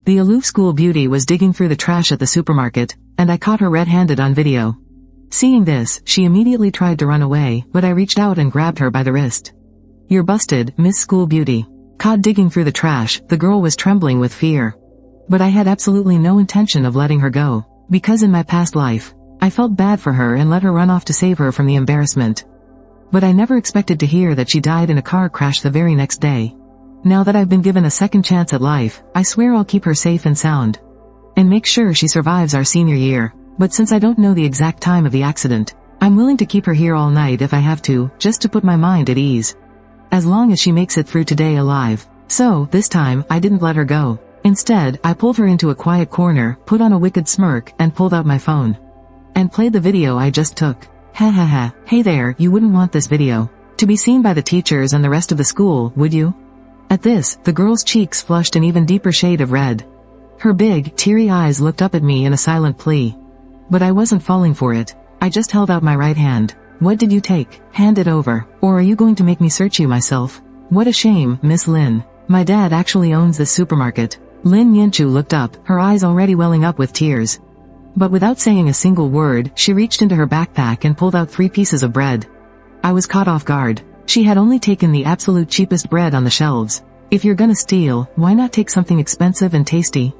The aloof school beauty was digging through the trash at the supermarket, and I caught her red-handed on video. Seeing this, she immediately tried to run away, but I reached out and grabbed her by the wrist. "You're busted, Miss School Beauty." Caught digging through the trash, the girl was trembling with fear. But I had absolutely no intention of letting her go, because in my past life, I felt bad for her and let her run off to save her from the embarrassment. But I never expected to hear that she died in a car crash the very next day. Now that I've been given a second chance at life, I swear I'll keep her safe and sound. And make sure she survives our senior year. But since I don't know the exact time of the accident, I'm willing to keep her here all night if I have to, just to put my mind at ease. As long as she makes it through today alive. So, this time, I didn't let her go. Instead, I pulled her into a quiet corner, put on a wicked smirk, and pulled out my phone. And played the video I just took. Ha ha ha, hey there, you wouldn't want this video to be seen by the teachers and the rest of the school, would you? At this, the girl's cheeks flushed an even deeper shade of red. Her big, teary eyes looked up at me in a silent plea. But I wasn't falling for it. I just held out my right hand. "What did you take? Hand it over. Or are you going to make me search you myself?" "What a shame, Miss Lin. My dad actually owns this supermarket." Lin Yanchu looked up, her eyes already welling up with tears. But without saying a single word, she reached into her backpack and pulled out 3 pieces of bread. I was caught off guard. She had only taken the absolute cheapest bread on the shelves. If you're gonna steal, why not take something expensive and tasty?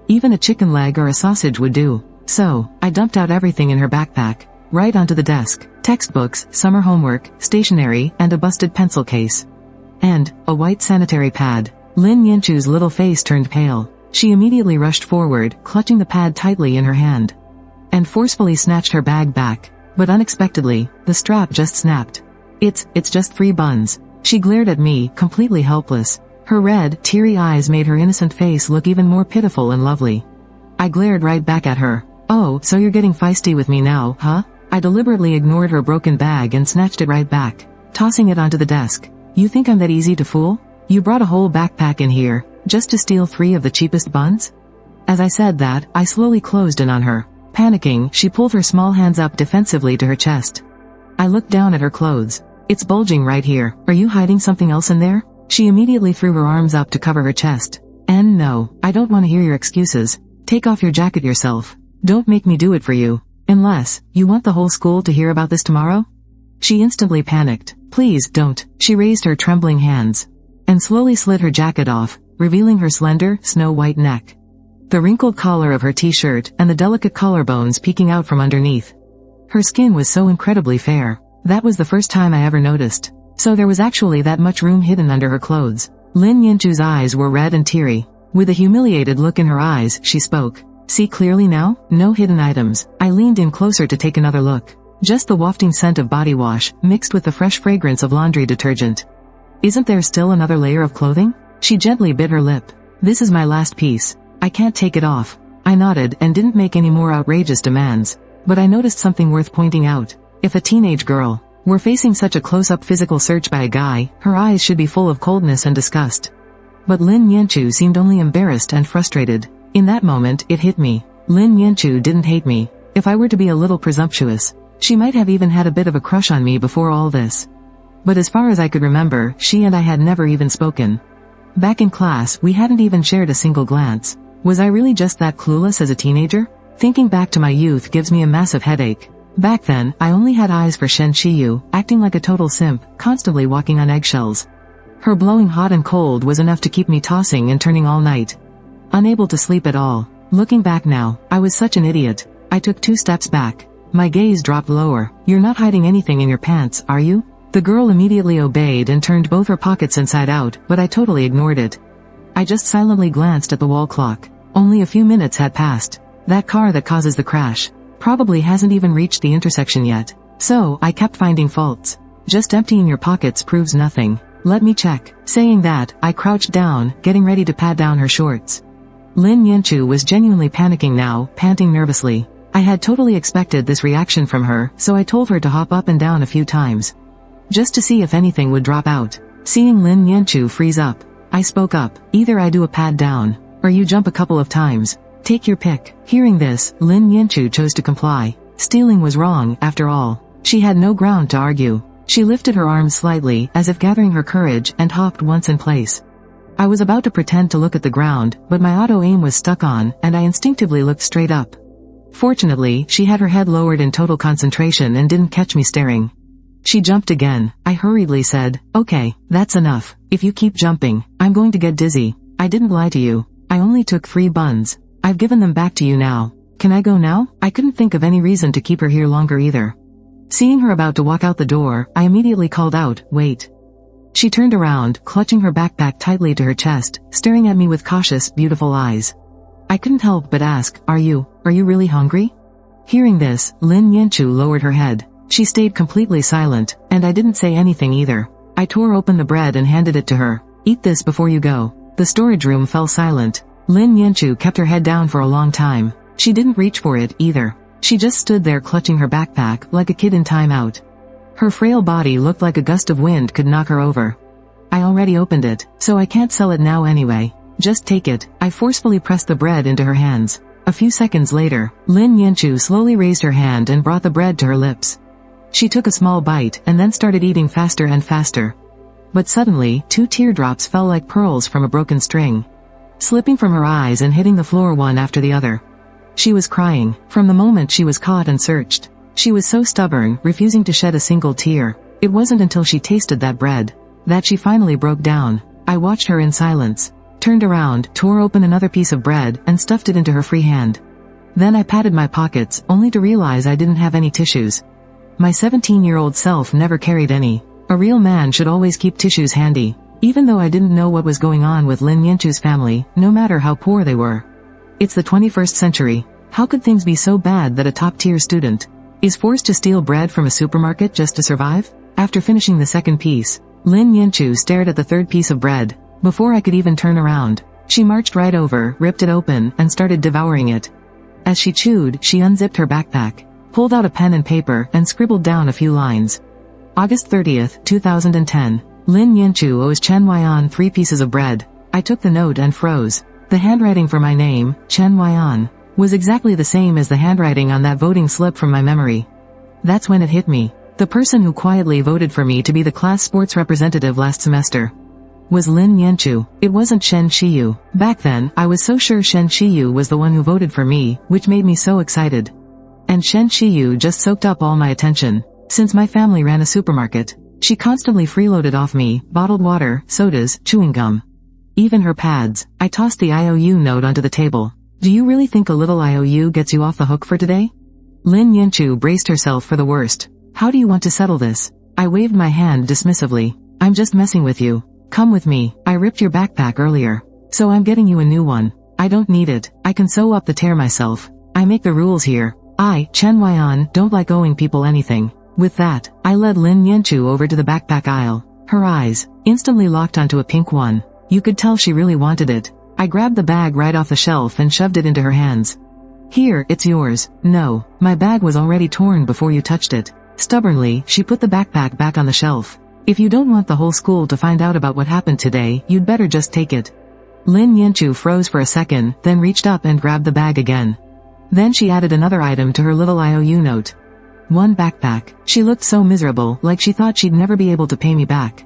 Even a chicken leg or a sausage would do. So, I dumped out everything in her backpack, right onto the desk. Textbooks, summer homework, stationery, and a busted pencil case. And a white sanitary pad. Lin Yanchu's little face turned pale. She immediately rushed forward, clutching the pad tightly in her hand. And forcefully snatched her bag back. But unexpectedly, the strap just snapped. It's just 3 buns. She glared at me, completely helpless. Her red, teary eyes made her innocent face look even more pitiful and lovely. I glared right back at her. "Oh, so you're getting feisty with me now, huh?" I deliberately ignored her broken bag and snatched it right back, tossing it onto the desk. "You think I'm that easy to fool? You brought a whole backpack in here, just to steal 3 of the cheapest buns?" As I said that, I slowly closed in on her. Panicking, she pulled her small hands up defensively to her chest. I looked down at her clothes. "It's bulging right here. Are you hiding something else in there?" She immediately threw her arms up to cover her chest. "And no, I don't want to hear your excuses. Take off your jacket yourself. Don't make me do it for you. Unless, you want the whole school to hear about this tomorrow?" She instantly panicked. "Please, don't." She raised her trembling hands and slowly slid her jacket off, revealing her slender, snow-white neck, the wrinkled collar of her t-shirt, and the delicate collarbones peeking out from underneath. Her skin was so incredibly fair. That was the first time I ever noticed. So there was actually that much room hidden under her clothes. Lin Yanchu's eyes were red and teary. With a humiliated look in her eyes, she spoke. "See clearly now? No hidden items." I leaned in closer to take another look. Just the wafting scent of body wash, mixed with the fresh fragrance of laundry detergent. "Isn't there still another layer of clothing?" She gently bit her lip. "This is my last piece. I can't take it off." I nodded and didn't make any more outrageous demands. But I noticed something worth pointing out. If a teenage girl were facing such a close-up physical search by a guy, her eyes should be full of coldness and disgust. But Lin Yanchu seemed only embarrassed and frustrated. In that moment, it hit me. Lin Yanchu didn't hate me. If I were to be a little presumptuous, she might have even had a bit of a crush on me before all this. But as far as I could remember, she and I had never even spoken. Back in class, we hadn't even shared a single glance. Was I really just that clueless as a teenager? Thinking back to my youth gives me a massive headache. Back then, I only had eyes for Shen Shiyu, acting like a total simp, constantly walking on eggshells. Her blowing hot and cold was enough to keep me tossing and turning all night. Unable to sleep at all. Looking back now, I was such an idiot. I took 2 steps back. My gaze dropped lower. "You're not hiding anything in your pants, are you?" The girl immediately obeyed and turned both her pockets inside out, but I totally ignored it. I just silently glanced at the wall clock. Only a few minutes had passed. That car that causes the crash probably hasn't even reached the intersection yet. So, I kept finding faults. Just emptying your pockets proves nothing. Let me check. Saying that, I crouched down, getting ready to pat down her shorts. Lin Yanchu was genuinely panicking now, panting nervously. I had totally expected this reaction from her, so I told her to hop up and down a few times, just to see if anything would drop out. Seeing Lin Yanchu freeze up, I spoke up. "Either I do a pat down, or you jump a couple of times. Take your pick." Hearing this, Lin Yanchu chose to comply. Stealing was wrong, after all. She had no ground to argue. She lifted her arms slightly, as if gathering her courage, and hopped once in place. I was about to pretend to look at the ground, but my auto-aim was stuck on, and I instinctively looked straight up. Fortunately, she had her head lowered in total concentration and didn't catch me staring. She jumped again. I hurriedly said, "Okay, that's enough. If you keep jumping, I'm going to get dizzy. I didn't lie to you. I only took 3 buns. I've given them back to you now. Can I go now?" I couldn't think of any reason to keep her here longer either. Seeing her about to walk out the door, I immediately called out, "Wait." She turned around, clutching her backpack tightly to her chest, staring at me with cautious, beautiful eyes. I couldn't help but ask, Are you really hungry?" Hearing this, Lin Yanchu lowered her head. She stayed completely silent, and I didn't say anything either. I tore open the bread and handed it to her. "Eat this before you go." The storage room fell silent. Lin Yanchu kept her head down for a long time. She didn't reach for it, either. She just stood there clutching her backpack, like a kid in timeout. Her frail body looked like a gust of wind could knock her over. "I already opened it, so I can't sell it now anyway. Just take it." I forcefully pressed the bread into her hands. A few seconds later, Lin Yanchu slowly raised her hand and brought the bread to her lips. She took a small bite and then started eating faster and faster. But suddenly, 2 teardrops fell like pearls from a broken string, slipping from her eyes and hitting the floor one after the other. She was crying, from the moment she was caught and searched. She was so stubborn, refusing to shed a single tear. It wasn't until she tasted that bread that she finally broke down. I watched her in silence, turned around, tore open another piece of bread, and stuffed it into her free hand. Then I patted my pockets, only to realize I didn't have any tissues. My 17-year-old self never carried any. A real man should always keep tissues handy. Even though I didn't know what was going on with Lin Yanchu's family, no matter how poor they were. It's the 21st century. How could things be so bad that a top-tier student is forced to steal bread from a supermarket just to survive? After finishing the second piece, Lin Yanchu stared at the third piece of bread. Before I could even turn around, she marched right over, ripped it open, and started devouring it. As she chewed, she unzipped her backpack, pulled out a pen and paper, and scribbled down a few lines. August 30th, 2010. Lin Yanchu owes Chen Weian 3 pieces of bread. I took the note and froze. The handwriting for my name, Chen Weian, was exactly the same as the handwriting on that voting slip from my memory. That's when it hit me. The person who quietly voted for me to be the class sports representative last semester was Lin Yanchu. It wasn't Shen Shiyu. Back then, I was so sure Shen Shiyu was the one who voted for me, which made me so excited. And Shen Shiyu just soaked up all my attention. Since my family ran a supermarket, she constantly freeloaded off me, bottled water, sodas, chewing gum. Even her pads. I tossed the IOU note onto the table. Do you really think a little IOU gets you off the hook for today? Lin Yanchu braced herself for the worst. How do you want to settle this? I waved my hand dismissively. I'm just messing with you. Come with me. I ripped your backpack earlier, so I'm getting you a new one. I don't need it. I can sew up the tear myself. I make the rules here. I, Chen Weian, don't like owing people anything. With that, I led Lin Yanchu over to the backpack aisle. Her eyes instantly locked onto a pink one. You could tell she really wanted it. I grabbed the bag right off the shelf and shoved it into her hands. Here, it's yours. No, my bag was already torn before you touched it. Stubbornly, she put the backpack back on the shelf. If you don't want the whole school to find out about what happened today, you'd better just take it. Lin Yanchu froze for a second, then reached up and grabbed the bag again. Then she added another item to her little IOU note. 1 backpack. She looked so miserable, like she thought she'd never be able to pay me back.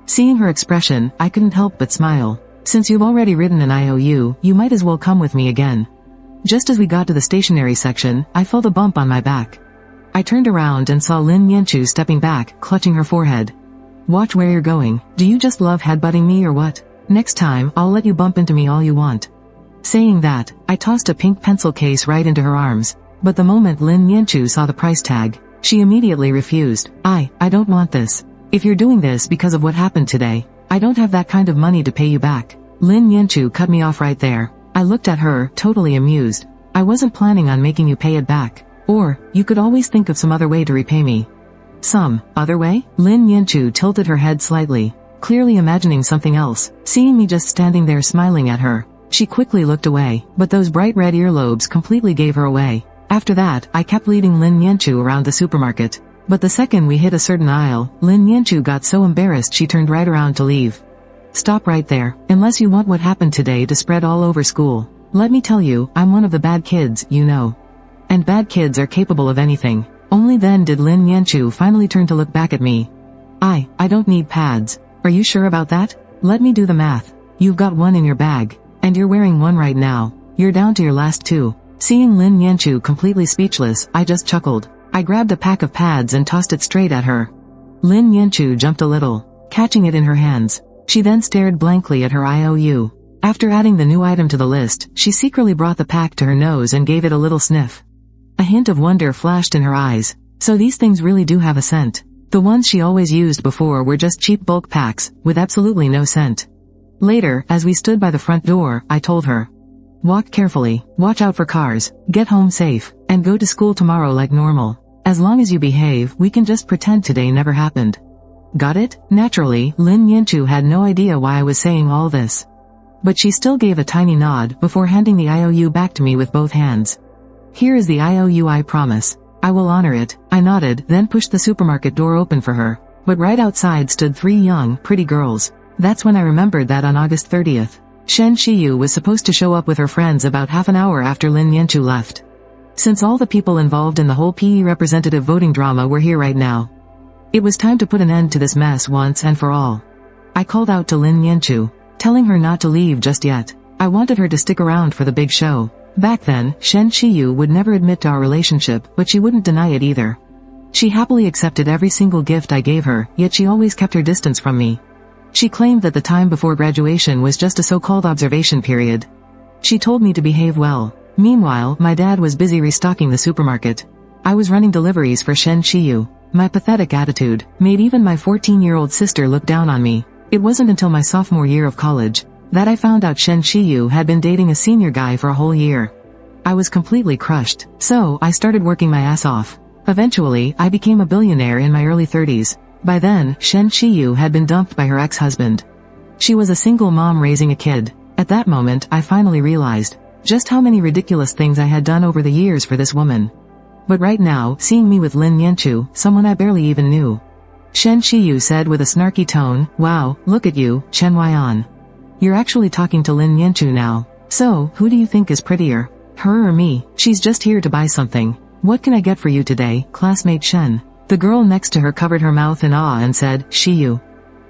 Seeing her expression, I couldn't help but smile. Since you've already written an IOU, you might as well come with me again. Just as we got to the stationery section, I felt a bump on my back. I turned around and saw Lin Yanchu stepping back, clutching her forehead. Watch where you're going. Do you just love headbutting me or what? Next time, I'll let you bump into me all you want. Saying that, I tossed a pink pencil case right into her arms. But the moment Lin Yanchu saw the price tag, she immediately refused. I don't want this. If you're doing this because of what happened today, I don't have that kind of money to pay you back. Lin Yanchu cut me off right there. I looked at her, totally amused. I wasn't planning on making you pay it back. Or, you could always think of some other way to repay me. Some other way? Lin Yanchu tilted her head slightly, clearly imagining something else. Seeing me just standing there smiling at her, she quickly looked away, but those bright red earlobes completely gave her away. After that, I kept leading Lin Yanchu around the supermarket. But the second we hit a certain aisle, Lin Yanchu got so embarrassed she turned right around to leave. Stop right there, unless you want what happened today to spread all over school. Let me tell you, I'm one of the bad kids, you know. And bad kids are capable of anything. Only then did Lin Yanchu finally turn to look back at me. I don't need pads. Are you sure about that? Let me do the math. You've got one in your bag. And you're wearing one right now. You're down to your last two. Seeing Lin Yanchu completely speechless, I just chuckled. I grabbed a pack of pads and tossed it straight at her. Lin Yanchu jumped a little, catching it in her hands. She then stared blankly at her IOU. After adding the new item to the list, she secretly brought the pack to her nose and gave it a little sniff. A hint of wonder flashed in her eyes. So these things really do have a scent. The ones she always used before were just cheap bulk packs, with absolutely no scent. Later, as we stood by the front door, I told her, "Walk carefully, watch out for cars, get home safe, and go to school tomorrow like normal. As long as you behave, we can just pretend today never happened." Got it? Naturally, Lin Yanchu had no idea why I was saying all this. But she still gave a tiny nod before handing the IOU back to me with both hands. "Here is the IOU, I promise. I will honor it." I nodded, then pushed the supermarket door open for her. But right outside stood 3 young, pretty girls. That's when I remembered that on August 30th, Shen Shiyu was supposed to show up with her friends about half an hour after Lin Yanchu left. Since all the people involved in the whole PE representative voting drama were here right now, it was time to put an end to this mess once and for all. I called out to Lin Yanchu, telling her not to leave just yet. I wanted her to stick around for the big show. Back then, Shen Shiyu would never admit to our relationship, but she wouldn't deny it either. She happily accepted every single gift I gave her, yet she always kept her distance from me. She claimed that the time before graduation was just a so-called observation period. She told me to behave well. Meanwhile, my dad was busy restocking the supermarket. I was running deliveries for Shen Shiyu. My pathetic attitude made even my 14-year-old sister look down on me. It wasn't until my sophomore year of college that I found out Shen Shiyu had been dating a senior guy for a whole year. I was completely crushed, so I started working my ass off. Eventually, I became a billionaire in my early 30s. By then, Shen Shiyu had been dumped by her ex-husband. She was a single mom raising a kid. At that moment, I finally realized just how many ridiculous things I had done over the years for this woman. But right now, seeing me with Lin Yanchu, someone I barely even knew, Shen Shiyu said with a snarky tone, "Wow, look at you, Chen Weian. You're actually talking to Lin Yanchu now. So, who do you think is prettier, her or me? She's just here to buy something. What can I get for you today, classmate Shen?" The girl next to her covered her mouth in awe and said, "Shiyu,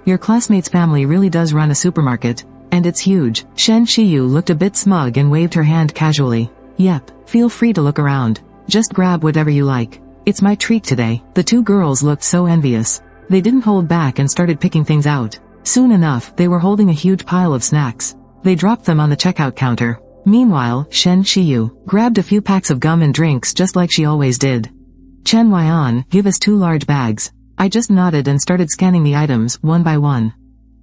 your classmate's family really does run a supermarket, and it's huge." Shen Shiyu looked a bit smug and waved her hand casually. "Yep, feel free to look around. Just grab whatever you like. It's my treat today." The 2 girls looked so envious. They didn't hold back and started picking things out. Soon enough, they were holding a huge pile of snacks. They dropped them on the checkout counter. Meanwhile, Shen Shiyu grabbed a few packs of gum and drinks just like she always did. "Chen Weian, give us 2 large bags." I just nodded and started scanning the items, one by one.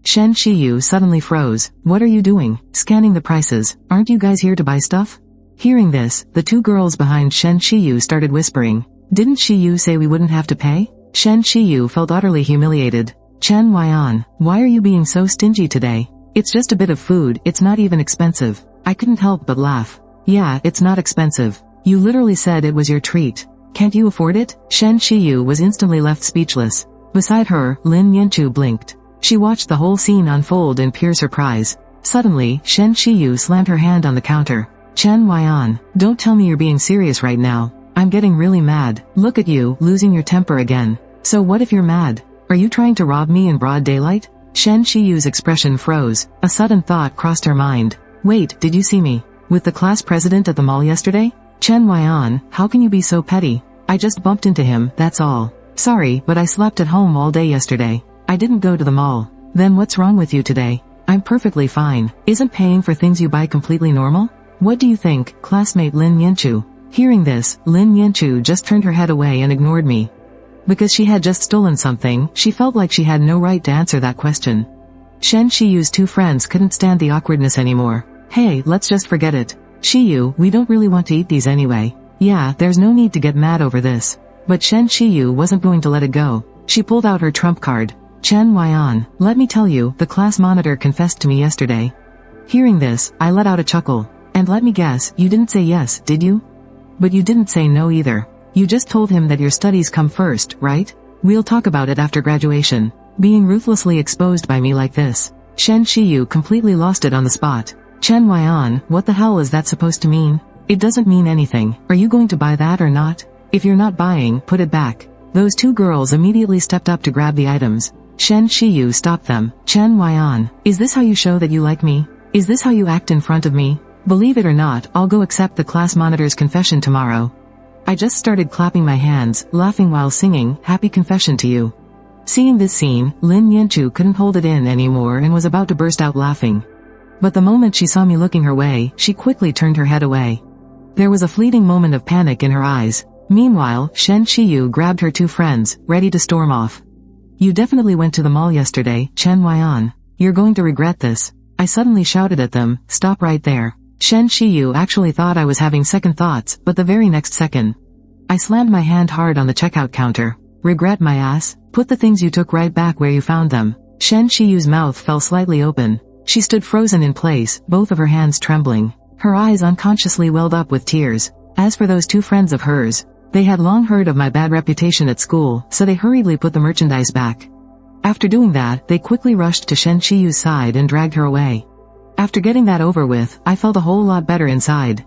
Shen Shiyu suddenly froze. "What are you doing? Scanning the prices? Aren't you guys here to buy stuff?" Hearing this, the 2 girls behind Shen Shiyu started whispering, "Didn't Shiyu say we wouldn't have to pay?" Shen Shiyu felt utterly humiliated. "Chen Weian, why are you being so stingy today? It's just a bit of food, it's not even expensive." I couldn't help but laugh. "Yeah, it's not expensive. You literally said it was your treat. Can't you afford it?" Shen Shiyu was instantly left speechless. Beside her, Lin Yanchu blinked. She watched the whole scene unfold in pure surprise. Suddenly, Shen Shiyu slammed her hand on the counter. "Chen Weian, don't tell me you're being serious right now. I'm getting really mad. Look at you, losing your temper again. So what if you're mad? Are you trying to rob me in broad daylight?" Shen Shiyu's expression froze. A sudden thought crossed her mind. "Wait, did you see me with the class president at the mall yesterday? Chen Weian, how can you be so petty? I just bumped into him, that's all. Sorry, but I slept at home all day yesterday. I didn't go to the mall." "Then what's wrong with you today?" "I'm perfectly fine. Isn't paying for things you buy completely normal? What do you think, classmate Lin Yanchu?" Hearing this, Lin Yanchu just turned her head away and ignored me. Because she had just stolen something, she felt like she had no right to answer that question. Shen Shiyu's 2 friends couldn't stand the awkwardness anymore. "Hey, let's just forget it. Shiyu, we don't really want to eat these anyway. Yeah, there's no need to get mad over this." But Shen Shiyu wasn't going to let it go. She pulled out her trump card. "Chen Weian, let me tell you, the class monitor confessed to me yesterday." Hearing this, I let out a chuckle. "And let me guess, you didn't say yes, did you? But you didn't say no either. You just told him that your studies come first, right? We'll talk about it after graduation." Being ruthlessly exposed by me like this, Shen Shiyu completely lost it on the spot. "Chen Weian, what the hell is that supposed to mean? It doesn't mean anything. Are you going to buy that or not? If you're not buying, put it back." Those 2 girls immediately stepped up to grab the items. Shen Shiyu stopped them. Chen Yuan, is this how you show that you like me? Is this how you act in front of me? Believe it or not, I'll go accept the class monitor's confession tomorrow. I just started clapping my hands, laughing while singing, happy confession to you. Seeing this scene, Lin Yanchu couldn't hold it in anymore and was about to burst out laughing. But the moment she saw me looking her way, she quickly turned her head away. There was a fleeting moment of panic in her eyes. Meanwhile, Shen Shiyu grabbed her two friends, ready to storm off. You definitely went to the mall yesterday, Chen Yuan. You're going to regret this. I suddenly shouted at them, stop right there. Shen Shiyu actually thought I was having second thoughts, but the very next second, I slammed my hand hard on the checkout counter. Regret my ass? Put the things you took right back where you found them. Shen Shiyu's mouth fell slightly open. She stood frozen in place, both of her hands trembling. Her eyes unconsciously welled up with tears. As for those two friends of hers, they had long heard of my bad reputation at school, so they hurriedly put the merchandise back. After doing that, they quickly rushed to Shen Shiyu's side and dragged her away. After getting that over with, I felt a whole lot better inside.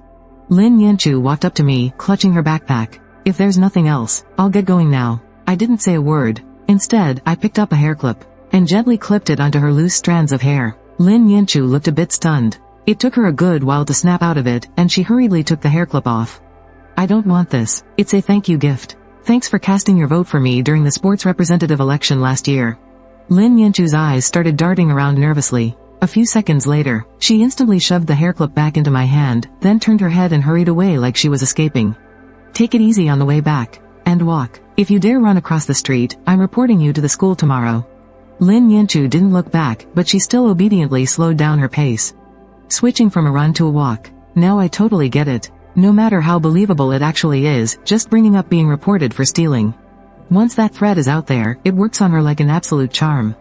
Lin Yanchu walked up to me, clutching her backpack. If there's nothing else, I'll get going now. I didn't say a word. Instead, I picked up a hair clip and gently clipped it onto her loose strands of hair. Lin Yanchu looked a bit stunned. It took her a good while to snap out of it, and she hurriedly took the hair clip off. I don't want this. It's a thank you gift. Thanks for casting your vote for me during the sports representative election last year. Lin Yanchu's eyes started darting around nervously. A few seconds later, she instantly shoved the hair clip back into my hand, then turned her head and hurried away like she was escaping. Take it easy on the way back. And walk. If you dare run across the street, I'm reporting you to the school tomorrow. Lin Yanchu didn't look back, but she still obediently slowed down her pace. Switching from a run to a walk. Now I totally get it. No matter how believable it actually is, just bringing up being reported for stealing. Once that threat is out there, it works on her like an absolute charm.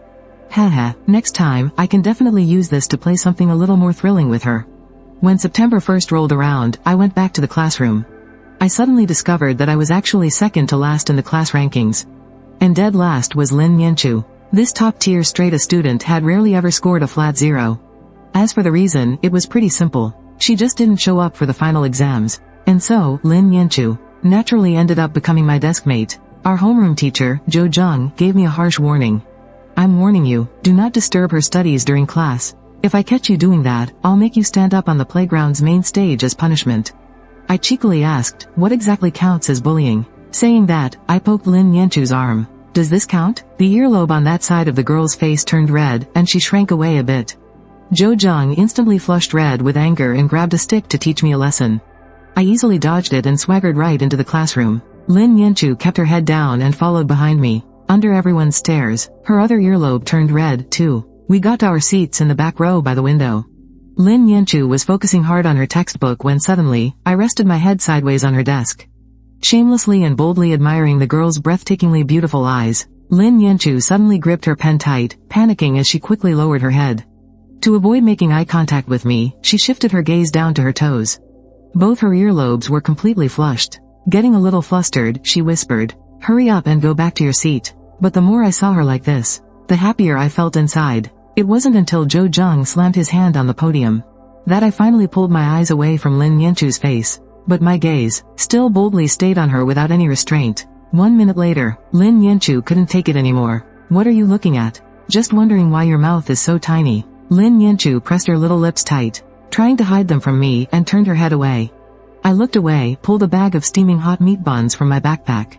Haha, next time, I can definitely use this to play something a little more thrilling with her. When September 1st rolled around, I went back to the classroom. I suddenly discovered that I was actually second to last in the class rankings. And dead last was Lin Yanchu. This top-tier straight-A student had rarely ever scored a flat 0. As for the reason, it was pretty simple. She just didn't show up for the final exams. And so, Lin Yanchu naturally ended up becoming my deskmate. Our homeroom teacher, Jo Jung, gave me a harsh warning. I'm warning you, do not disturb her studies during class. If I catch you doing that, I'll make you stand up on the playground's main stage as punishment. I cheekily asked, what exactly counts as bullying? Saying that, I poked Lin Yanchu's arm. Does this count? The earlobe on that side of the girl's face turned red, and she shrank away a bit. Jo Jung instantly flushed red with anger and grabbed a stick to teach me a lesson. I easily dodged it and swaggered right into the classroom. Lin Yanchu kept her head down and followed behind me. Under everyone's stares, her other earlobe turned red, too. We got to our seats in the back row by the window. Lin Yanchu was focusing hard on her textbook when suddenly, I rested my head sideways on her desk. Shamelessly and boldly admiring the girl's breathtakingly beautiful eyes, Lin Yanchu suddenly gripped her pen tight, panicking as she quickly lowered her head. To avoid making eye contact with me, she shifted her gaze down to her toes. Both her earlobes were completely flushed. Getting a little flustered, she whispered, hurry up and go back to your seat. But the more I saw her like this, the happier I felt inside. It wasn't until Jo Jung slammed his hand on the podium that I finally pulled my eyes away from Lin Yanchu's face. But my gaze still boldly stayed on her without any restraint. 1 minute later, Lin Yanchu couldn't take it anymore. What are you looking at? Just wondering why your mouth is so tiny. Lin Yanchu pressed her little lips tight, trying to hide them from me, and turned her head away. I looked away, pulled a bag of steaming hot meat buns from my backpack,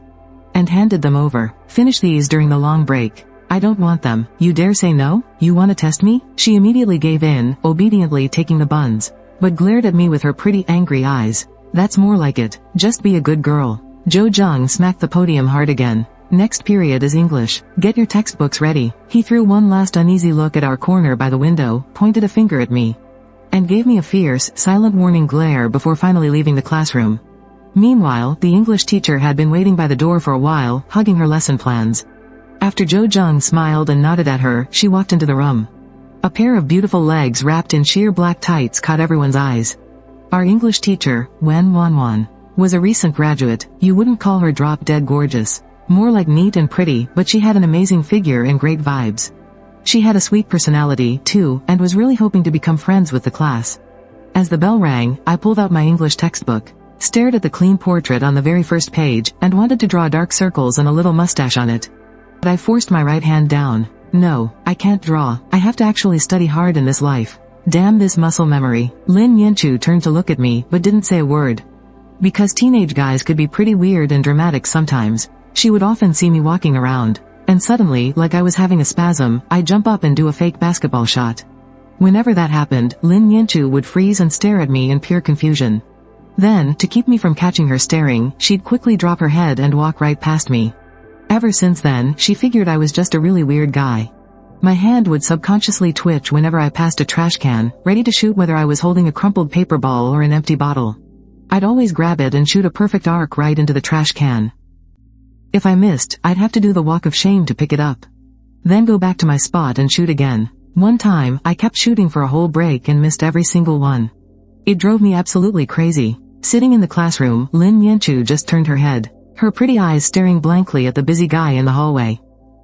and handed them over. Finish these during the long break. I don't want them. You dare say no? You want to test me? She immediately gave in, obediently taking the buns, but glared at me with her pretty angry eyes. That's more like it. Just be a good girl. Jo Jung smacked the podium hard again. Next period is English. Get your textbooks ready. He threw one last uneasy look at our corner by the window, pointed a finger at me, and gave me a fierce, silent warning glare before finally leaving the classroom. Meanwhile, the English teacher had been waiting by the door for a while, hugging her lesson plans. After Jo Jung smiled and nodded at her, she walked into the room. A pair of beautiful legs wrapped in sheer black tights caught everyone's eyes. Our English teacher, Wen Wanwan, was a recent graduate. You wouldn't call her drop-dead gorgeous. More like neat and pretty, but she had an amazing figure and great vibes. She had a sweet personality, too, and was really hoping to become friends with the class. As the bell rang, I pulled out my English textbook, stared at the clean portrait on the very first page, and wanted to draw dark circles and a little mustache on it. But I forced my right hand down. No, I can't draw. I have to actually study hard in this life. Damn this muscle memory. Lin Yanchu turned to look at me, but didn't say a word. Because teenage guys could be pretty weird and dramatic sometimes, she would often see me walking around, and suddenly, like I was having a spasm, I'd jump up and do a fake basketball shot. Whenever that happened, Lin Yanchu would freeze and stare at me in pure confusion. Then, to keep me from catching her staring, she'd quickly drop her head and walk right past me. Ever since then, she figured I was just a really weird guy. My hand would subconsciously twitch whenever I passed a trash can, ready to shoot whether I was holding a crumpled paper ball or an empty bottle. I'd always grab it and shoot a perfect arc right into the trash can. If I missed, I'd have to do the walk of shame to pick it up. Then go back to my spot and shoot again. One time, I kept shooting for a whole break and missed every single one. It drove me absolutely crazy. Sitting in the classroom, Lin Yanchu just turned her head, her pretty eyes staring blankly at the busy guy in the hallway.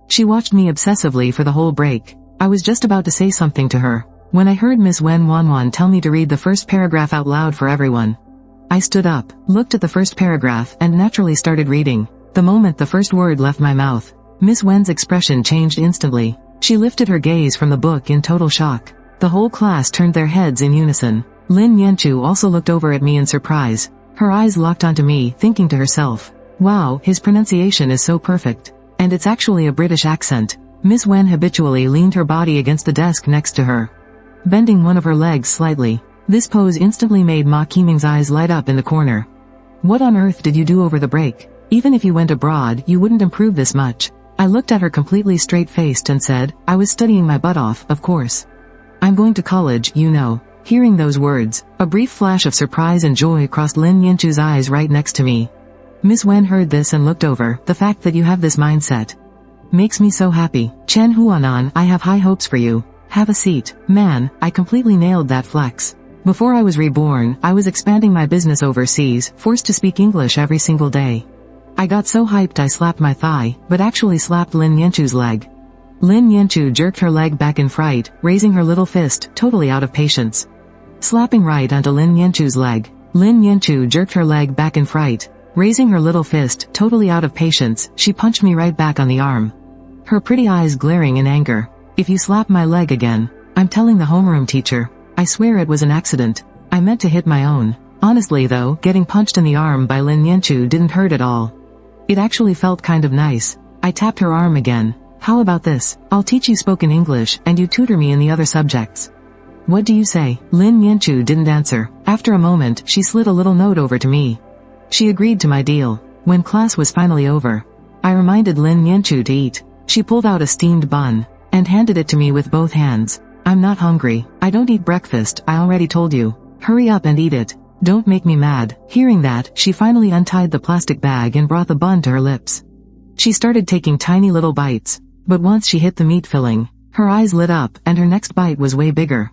She watched me obsessively for the whole break. I was just about to say something to her, when I heard Miss Wen Wanwan tell me to read the first paragraph out loud for everyone. I stood up, looked at the first paragraph, and naturally started reading. The moment the first word left my mouth, Miss Wen's expression changed instantly. She lifted her gaze from the book in total shock. The whole class turned their heads in unison. Lin Yanchu also looked over at me in surprise. Her eyes locked onto me, thinking to herself, "Wow, his pronunciation is so perfect. And it's actually a British accent." Miss Wen habitually leaned her body against the desk next to her, bending one of her legs slightly. This pose instantly made Ma Qiming's eyes light up in the corner. "What on earth did you do over the break? Even if you went abroad, you wouldn't improve this much." I looked at her completely straight-faced and said, "I was studying my butt off, of course. I'm going to college, you know." Hearing those words, a brief flash of surprise and joy crossed Lin Yanchu's eyes right next to me. Miss Wen heard this and looked over. "The fact that you have this mindset makes me so happy. Chen Huanan, I have high hopes for you. Have a seat." Man, I completely nailed that flex. Before I was reborn, I was expanding my business overseas, forced to speak English every single day. I got so hyped I slapped my thigh, but actually slapped Lin Yanchu's leg. Lin Yanchu jerked her leg back in fright, raising her little fist, totally out of patience. Slapping right onto Lin Yanchu's leg. Lin Yanchu jerked her leg back in fright, raising her little fist, totally out of patience. She punched me right back on the arm, her pretty eyes glaring in anger. "If you slap my leg again, I'm telling the homeroom teacher. I swear it was an accident. I meant to hit my own." Honestly though, getting punched in the arm by Lin Yanchu didn't hurt at all. It actually felt kind of nice. I tapped her arm again. "How about this? I'll teach you spoken English, and you tutor me in the other subjects. What do you say?" Lin Yanchu didn't answer. After a moment, she slid a little note over to me. She agreed to my deal. When class was finally over, I reminded Lin Yanchu to eat. She pulled out a steamed bun, and handed it to me with both hands. "I'm not hungry. I don't eat breakfast, I already told you. Hurry up and eat it. Don't make me mad." Hearing that, she finally untied the plastic bag and brought the bun to her lips. She started taking tiny little bites, but once she hit the meat filling, her eyes lit up, and her next bite was way bigger.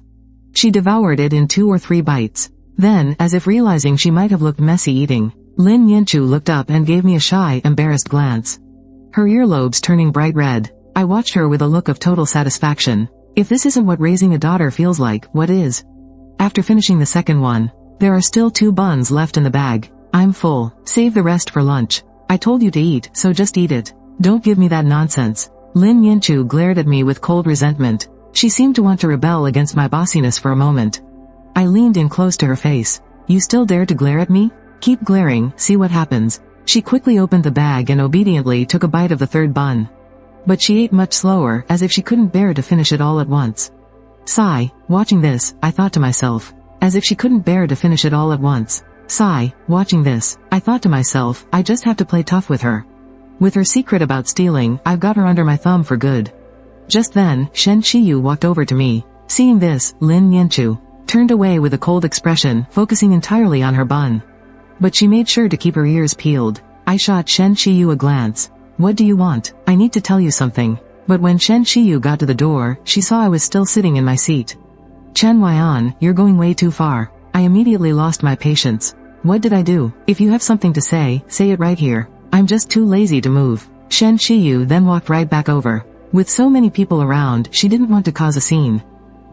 She devoured it in 2 or 3 bites. Then, as if realizing she might have looked messy eating, Lin Yanchu looked up and gave me a shy, embarrassed glance, her earlobes turning bright red. I watched her with a look of total satisfaction. If this isn't what raising a daughter feels like, what is? After finishing the second one, there are still 2 buns left in the bag. "I'm full. Save the rest for lunch. I told you to eat, so just eat it. Don't give me that nonsense." Lin Yanchu glared at me with cold resentment. She seemed to want to rebel against my bossiness for a moment. I leaned in close to her face. "You still dare to glare at me? Keep glaring, see what happens." She quickly opened the bag and obediently took a bite of the 3rd bun. But she ate much slower, as if she couldn't bear to finish it all at once. Sigh. Watching this, I thought to myself, as if she couldn't bear to finish it all at once. Sigh. Watching this, I thought to myself, I just have to play tough with her. With her secret about stealing, I've got her under my thumb for good. Just then, Shen Shiyu walked over to me. Seeing this, Lin Yanchu turned away with a cold expression, focusing entirely on her bun. But she made sure to keep her ears peeled. I shot Shen Shiyu a glance. "What do you want? I need to tell you something." But when Shen Shiyu got to the door, she saw I was still sitting in my seat. "Chen Weian, you're going way too far." I immediately lost my patience. What did I do? "If you have something to say it right here. I'm just too lazy to move." Shen Shiyu then walked right back over. With so many people around, she didn't want to cause a scene.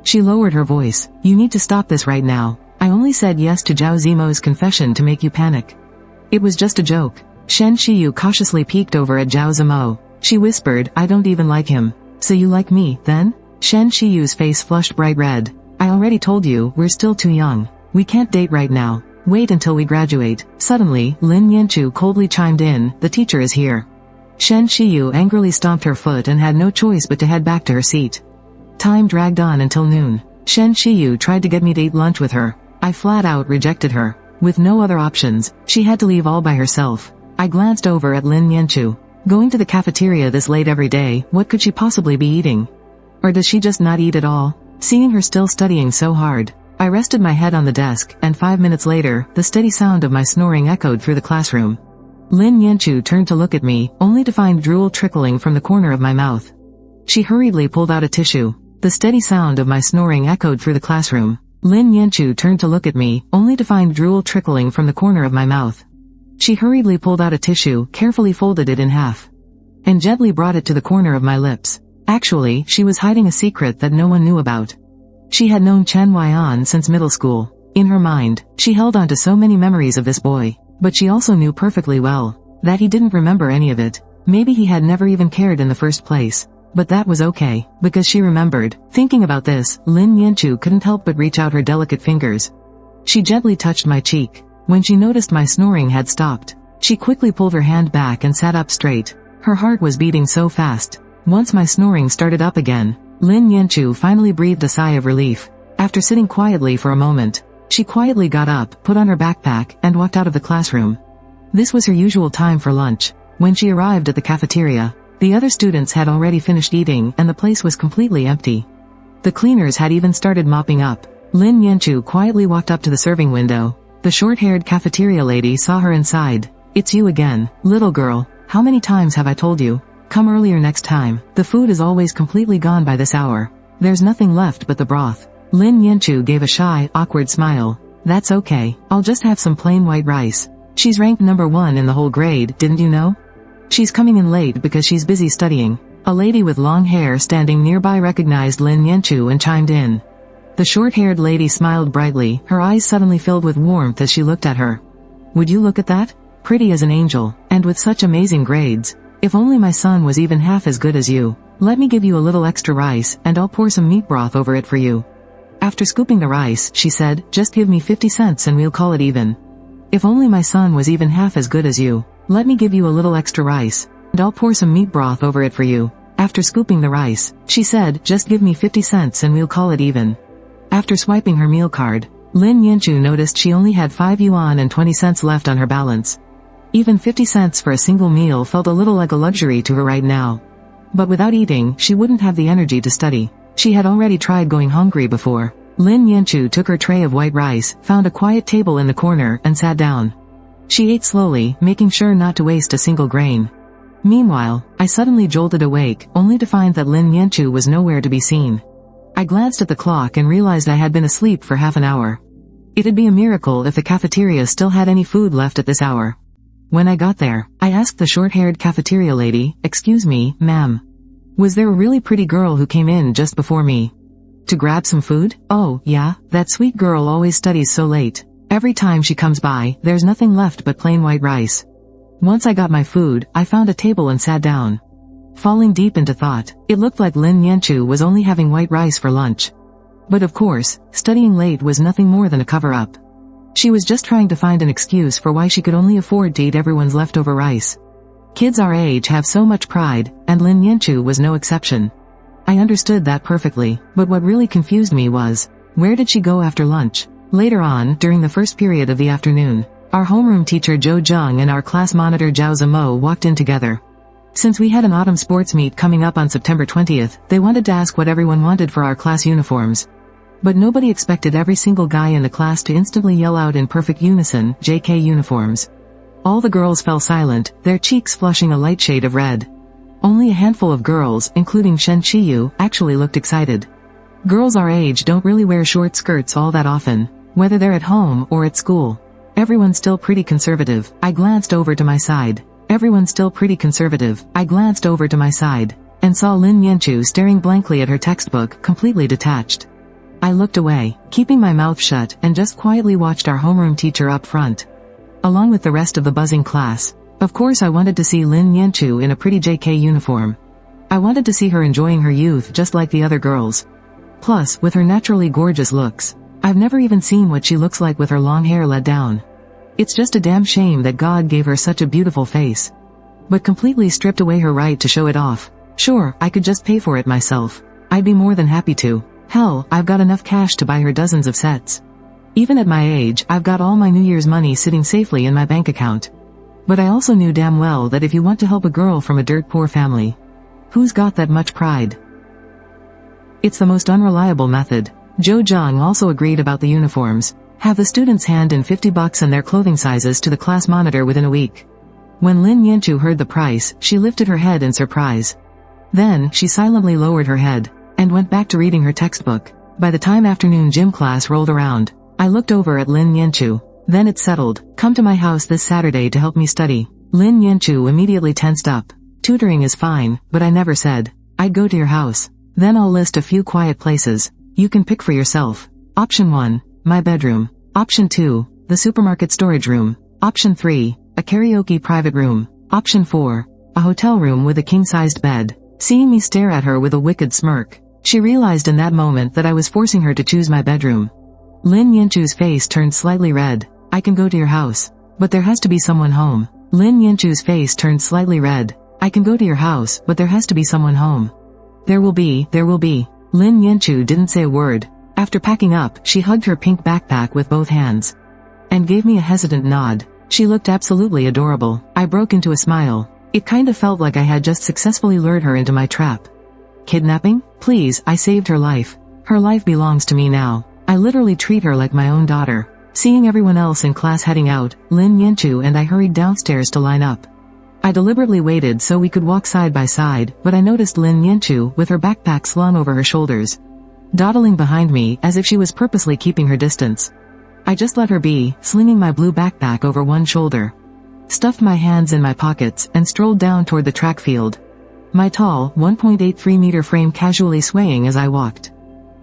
She lowered her voice. "You need to stop this right now. I only said yes to Zhao Zimo's confession to make you panic. It was just a joke." Shen Shiyu cautiously peeked over at Zhao Zimo. She whispered, "I don't even like him." So you like me, then? Shen Shiyu's face flushed bright red. I already told you, we're still too young. We can't date right now. Wait until we graduate. Suddenly, Lin Yanchu coldly chimed in, the teacher is here. Shen Shiyu angrily stomped her foot and had no choice but to head back to her seat. Time dragged on until noon. Shen Shiyu tried to get me to eat lunch with her. I flat out rejected her. With no other options, she had to leave all by herself. I glanced over at Lin Yanchu. Going to the cafeteria this late every day, what could she possibly be eating? Or does she just not eat at all? Seeing her still studying so hard, I rested my head on the desk, and 5 minutes later, the steady sound of my snoring echoed through the classroom. Lin Yanchu turned to look at me, only to find drool trickling from the corner of my mouth. She hurriedly pulled out a tissue. The steady sound of my snoring echoed through the classroom. Lin Yanchu turned to look at me, only to find drool trickling from the corner of my mouth. She hurriedly pulled out a tissue, carefully folded it in half, and gently brought it to the corner of my lips. Actually, she was hiding a secret that no one knew about. She had known Chen Weian since middle school. In her mind, she held on to so many memories of this boy, but she also knew perfectly well that he didn't remember any of it. Maybe he had never even cared in the first place. But that was okay, because she remembered. Thinking about this, Lin Yanchu couldn't help but reach out her delicate fingers. She gently touched my cheek. When she noticed my snoring had stopped, she quickly pulled her hand back and sat up straight. Her heart was beating so fast. Once my snoring started up again, Lin Yanchu finally breathed a sigh of relief. After sitting quietly for a moment, she quietly got up, put on her backpack, and walked out of the classroom. This was her usual time for lunch. When she arrived at the cafeteria, the other students had already finished eating and the place was completely empty. The cleaners had even started mopping up. Lin Yanchu quietly walked up to the serving window. The short-haired cafeteria lady saw her inside. It's you again, little girl. How many times have I told you? Come earlier next time. The food is always completely gone by this hour. There's nothing left but the broth. Lin Yanchu gave a shy, awkward smile. That's okay. I'll just have some plain white rice. She's ranked number 1 in the whole grade, didn't you know? She's coming in late because she's busy studying. A lady with long hair standing nearby recognized Lin Yanchu and chimed in. The short-haired lady smiled brightly, her eyes suddenly filled with warmth as she looked at her. Would you look at that? Pretty as an angel, and with such amazing grades. If only my son was even half as good as you. Let me give you a little extra rice, and I'll pour some meat broth over it for you. After scooping the rice, she said, just give me 50 cents and we'll call it even. If only my son was even half as good as you. Let me give you a little extra rice, and I'll pour some meat broth over it for you. After scooping the rice, she said, just give me 50 cents and we'll call it even. After swiping her meal card, Lin Yanchu noticed she only had 5 yuan and 20 cents left on her balance. Even 50 cents for a single meal felt a little like a luxury to her right now. But without eating, she wouldn't have the energy to study. She had already tried going hungry before. Lin Yanchu took her tray of white rice, found a quiet table in the corner, and sat down. She ate slowly, making sure not to waste a single grain. Meanwhile, I suddenly jolted awake, only to find that Lin Yanchu was nowhere to be seen. I glanced at the clock and realized I had been asleep for half an hour. It'd be a miracle if the cafeteria still had any food left at this hour. When I got there, I asked the short-haired cafeteria lady, excuse me, ma'am. Was there a really pretty girl who came in just before me? To grab some food? Oh, yeah, that sweet girl always studies so late. Every time she comes by, there's nothing left but plain white rice. Once I got my food, I found a table and sat down. Falling deep into thought, it looked like Lin Yanchu was only having white rice for lunch. But of course, studying late was nothing more than a cover-up. She was just trying to find an excuse for why she could only afford to eat everyone's leftover rice. Kids our age have so much pride, and Lin Yanchu was no exception. I understood that perfectly, but what really confused me was, where did she go after lunch? Later on, during the first period of the afternoon, our homeroom teacher Zhou Zheng and our class monitor Zhao Zimo walked in together. Since we had an autumn sports meet coming up on September 20th, they wanted to ask what everyone wanted for our class uniforms. But nobody expected every single guy in the class to instantly yell out in perfect unison, JK uniforms. All the girls fell silent, their cheeks flushing a light shade of red. Only a handful of girls, including Shen Shiyu, actually looked excited. Girls our age don't really wear short skirts all that often, whether they're at home or at school. Everyone's still pretty conservative. I glanced over to my side. Everyone's still pretty conservative. I glanced over to my side, and saw Lin Yanchu staring blankly at her textbook, completely detached. I looked away, keeping my mouth shut, and just quietly watched our homeroom teacher up front, along with the rest of the buzzing class. Of course I wanted to see Lin Yanchu in a pretty JK uniform. I wanted to see her enjoying her youth just like the other girls. Plus, with her naturally gorgeous looks, I've never even seen what she looks like with her long hair let down. It's just a damn shame that God gave her such a beautiful face, but completely stripped away her right to show it off. Sure, I could just pay for it myself. I'd be more than happy to. Hell, I've got enough cash to buy her dozens of sets. Even at my age, I've got all my New Year's money sitting safely in my bank account. But I also knew damn well that if you want to help a girl from a dirt poor family, who's got that much pride? It's the most unreliable method. Joe Jung also agreed about the uniforms. Have the students hand in $50 and their clothing sizes to the class monitor within a week. When Lin Yanchu heard the price, she lifted her head in surprise. Then, she silently lowered her head, and went back to reading her textbook. By the time afternoon gym class rolled around, I looked over at Lin Yanchu. Then it settled. Come to my house this Saturday to help me study. Lin Yanchu immediately tensed up. Tutoring is fine, but I never said I'd go to your house. Then I'll list a few quiet places. You can pick for yourself. Option 1. My bedroom. Option 2. The supermarket storage room. Option 3. A karaoke private room. Option 4. A hotel room with a king-sized bed. Seeing me stare at her with a wicked smirk, she realized in that moment that I was forcing her to choose my bedroom. Lin Yanchu's face turned slightly red. I can go to your house, but there has to be someone home. Lin Yanchu's face turned slightly red. I can go to your house, but there has to be someone home. There will be. Lin Yanchu didn't say a word. After packing up, she hugged her pink backpack with both hands, and gave me a hesitant nod. She looked absolutely adorable. I broke into a smile. It kind of felt like I had just successfully lured her into my trap. Kidnapping? Please, I saved her life. Her life belongs to me now. I literally treat her like my own daughter. Seeing everyone else in class heading out, Lin Yanchu and I hurried downstairs to line up. I deliberately waited so we could walk side by side, but I noticed Lin Yanchu with her backpack slung over her shoulders, dawdling behind me as if she was purposely keeping her distance. I just let her be, slinging my blue backpack over one shoulder, stuffed my hands in my pockets, and strolled down toward the track field, my tall, 1.83-meter frame casually swaying as I walked.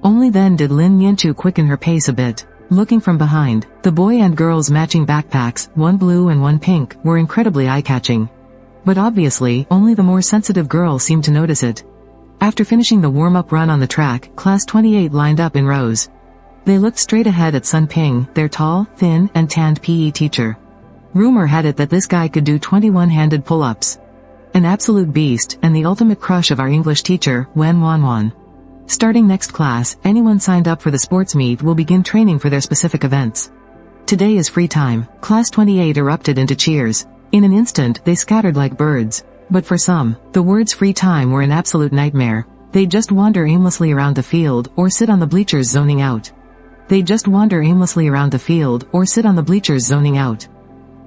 Only then did Lin Yanchu quicken her pace a bit. Looking from behind, the boy and girl's matching backpacks, one blue and one pink, were incredibly eye-catching. But obviously, only the more sensitive girl seemed to notice it. After finishing the warm-up run on the track, Class 28 lined up in rows. They looked straight ahead at Sun Ping, their tall, thin, and tanned PE teacher. Rumor had it that this guy could do 21-handed pull-ups. An absolute beast, and the ultimate crush of our English teacher, Wen Wanwan. Starting next class, anyone signed up for the sports meet will begin training for their specific events. Today is free time. Class 28 erupted into cheers. In an instant, they scattered like birds. But for some, the words free time were an absolute nightmare. They'd just wander aimlessly around the field, or sit on the bleachers zoning out.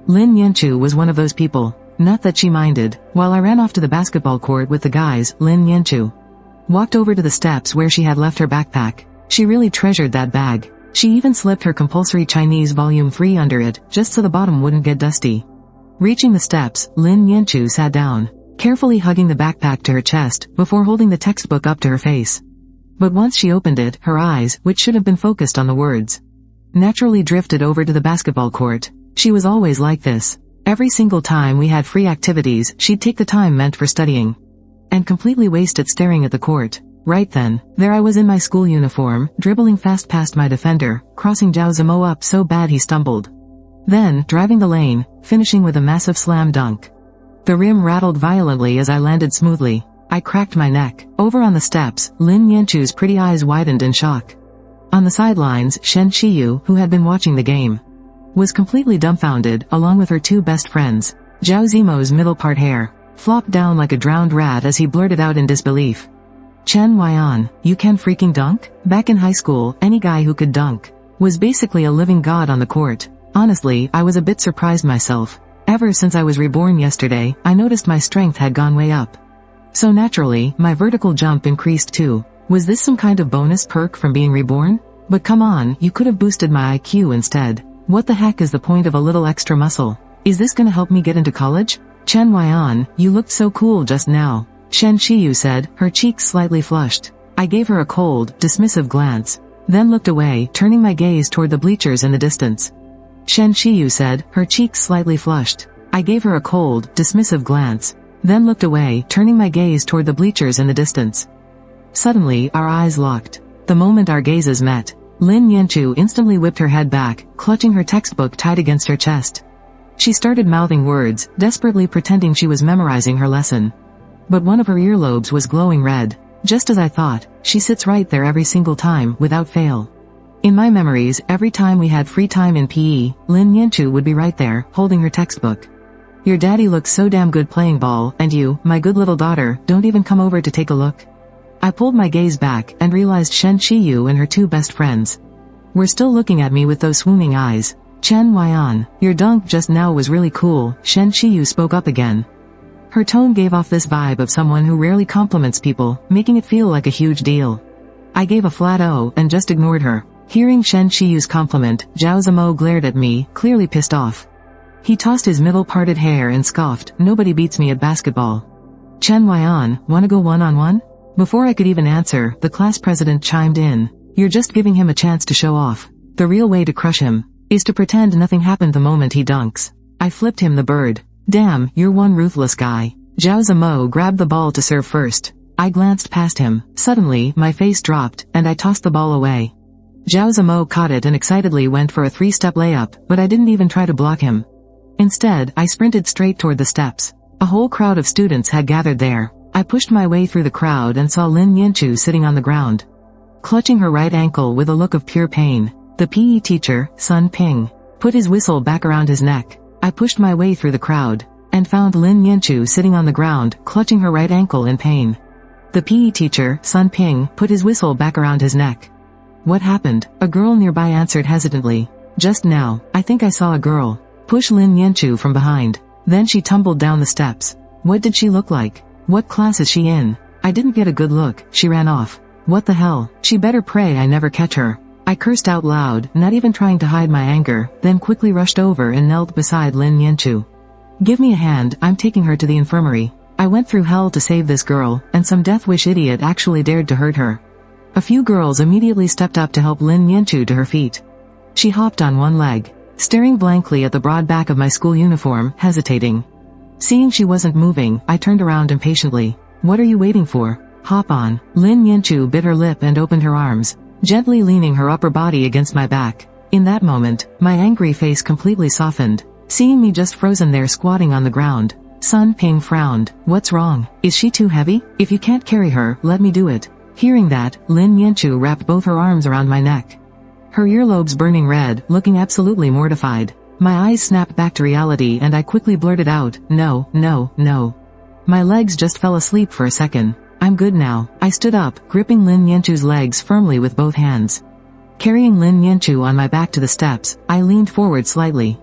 Lin Yanchu was one of those people. Not that she minded. While I ran off to the basketball court with the guys, Lin Yanchu walked over to the steps where she had left her backpack. She really treasured that bag. She even slipped her compulsory Chinese volume 3 under it, just so the bottom wouldn't get dusty. Reaching the steps, Lin Yanchu sat down, carefully hugging the backpack to her chest, before holding the textbook up to her face. But once she opened it, her eyes, which should have been focused on the words, naturally drifted over to the basketball court. She was always like this. Every single time we had free activities, she'd take the time meant for studying, and completely waste it staring at the court. Right then, there I was in my school uniform, dribbling fast past my defender, crossing Zhao Zimo up so bad he stumbled. Then, driving the lane, finishing with a massive slam dunk. The rim rattled violently as I landed smoothly. I cracked my neck. Over on the steps, Lin Yanchu's pretty eyes widened in shock. On the sidelines, Shen Shiyu, who had been watching the game, was completely dumbfounded, along with her two best friends. Zhao Zimo's middle part hair flopped down like a drowned rat as he blurted out in disbelief. Chen Weian, you can freaking dunk? Back in high school, any guy who could dunk was basically a living god on the court. Honestly, I was a bit surprised myself. Ever since I was reborn yesterday, I noticed my strength had gone way up. So naturally, my vertical jump increased too. Was this some kind of bonus perk from being reborn? But come on, you could have boosted my IQ instead. What the heck is the point of a little extra muscle? Is this gonna help me get into college? Chen Weian, you looked so cool just now, Shen Shiyu said, her cheeks slightly flushed. I gave her a cold, dismissive glance, then looked away, turning my gaze toward the bleachers in the distance. Shen Shiyu said, her cheeks slightly flushed. I gave her a cold, dismissive glance, then looked away, turning my gaze toward the bleachers in the distance. Suddenly, our eyes locked. The moment our gazes met, Lin Yanchu instantly whipped her head back, clutching her textbook tight against her chest. She started mouthing words, desperately pretending she was memorizing her lesson. But one of her earlobes was glowing red. Just as I thought, she sits right there every single time, without fail. In my memories, every time we had free time in PE, Lin Yanchu would be right there, holding her textbook. Your daddy looks so damn good playing ball, and you, my good little daughter, don't even come over to take a look? I pulled my gaze back, and realized Shen Shiyu and her two best friends were still looking at me with those swooning eyes. Chen Weian, your dunk just now was really cool, Shen Shiyu spoke up again. Her tone gave off this vibe of someone who rarely compliments people, making it feel like a huge deal. I gave a flat O, and just ignored her. Hearing Shen Shiyu's compliment, Zhao Zimo glared at me, clearly pissed off. He tossed his middle-parted hair and scoffed, nobody beats me at basketball. Chen Weian, wanna go one-on-one? Before I could even answer, the class president chimed in. You're just giving him a chance to show off. The real way to crush him is to pretend nothing happened the moment he dunks. I flipped him the bird. Damn, you're one ruthless guy. Zhao Zimo grabbed the ball to serve first. I glanced past him. Suddenly, my face dropped, and I tossed the ball away. Zhao Zimo caught it and excitedly went for a 3-step layup, but I didn't even try to block him. Instead, I sprinted straight toward the steps. A whole crowd of students had gathered there. I pushed my way through the crowd and saw Lin Yanchu sitting on the ground, clutching her right ankle with a look of pure pain. The PE teacher, Sun Ping, put his whistle back around his neck. I pushed my way through the crowd, and found Lin Yanchu sitting on the ground, clutching her right ankle in pain. The PE teacher, Sun Ping, put his whistle back around his neck. What happened? A girl nearby answered hesitantly. Just now, I think I saw a girl push Lin Yanchu from behind. Then she tumbled down the steps. What did she look like? What class is she in? I didn't get a good look. She ran off. What the hell? She better pray I never catch her. I cursed out loud, not even trying to hide my anger, then quickly rushed over and knelt beside Lin Yanchu. Give me a hand, I'm taking her to the infirmary. I went through hell to save this girl, and some death-wish idiot actually dared to hurt her. A few girls immediately stepped up to help Lin Yanchu to her feet. She hopped on one leg, staring blankly at the broad back of my school uniform, hesitating. Seeing she wasn't moving, I turned around impatiently. What are you waiting for? Hop on. Lin Yanchu bit her lip and opened her arms, gently leaning her upper body against my back. In that moment, my angry face completely softened, seeing me just frozen there squatting on the ground. Sun Ping frowned. What's wrong? Is she too heavy? If you can't carry her, let me do it. Hearing that, Lin Yanchu wrapped both her arms around my neck, her earlobes burning red, looking absolutely mortified. My eyes snapped back to reality and I quickly blurted out, no, no, no. My legs just fell asleep for a second. I'm good now. I stood up, gripping Lin Yanchu's legs firmly with both hands. Carrying Lin Yanchu on my back to the steps, I leaned forward slightly,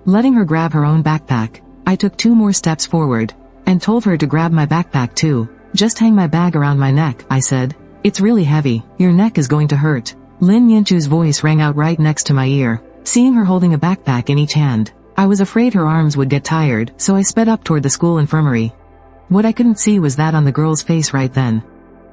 letting her grab her own backpack. I took 2 more steps forward, and told her to grab my backpack too. Just hang my bag around my neck, I said. It's really heavy. Your neck is going to hurt. Lin Yanchu's voice rang out right next to my ear. Seeing her holding a backpack in each hand, I was afraid her arms would get tired, so I sped up toward the school infirmary. What I couldn't see was that on the girl's face right then,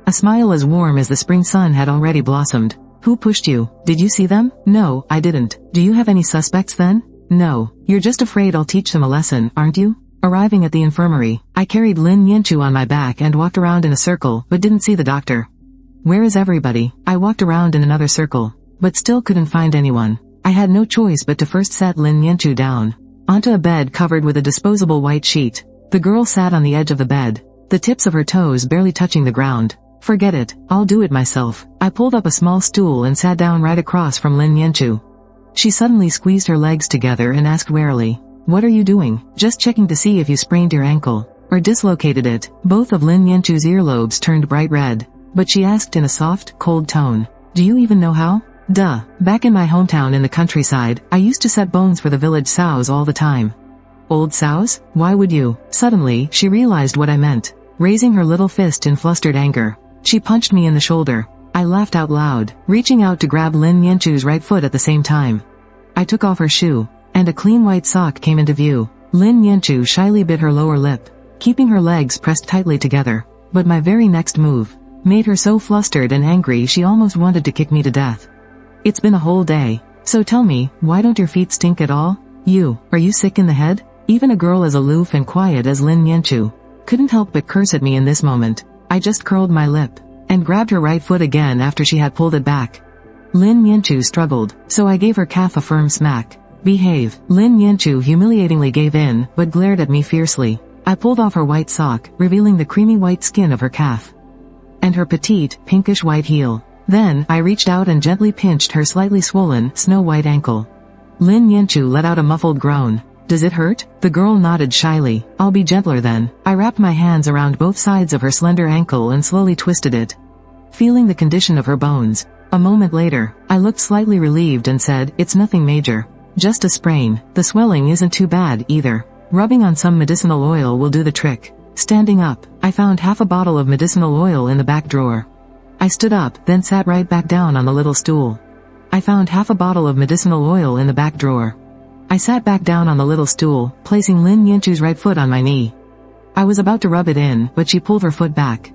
a smile as warm as the spring sun had already blossomed. Who pushed you? Did you see them? No, I didn't. Do you have any suspects then? No. You're just afraid I'll teach them a lesson, aren't you? Arriving at the infirmary, I carried Lin Yanchu on my back and walked around in a circle, but didn't see the doctor. Where is everybody? I walked around in another circle, but still couldn't find anyone. I had no choice but to first set Lin Yanchu down onto a bed covered with a disposable white sheet. The girl sat on the edge of the bed, the tips of her toes barely touching the ground. Forget it, I'll do it myself. I pulled up a small stool and sat down right across from Lin Yanchu. She suddenly squeezed her legs together and asked warily, "What are you doing?" "Just checking to see if you sprained your ankle or dislocated it." Both of Lin Yanchu's earlobes turned bright red, but she asked in a soft, cold tone, "Do you even know how?" Duh. Back in my hometown in the countryside, I used to set bones for the village sows all the time. Old sows? Why would you? Suddenly, she realized what I meant. Raising her little fist in flustered anger, she punched me in the shoulder. I laughed out loud, reaching out to grab Lin Yanchu's right foot at the same time. I took off her shoe, and a clean white sock came into view. Lin Yanchu shyly bit her lower lip, keeping her legs pressed tightly together. But my very next move made her so flustered and angry she almost wanted to kick me to death. It's been a whole day. So tell me, why don't your feet stink at all? Are you sick in the head? Even a girl as aloof and quiet as Lin Yanchu couldn't help but curse at me in this moment. I just curled my lip and grabbed her right foot again after she had pulled it back. Lin Yanchu struggled, so I gave her calf a firm smack. Behave. Lin Yanchu humiliatingly gave in, but glared at me fiercely. I pulled off her white sock, revealing the creamy white skin of her calf and her petite, pinkish white heel. Then, I reached out and gently pinched her slightly swollen, snow-white ankle. Lin Yanchu let out a muffled groan. Does it hurt? The girl nodded shyly. I'll be gentler then. I wrapped my hands around both sides of her slender ankle and slowly twisted it, feeling the condition of her bones. A moment later, I looked slightly relieved and said, it's nothing major. Just a sprain. The swelling isn't too bad, either. Rubbing on some medicinal oil will do the trick. Standing up, I found half a bottle of medicinal oil in the back drawer. I stood up, then sat right back down on the little stool. I found half a bottle of medicinal oil in the back drawer. I sat back down on the little stool, placing Lin Yanchu's right foot on my knee. I was about to rub it in, but she pulled her foot back.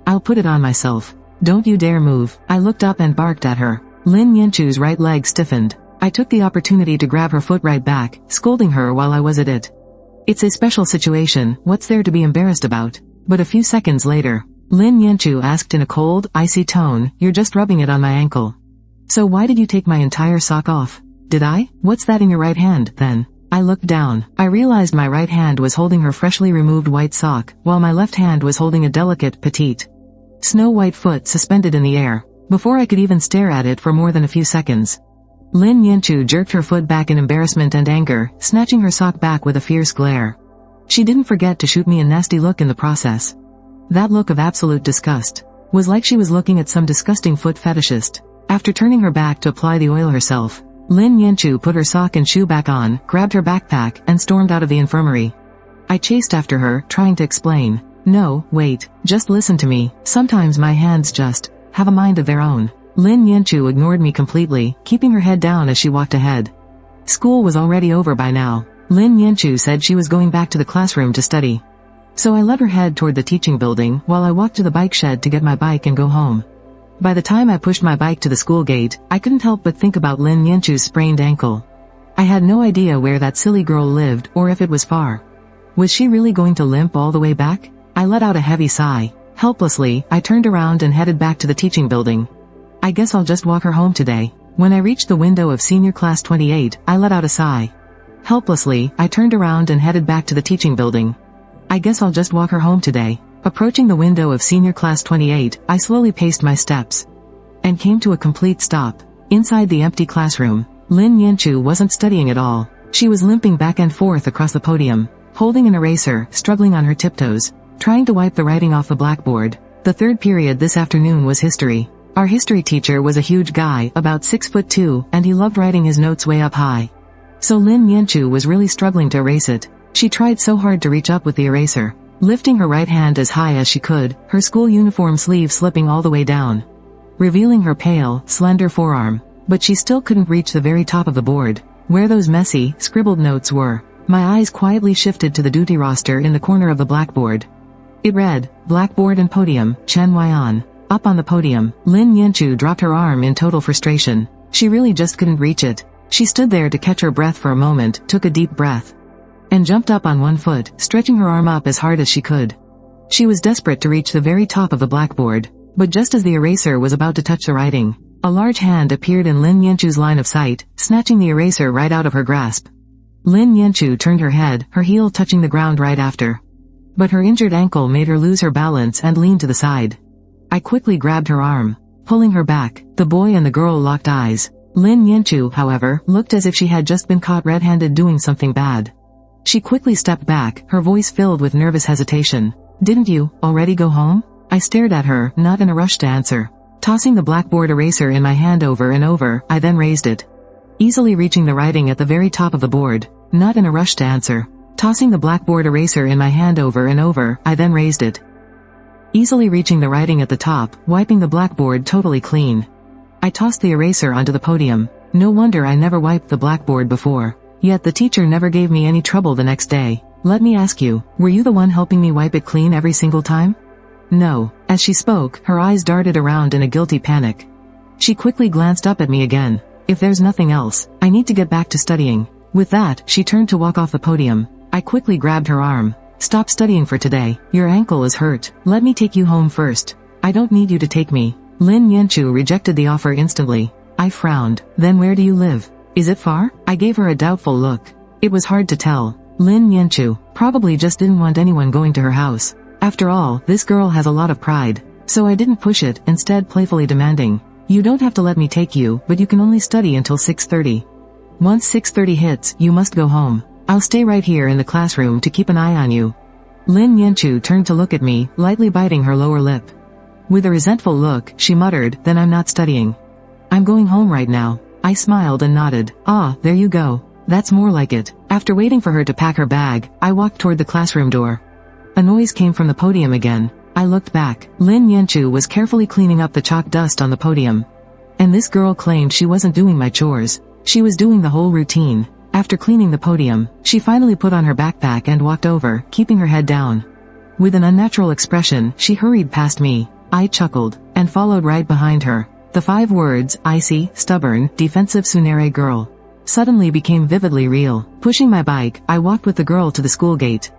I'll put it on myself. Don't you dare move. I looked up and barked at her. Lin Yanchu's right leg stiffened. I took the opportunity to grab her foot right back, scolding her while I was at it. It's a special situation, what's there to be embarrassed about? But a few seconds later, Lin Yanchu asked in a cold, icy tone, you're just rubbing it on my ankle. So why did you take my entire sock off? Did I? What's that in your right hand, then? I looked down. I realized my right hand was holding her freshly removed white sock, while my left hand was holding a delicate, petite, snow-white foot suspended in the air. Before I could even stare at it for more than a few seconds, Lin Yanchu jerked her foot back in embarrassment and anger, snatching her sock back with a fierce glare. She didn't forget to shoot me a nasty look in the process. That look of absolute disgust was like she was looking at some disgusting foot fetishist. After turning her back to apply the oil herself, Lin Yanchu put her sock and shoe back on, grabbed her backpack, and stormed out of the infirmary. I chased after her, trying to explain. No, wait, just listen to me. Sometimes my hands just have a mind of their own. Lin Yanchu ignored me completely, keeping her head down as she walked ahead. School was already over by now. Lin Yanchu said she was going back to the classroom to study. So I let her head toward the teaching building while I walked to the bike shed to get my bike and go home. By the time I pushed my bike to the school gate, I couldn't help but think about Lin Yanchu's sprained ankle. I had no idea where that silly girl lived or if it was far. Was she really going to limp all the way back? I let out a heavy sigh. Helplessly, I turned around and headed back to the teaching building. I guess I'll just walk her home today. When I reached the window of senior class 28, I let out a sigh. Helplessly, I turned around and headed back to the teaching building. I guess I'll just walk her home today. Approaching the window of senior class 28, I slowly paced my steps and came to a complete stop. Inside the empty classroom, Lin Yanchu wasn't studying at all. She was limping back and forth across the podium, holding an eraser, struggling on her tiptoes, trying to wipe the writing off the blackboard. The third period this afternoon was history. Our history teacher was a huge guy, about 6'2", and he loved writing his notes way up high. So Lin Yanchu was really struggling to erase it. She tried so hard to reach up with the eraser, lifting her right hand as high as she could, her school uniform sleeve slipping all the way down, revealing her pale, slender forearm. But she still couldn't reach the very top of the board, where those messy, scribbled notes were. My eyes quietly shifted to the duty roster in the corner of the blackboard. It read, Blackboard and Podium, Chen Weian. Up on the podium, Lin Yanchu dropped her arm in total frustration. She really just couldn't reach it. She stood there to catch her breath for a moment, took a deep breath, and jumped up on one foot, stretching her arm up as hard as she could. She was desperate to reach the very top of the blackboard, but just as the eraser was about to touch the writing, a large hand appeared in Lin Yanchu's line of sight, snatching the eraser right out of her grasp. Lin Yanchu turned her head, her heel touching the ground right after. But her injured ankle made her lose her balance and lean to the side. I quickly grabbed her arm, pulling her back. The boy and the girl locked eyes. Lin Yanchu, however, looked as if she had just been caught red-handed doing something bad. She quickly stepped back, her voice filled with nervous hesitation. Didn't you already go home? I stared at her, not in a rush to answer. Tossing the blackboard eraser in my hand over and over, I then raised it, easily reaching the writing at the very top of the board. Not in a rush to answer. Tossing the blackboard eraser in my hand over and over, I then raised it, easily reaching the writing at the top, wiping the blackboard totally clean. I tossed the eraser onto the podium. No wonder I never wiped the blackboard before. Yet the teacher never gave me any trouble the next day. Let me ask you, were you the one helping me wipe it clean every single time? No. As she spoke, her eyes darted around in a guilty panic. She quickly glanced up at me again. If there's nothing else, I need to get back to studying. With that, she turned to walk off the podium. I quickly grabbed her arm, Stop studying for today. Your ankle is hurt. Let me take you home first. I don't need you to take me. Lin Yanchu rejected the offer instantly. I frowned. Then where do you live? Is it far? I gave her a doubtful look. It was hard to tell. Lin Yanchu probably just didn't want anyone going to her house. After all, this girl has a lot of pride. So I didn't push it, instead playfully demanding, "You don't have to let me take you, but you can only study until 6:30. Once 6:30 hits, you must go home. I'll stay right here in the classroom to keep an eye on you." Lin Yanchu turned to look at me, lightly biting her lower lip. With a resentful look, she muttered, "Then I'm not studying. I'm going home right now." I smiled and nodded. "Ah, there you go. That's more like it." After waiting for her to pack her bag, I walked toward the classroom door. A noise came from the podium again. I looked back. Lin Yanchu was carefully cleaning up the chalk dust on the podium. And this girl claimed she wasn't doing my chores. She was doing the whole routine. After cleaning the podium, she finally put on her backpack and walked over, keeping her head down. With an unnatural expression, she hurried past me. I chuckled, and followed right behind her. The 5 words, icy, stubborn, defensive tsundere girl, suddenly became vividly real. Pushing my bike, I walked with the girl to the school gate.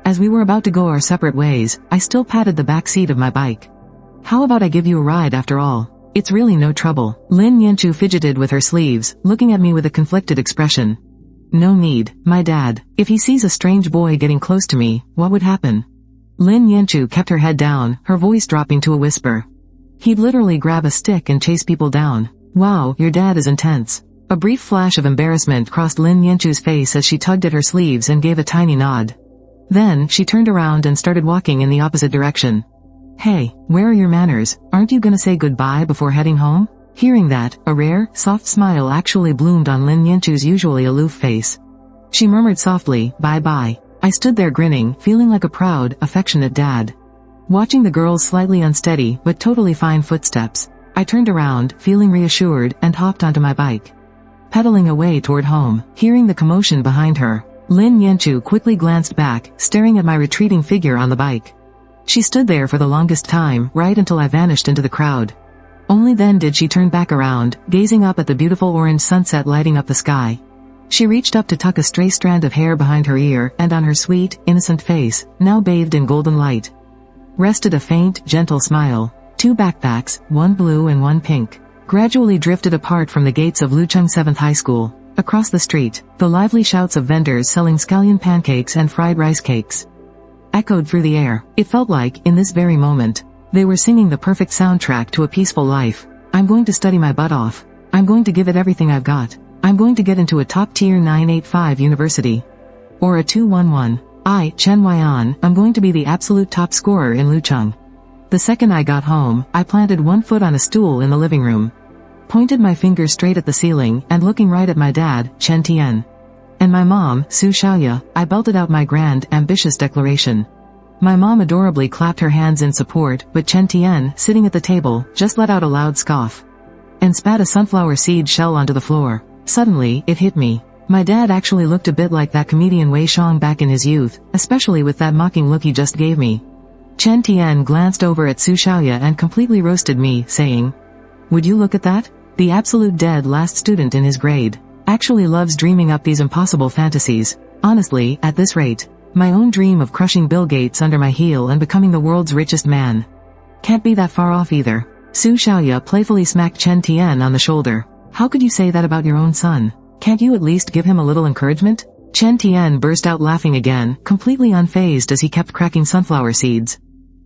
As we were about to go our separate ways, I still patted the back seat of my bike. "How about I give you a ride after all? It's really no trouble." Lin Yanchu fidgeted with her sleeves, looking at me with a conflicted expression. "No need, my dad. If he sees a strange boy getting close to me, what would happen?" Lin Yanchu kept her head down, her voice dropping to a whisper. "He'd literally grab a stick and chase people down." "Wow, your dad is intense." A brief flash of embarrassment crossed Lin Yanchu's face as she tugged at her sleeves and gave a tiny nod. Then, she turned around and started walking in the opposite direction. "Hey, where are your manners? Aren't you gonna say goodbye before heading home?" Hearing that, a rare, soft smile actually bloomed on Lin Yanchu's usually aloof face. She murmured softly, "Bye-bye." I stood there grinning, feeling like a proud, affectionate dad. Watching the girl's slightly unsteady, but totally fine footsteps, I turned around, feeling reassured, and hopped onto my bike. Pedaling away toward home, hearing the commotion behind her, Lin Yanchu quickly glanced back, staring at my retreating figure on the bike. She stood there for the longest time, right until I vanished into the crowd. Only then did she turn back around, gazing up at the beautiful orange sunset lighting up the sky. She reached up to tuck a stray strand of hair behind her ear, and on her sweet, innocent face, now bathed in golden light, rested a faint, gentle smile. 2 backpacks, one blue and one pink, gradually drifted apart from the gates of Lucheng 7th High School. Across the street, the lively shouts of vendors selling scallion pancakes and fried rice cakes echoed through the air. It felt like, in this very moment, they were singing the perfect soundtrack to a peaceful life. "I'm going to study my butt off. I'm going to give it everything I've got. I'm going to get into a top-tier 985 university. Or a 211. I, Chen Weian, am going to be the absolute top scorer in Lucheng." The second I got home, I planted one foot on a stool in the living room, pointed my finger straight at the ceiling, and looking right at my dad, Chen Tian, and my mom, Su Xiaoya, I belted out my grand, ambitious declaration. My mom adorably clapped her hands in support, but Chen Tian, sitting at the table, just let out a loud scoff and spat a sunflower seed shell onto the floor. Suddenly, it hit me. My dad actually looked a bit like that comedian Wei Shang back in his youth, especially with that mocking look he just gave me. Chen Tian glanced over at Su Xiaoya and completely roasted me, saying, "Would you look at that? The absolute dead last student in his grade actually loves dreaming up these impossible fantasies. Honestly, at this rate, my own dream of crushing Bill Gates under my heel and becoming the world's richest man can't be that far off either." Su Xiaoya playfully smacked Chen Tian on the shoulder. "How could you say that about your own son? Can't you at least give him a little encouragement?" Chen Tian burst out laughing again, completely unfazed as he kept cracking sunflower seeds.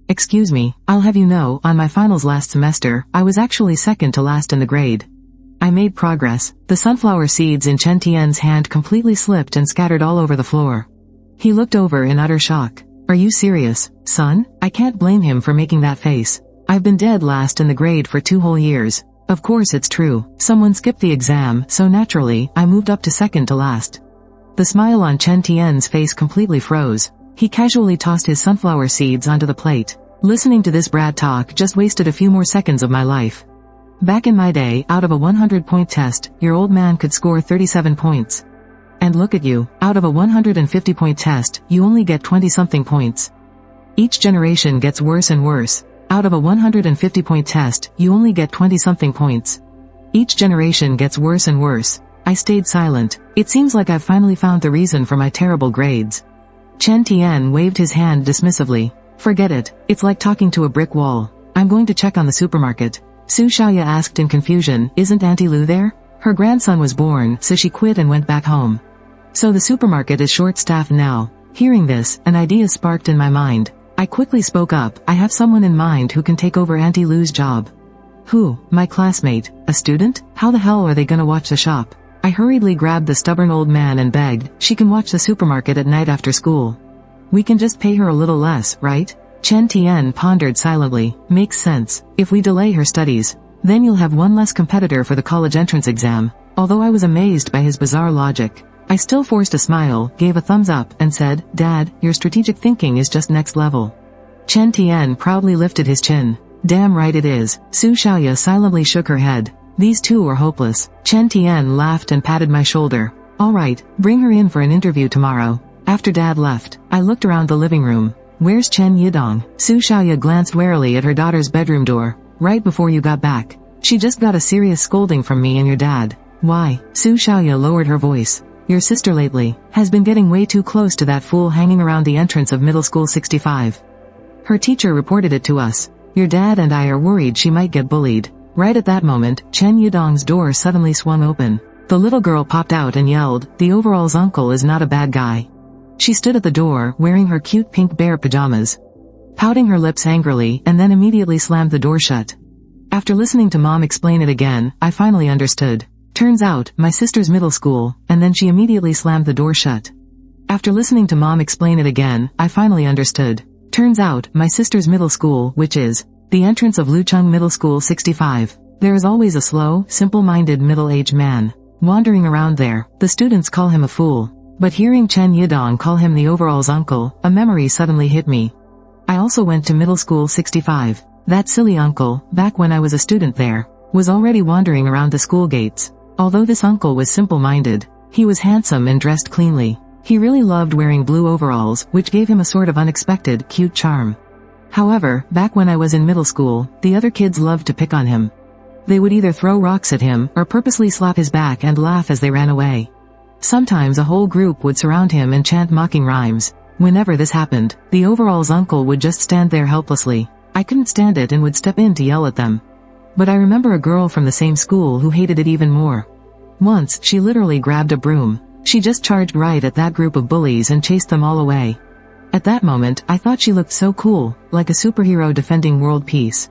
"Excuse me, I'll have you know, on my finals last semester, I was actually second to last in the grade. I made progress." The sunflower seeds in Chen Tian's hand completely slipped and scattered all over the floor. He looked over in utter shock. "Are you serious, son?" I can't blame him for making that face. I've been dead last in the grade for 2 whole years. Of course it's true. Someone skipped the exam, so naturally, I moved up to second to last. The smile on Chen Tian's face completely froze. He casually tossed his sunflower seeds onto the plate. Listening to this brat talk just wasted a few more seconds of my life. Back in my day, out of a 100-point test, your old man could score 37 points. And look at you, out of a 150-point test, you only get 20-something points. Each generation gets worse and worse. Out of a 150-point test, you only get 20-something points. Each generation gets worse and worse. I stayed silent. It seems like I've finally found the reason for my terrible grades. Chen Tian waved his hand dismissively. Forget it, it's like talking to a brick wall. I'm going to check on the supermarket. Su Xiaoya asked in confusion, isn't Auntie Lu there? Her grandson was born, so she quit and went back home. So the supermarket is short-staffed now. Hearing this, an idea sparked in my mind. I quickly spoke up, I have someone in mind who can take over Auntie Lu's job. Who? My classmate? A student? How the hell are they gonna watch the shop? I hurriedly grabbed the stubborn old man and begged, she can watch the supermarket at night after school. We can just pay her a little less, right? Chen Tian pondered silently. Makes sense. If we delay her studies, then you'll have one less competitor for the college entrance exam. Although I was amazed by his bizarre logic, I still forced a smile, gave a thumbs up, and said, Dad, your strategic thinking is just next level. Chen Tian proudly lifted his chin. Damn right it is. Su Xiaoya silently shook her head. These two are hopeless. Chen Tian laughed and patted my shoulder. Alright, bring her in for an interview tomorrow. After Dad left, I looked around the living room. Where's Chen Yidong? Su Xiaoya glanced warily at her daughter's bedroom door. Right before you got back. She just got a serious scolding from me and your dad. Why? Su Xiaoya lowered her voice. Your sister lately has been getting way too close to that fool hanging around the entrance of middle school 65. Her teacher reported it to us. Your dad and I are worried she might get bullied. Right at that moment, Chen Yidong's door suddenly swung open. The little girl popped out and yelled, the overall's uncle is not a bad guy. She stood at the door, wearing her cute pink bear pajamas, pouting her lips angrily, and then immediately slammed the door shut. After listening to Mom explain it again, I finally understood. Turns out, my sister's middle school, and then she immediately slammed the door shut. After listening to Mom explain it again, I finally understood. Turns out, my sister's middle school, which is the entrance of Lucheng Middle School 65. There is always a slow, simple-minded middle-aged man wandering around there. The students call him a fool. But hearing Chen Yidong call him the overall's uncle, a memory suddenly hit me. I also went to middle school 65. That silly uncle, back when I was a student there, was already wandering around the school gates. Although this uncle was simple-minded, he was handsome and dressed cleanly. He really loved wearing blue overalls, which gave him a sort of unexpected, cute charm. However, back when I was in middle school, the other kids loved to pick on him. They would either throw rocks at him, or purposely slap his back and laugh as they ran away. Sometimes a whole group would surround him and chant mocking rhymes. Whenever this happened, the overall's uncle would just stand there helplessly. I couldn't stand it and would step in to yell at them. But I remember a girl from the same school who hated it even more. Once, she literally grabbed a broom. She just charged right at that group of bullies and chased them all away. At that moment, I thought she looked so cool, like a superhero defending world peace.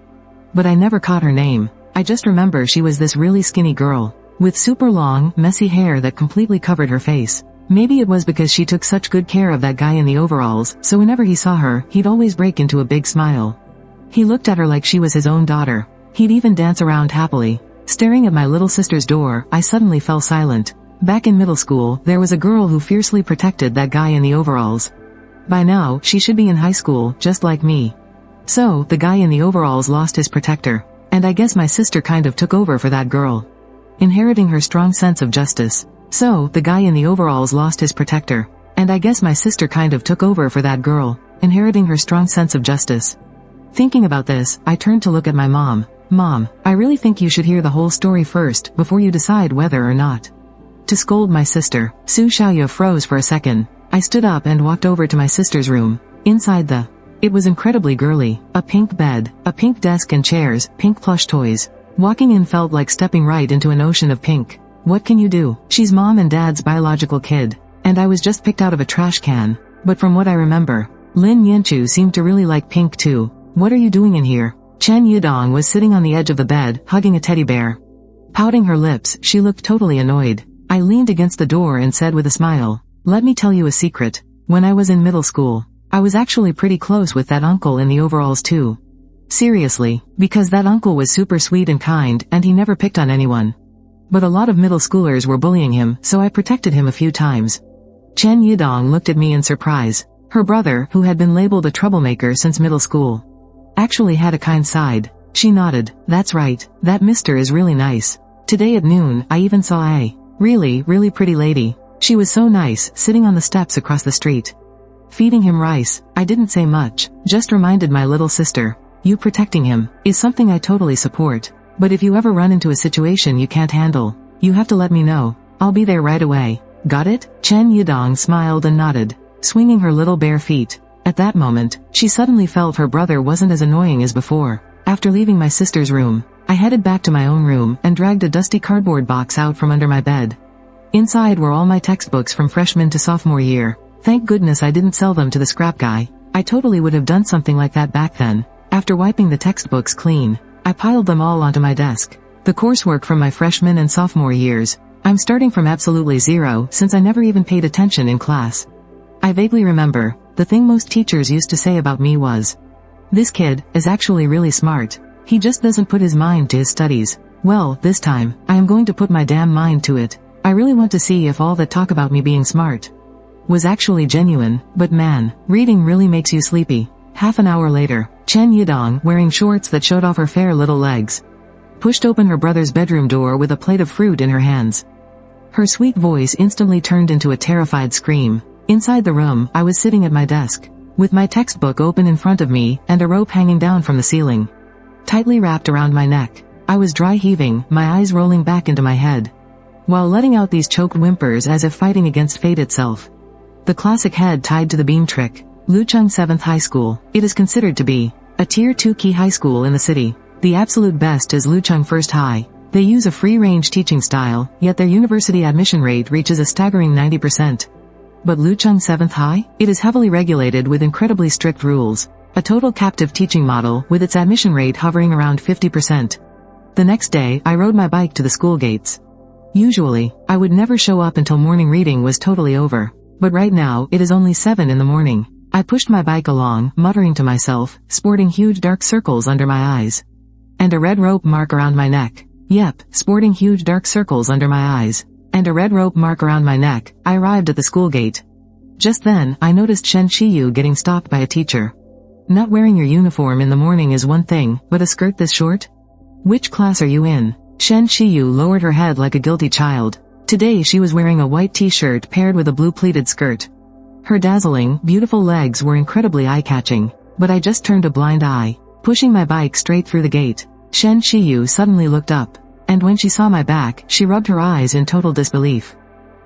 But I never caught her name. I just remember she was this really skinny girl, with super long, messy hair that completely covered her face. Maybe it was because she took such good care of that guy in the overalls, so whenever he saw her, he'd always break into a big smile. He looked at her like she was his own daughter. He'd even dance around happily. Staring at my little sister's door, I suddenly fell silent. Back in middle school, there was a girl who fiercely protected that guy in the overalls. By now, she should be in high school, just like me. So, the guy in the overalls lost his protector. And I guess my sister kind of took over for that girl, inheriting her strong sense of justice. So, the guy in the overalls lost his protector. And I guess my sister kind of took over for that girl, inheriting her strong sense of justice. Thinking about this, I turned to look at my mom. Mom, I really think you should hear the whole story first, before you decide whether or not to scold my sister. Su Xiaoya froze for a second. I stood up and walked over to my sister's room. Inside it was incredibly girly. A pink bed, a pink desk and chairs, pink plush toys. Walking in felt like stepping right into an ocean of pink. What can you do? She's mom and dad's biological kid. And I was just picked out of a trash can. But from what I remember, Lin Yanchu seemed to really like pink too. What are you doing in here? Chen Yidong was sitting on the edge of the bed, hugging a teddy bear. Pouting her lips, she looked totally annoyed. I leaned against the door and said with a smile, let me tell you a secret. When I was in middle school, I was actually pretty close with that uncle in the overalls too. Seriously, because that uncle was super sweet and kind, and he never picked on anyone. But a lot of middle schoolers were bullying him, so I protected him a few times. Chen Yidong looked at me in surprise. Her brother, who had been labeled a troublemaker since middle school, actually had a kind side. She nodded. That's right, that mister is really nice. Today at noon, I even saw a really pretty lady. She was so nice, sitting on the steps across the street, feeding him rice. I didn't say much, just reminded my little sister, you protecting him is something I totally support. But if you ever run into a situation you can't handle, you have to let me know. I'll be there right away. Got it? Chen Yidong smiled and nodded. swinging her little bare feet. At that moment, she suddenly felt her brother wasn't as annoying as before. After leaving my sister's room, I headed back to my own room and dragged a dusty cardboard box out from under my bed. Inside were all my textbooks from freshman to sophomore year. Thank goodness I didn't sell them to the scrap guy. I totally would have done something like that back then. After wiping the textbooks clean, I piled them all onto my desk. The coursework from my freshman and sophomore years. I'm starting from absolutely zero since I never even paid attention in class. I vaguely remember, the thing most teachers used to say about me was, "This kid is actually really smart. He just doesn't put his mind to his studies." Well, this time, I am going to put my damn mind to it. I really want to see if all that talk about me being smart was actually genuine, but man, reading really makes you sleepy. Half an hour later, Chen Yidong, wearing shorts that showed off her fair little legs, pushed open her brother's bedroom door with a plate of fruit in her hands. Her sweet voice instantly turned into a terrified scream. Inside the room, I was sitting at my desk, with my textbook open in front of me and a rope hanging down from the ceiling, tightly wrapped around my neck. I was dry heaving, my eyes rolling back into my head, while letting out these choked whimpers as if fighting against fate itself. The classic head tied to the beam trick. Lucheng 7th High School. It is considered to be a Tier 2 key high school in the city. The absolute best is Lucheng First High. They use a free-range teaching style, yet their university admission rate reaches a staggering 90%. But Lucheng 7th High? It is heavily regulated with incredibly strict rules. A total captive teaching model, with its admission rate hovering around 50%. The next day, I rode my bike to the school gates. Usually, I would never show up until morning reading was totally over. But right now, it is only 7 in the morning. I pushed my bike along, muttering to myself, sporting huge dark circles under my eyes. And a red rope mark around my neck. Yep, sporting huge dark circles under my eyes. And a red rope mark around my neck. I arrived at the school gate. Just then, I noticed Shen Shiyu getting stopped by a teacher. Not wearing your uniform in the morning is one thing, but a skirt this short? Which class are you in? Shen Shiyu lowered her head like a guilty child. Today she was wearing a white t-shirt paired with a blue pleated skirt. Her dazzling, beautiful legs were incredibly eye-catching, but I just turned a blind eye, pushing my bike straight through the gate. Shen Shiyu suddenly looked up, and when she saw my back, she rubbed her eyes in total disbelief.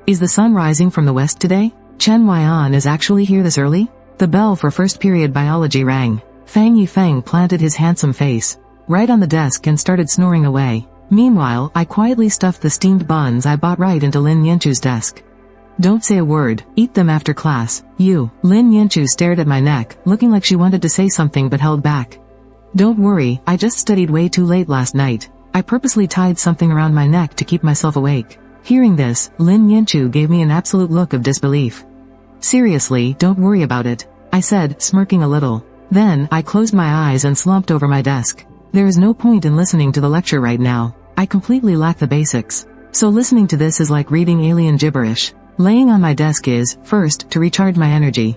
Is the sun rising from the west today? Chen Huiyan is actually here this early? The bell for first period biology rang. Fang Yifeng planted his handsome face right on the desk and started snoring away. Meanwhile, I quietly stuffed the steamed buns I bought right into Lin Yanchu's desk. Don't say a word, eat them after class. You. Lin Yanchu stared at my neck, looking like she wanted to say something but held back. Don't worry, I just studied way too late last night. I purposely tied something around my neck to keep myself awake. Hearing this, Lin Yanchu gave me an absolute look of disbelief. Seriously, don't worry about it, I said, smirking a little. Then, I closed my eyes and slumped over my desk. There is no point in listening to the lecture right now. I completely lack the basics. So listening to this is like reading alien gibberish. Laying on my desk is, first, to recharge my energy.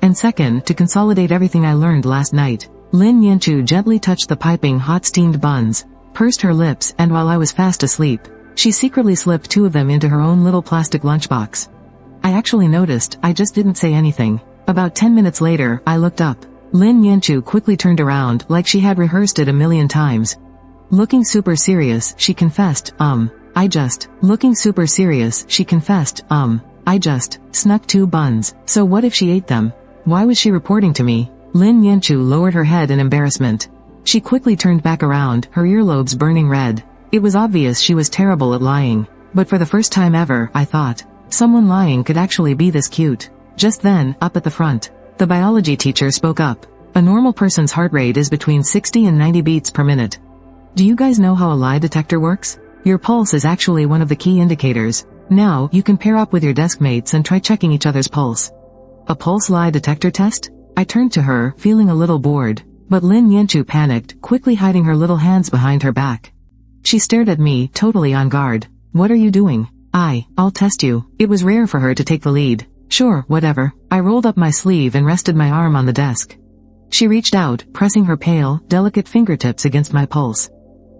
And second, to consolidate everything I learned last night. Lin Yanchu gently touched the piping hot steamed buns, pursed her lips, and while I was fast asleep, she secretly slipped 2 of them into her own little plastic lunchbox. I actually noticed, I just didn't say anything. About 10 minutes later, I looked up. Lin Yanchu quickly turned around, like she had rehearsed it a million times. Looking super serious, she confessed, Looking super serious, she confessed, I just snuck 2 buns. So what if she ate them? Why was she reporting to me? Lin Yanchu lowered her head in embarrassment. She quickly turned back around, her earlobes burning red. It was obvious she was terrible at lying. But for the first time ever, I thought, someone lying could actually be this cute. Just then, up at the front, the biology teacher spoke up. A normal person's heart rate is between 60 and 90 beats per minute. Do you guys know how a lie detector works? Your pulse is actually one of the key indicators. Now, you can pair up with your desk mates and try checking each other's pulse. A pulse lie detector test? I turned to her, feeling a little bored. But Lin Yanchu panicked, quickly hiding her little hands behind her back. She stared at me, totally on guard. What are you doing? I'll test you. It was rare for her to take the lead. Sure, whatever. I rolled up my sleeve and rested my arm on the desk. She reached out, pressing her pale, delicate fingertips against my pulse.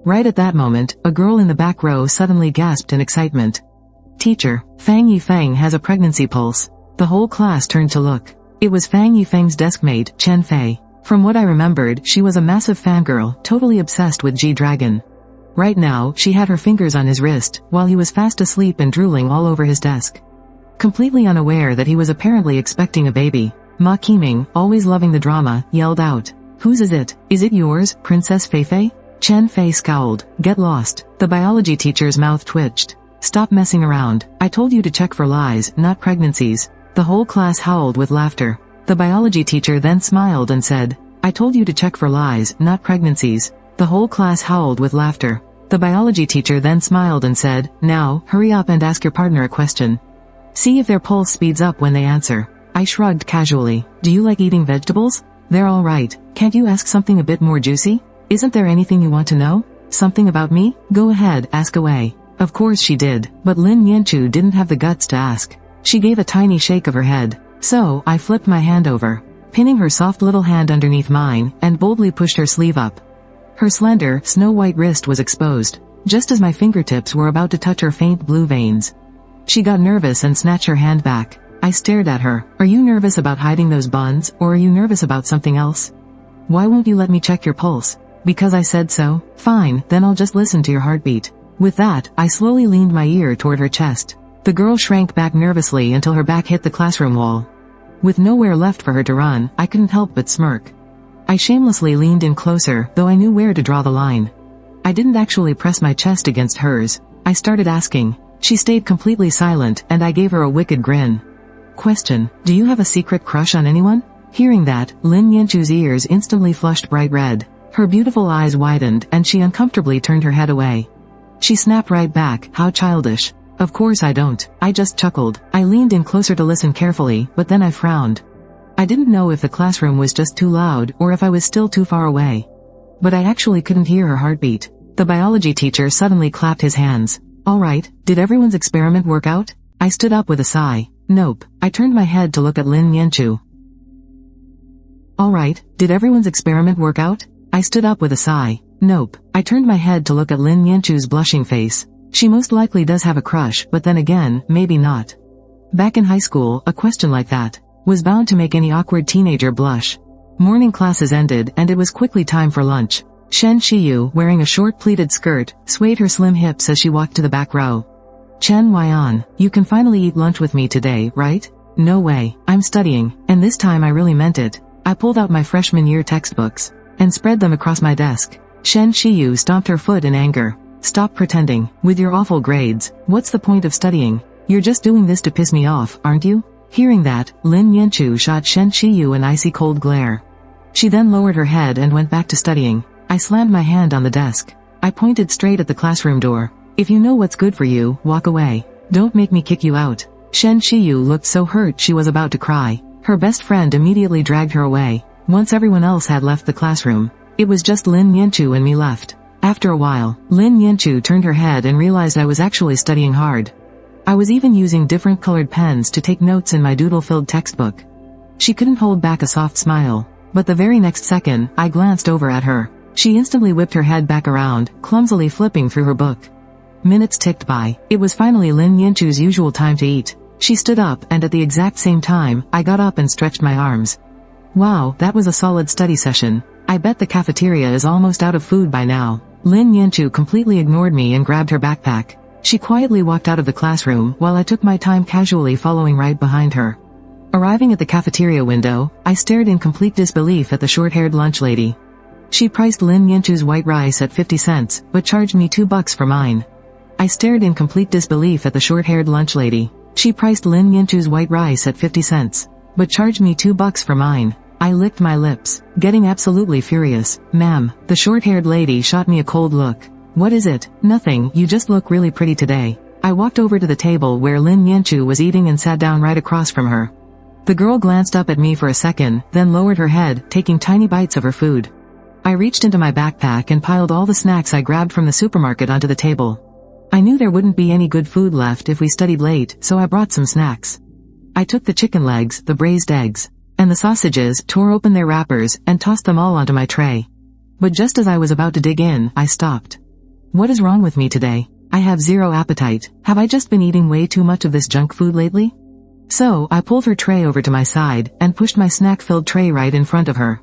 Right at that moment, a girl in the back row suddenly gasped in excitement. Teacher, Fang Yifeng has a pregnancy pulse. The whole class turned to look. It was Fang Yifeng's deskmate, Chen Fei. From what I remembered, she was a massive fangirl, totally obsessed with G-Dragon. Right now, she had her fingers on his wrist, while he was fast asleep and drooling all over his desk. completely unaware that he was apparently expecting a baby. Ma Qiming, always loving the drama, yelled out, "Whose is it? Is it yours, Princess Feifei?" Chen Fei scowled. "Get lost." The biology teacher's mouth twitched. "Stop messing around. I told you to check for lies, not pregnancies." The whole class howled with laughter. The biology teacher then smiled and said, "I told you to check for lies, not pregnancies." The whole class howled with laughter. The biology teacher then smiled and said, "Now, hurry up and ask your partner a question. See if their pulse speeds up when they answer." I shrugged casually. "Do you like eating vegetables?" "They're all right. Can't you ask something a bit more juicy? Isn't there anything you want to know? Something about me? Go ahead, ask away." Of course she did, but Lin Yanchu didn't have the guts to ask. She gave a tiny shake of her head. So, I flipped my hand over, pinning her soft little hand underneath mine, and boldly pushed her sleeve up. Her slender, snow-white wrist was exposed, just as my fingertips were about to touch her faint blue veins. She got nervous and snatched her hand back. I stared at her. "Are you nervous about hiding those buns, or are you nervous about something else? Why won't you let me check your pulse?" "Because I said so." "Fine, then I'll just listen to your heartbeat." With that, I slowly leaned my ear toward her chest. The girl shrank back nervously until her back hit the classroom wall. With nowhere left for her to run, I couldn't help but smirk. I shamelessly leaned in closer, though I knew where to draw the line. I didn't actually press my chest against hers. I started asking. She stayed completely silent, and I gave her a wicked grin. Question: do you have a secret crush on anyone? Hearing that, Lin Yanchu's ears instantly flushed bright red. Her beautiful eyes widened, and she uncomfortably turned her head away. She snapped right back, "How childish. Of course I don't." I just chuckled. I leaned in closer to listen carefully, but then I frowned. I didn't know if the classroom was just too loud or if I was still too far away. But I actually couldn't hear her heartbeat. The biology teacher suddenly clapped his hands. "All right, did everyone's experiment work out?" I stood up with a sigh. "Nope." I turned my head to look at Lin Yanchu. "All right, did everyone's experiment work out?" I stood up with a sigh. "Nope." I turned my head to look at Lin Yanchu's blushing face. She most likely does have a crush, but then again, maybe not. Back in high school, a question like that was bound to make any awkward teenager blush. Morning classes ended, and it was quickly time for lunch. Shen Shiyu, wearing a short pleated skirt, swayed her slim hips as she walked to the back row. "Chen Weian, you can finally eat lunch with me today, right?" "No way. I'm studying." And this time I really meant it. I pulled out my freshman year textbooks and spread them across my desk. Shen Shiyu stomped her foot in anger. "Stop pretending. With your awful grades, what's the point of studying? You're just doing this to piss me off, aren't you?" Hearing that, Lin Yanchu shot Shen Shiyu an icy cold glare. She then lowered her head and went back to studying. I slammed my hand on the desk. I pointed straight at the classroom door. "If you know what's good for you, walk away. Don't make me kick you out." Shen Shiyu looked so hurt she was about to cry. Her best friend immediately dragged her away. Once everyone else had left the classroom, it was just Lin Yanchu and me left. After a while, Lin Yanchu turned her head and realized I was actually studying hard. I was even using different colored pens to take notes in my doodle-filled textbook. She couldn't hold back a soft smile, but the very next second, I glanced over at her. She instantly whipped her head back around, clumsily flipping through her book. Minutes ticked by. It was finally Lin Yanchu's usual time to eat. She stood up, and at the exact same time, I got up and stretched my arms. Wow, that was a solid study session. I bet the cafeteria is almost out of food by now. Lin Yanchu completely ignored me and grabbed her backpack. She quietly walked out of the classroom while I took my time casually following right behind her. Arriving at the cafeteria window, I stared in complete disbelief at the short-haired lunch lady. She priced Lin Yanchu's white rice at 50 cents, but charged me $2 for mine. I stared in complete disbelief at the short-haired lunch lady. She priced Lin Yanchu's white rice at 50 cents, but charged me $2 for mine. I licked my lips, getting absolutely furious. "Ma'am," the short-haired lady shot me a cold look. "What is it?" "Nothing, you just look really pretty today." I walked over to the table where Lin Yanchu was eating and sat down right across from her. The girl glanced up at me for a second, then lowered her head, taking tiny bites of her food. I reached into my backpack and piled all the snacks I grabbed from the supermarket onto the table. I knew there wouldn't be any good food left if we studied late, so I brought some snacks. I took the chicken legs, the braised eggs, and the sausages, tore open their wrappers, and tossed them all onto my tray. But just as I was about to dig in, I stopped. What is wrong with me today? I have zero appetite. Have I just been eating way too much of this junk food lately? So, I pulled her tray over to my side, and pushed my snack-filled tray right in front of her.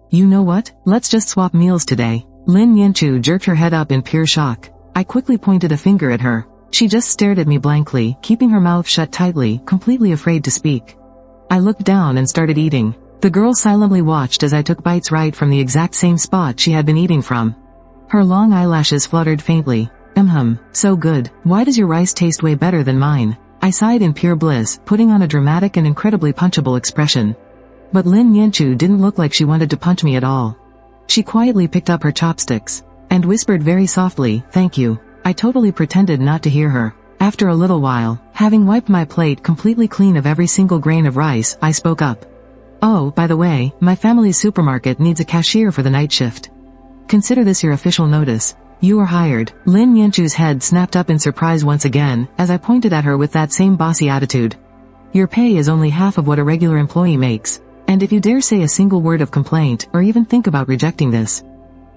"You know what? Let's just swap meals today." Lin Yanchu jerked her head up in pure shock. I quickly pointed a finger at her. She just stared at me blankly, keeping her mouth shut tightly, completely afraid to speak. I looked down and started eating. The girl silently watched as I took bites right from the exact same spot she had been eating from. Her long eyelashes fluttered faintly. So good. Why does your rice taste way better than mine? I sighed in pure bliss, putting on a dramatic and incredibly punchable expression. But Lin Yanchu didn't look like she wanted to punch me at all. She quietly picked up her chopsticks and whispered very softly, "Thank you." I totally pretended not to hear her. After a little while, having wiped my plate completely clean of every single grain of rice, I spoke up. "Oh, by the way, my family's supermarket needs a cashier for the night shift. Consider this your official notice. You are hired." Lin Yanchu's head snapped up in surprise once again, as I pointed at her with that same bossy attitude. "Your pay is only half of what a regular employee makes. And if you dare say a single word of complaint, or even think about rejecting this,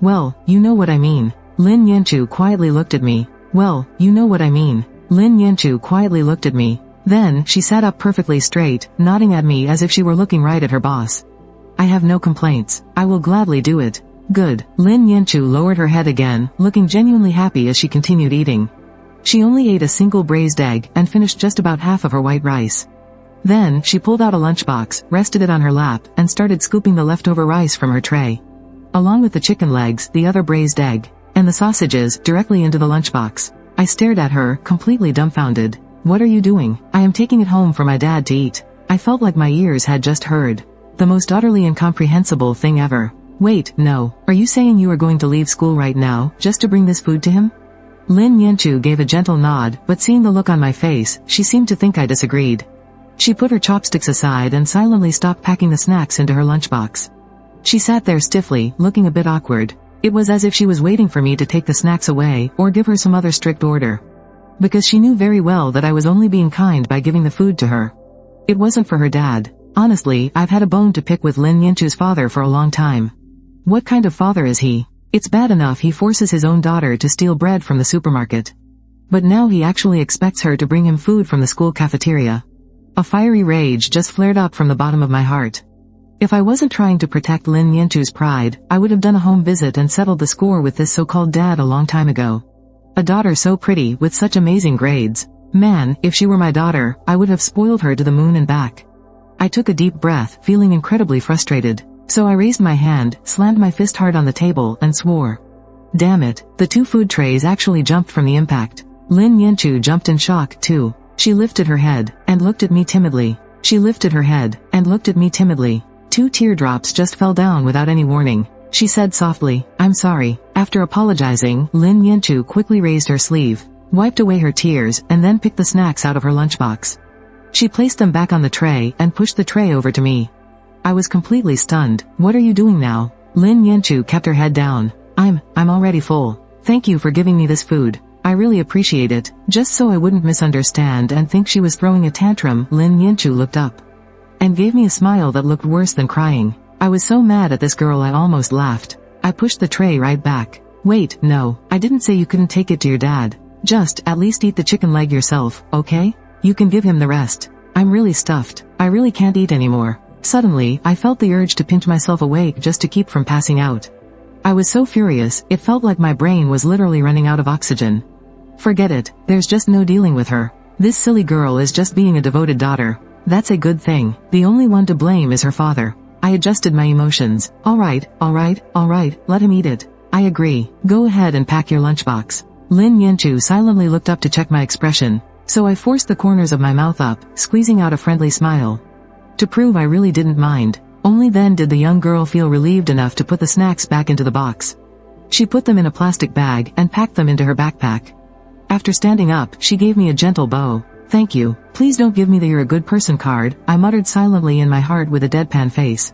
well, you know what I mean." Lin Yanchu quietly looked at me. "Well, you know what I mean." Lin Yanchu quietly looked at me. Then, she sat up perfectly straight, nodding at me as if she were looking right at her boss. "I have no complaints. I will gladly do it." "Good." Lin Yanchu lowered her head again, looking genuinely happy as she continued eating. She only ate a single braised egg, and finished just about half of her white rice. Then, she pulled out a lunchbox, rested it on her lap, and started scooping the leftover rice from her tray, along with the chicken legs, the other braised egg, and the sausages, directly into the lunchbox. I stared at her, completely dumbfounded. "What are you doing?" "I am taking it home for my dad to eat." I felt like my ears had just heard the most utterly incomprehensible thing ever. "Wait, no. Are you saying you are going to leave school right now, just to bring this food to him?" Lin Yanchu gave a gentle nod, but seeing the look on my face, she seemed to think I disagreed. She put her chopsticks aside and silently stopped packing the snacks into her lunchbox. She sat there stiffly, looking a bit awkward. It was as if she was waiting for me to take the snacks away, or give her some other strict order. Because she knew very well that I was only being kind by giving the food to her. It wasn't for her dad. Honestly, I've had a bone to pick with Lin Yanchu's father for a long time. What kind of father is he? It's bad enough he forces his own daughter to steal bread from the supermarket. But now he actually expects her to bring him food from the school cafeteria. A fiery rage just flared up from the bottom of my heart. If I wasn't trying to protect Lin Yanchu's pride, I would have done a home visit and settled the score with this so-called dad a long time ago. A daughter so pretty, with such amazing grades. Man, if she were my daughter, I would have spoiled her to the moon and back. I took a deep breath, feeling incredibly frustrated. So I raised my hand, slammed my fist hard on the table, and swore. Damn it, the two food trays actually jumped from the impact. Lin Yanchu jumped in shock, too. She lifted her head, and looked at me timidly. She lifted her head, and looked at me timidly. 2 teardrops just fell down without any warning. She said softly, "I'm sorry." After apologizing, Lin Yanchu quickly raised her sleeve, wiped away her tears, and then picked the snacks out of her lunchbox. She placed them back on the tray, and pushed the tray over to me. I was completely stunned. "What are you doing now?" Lin Yanchu kept her head down. I'm already full. Thank you for giving me this food. I really appreciate it." Just so I wouldn't misunderstand and think she was throwing a tantrum, Lin Yanchu looked up and gave me a smile that looked worse than crying. I was so mad at this girl I almost laughed. I pushed the tray right back. "Wait, no, I didn't say you couldn't take it to your dad. Just, at least eat the chicken leg yourself, okay? You can give him the rest. I'm really stuffed. I really can't eat anymore." Suddenly, I felt the urge to pinch myself awake just to keep from passing out. I was so furious, it felt like my brain was literally running out of oxygen. Forget it, there's just no dealing with her. This silly girl is just being a devoted daughter. That's a good thing. The only one to blame is her father. I adjusted my emotions. Alright, let him eat it. I agree. Go ahead and pack your lunchbox. Lin Yanchu silently looked up to check my expression, so I forced the corners of my mouth up, squeezing out a friendly smile. To prove I really didn't mind. Only then did the young girl feel relieved enough to put the snacks back into the box. She put them in a plastic bag and packed them into her backpack. After standing up, she gave me a gentle bow. "Thank you. Please don't give me the 'you're a good person' card," I muttered silently in my heart with a deadpan face.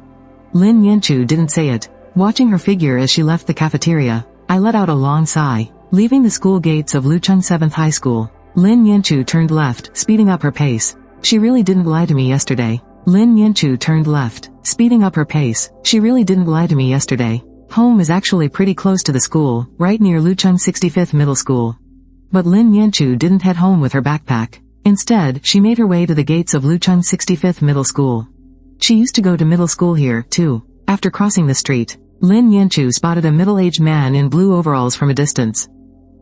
Lin Yanchu didn't say it. Watching her figure as she left the cafeteria, I let out a long sigh. Leaving the school gates of Lucheng 7th High School, Lin Yanchu turned left, speeding up her pace. She really didn't lie to me yesterday. Lin Yanchu turned left, speeding up her pace. She really didn't lie to me yesterday. Home is actually pretty close to the school, right near Lucheng 65th Middle School. But Lin Yanchu didn't head home with her backpack. Instead, she made her way to the gates of Lucheng 65th Middle School. She used to go to middle school here, too. After crossing the street, Lin Yanchu spotted a middle-aged man in blue overalls from a distance.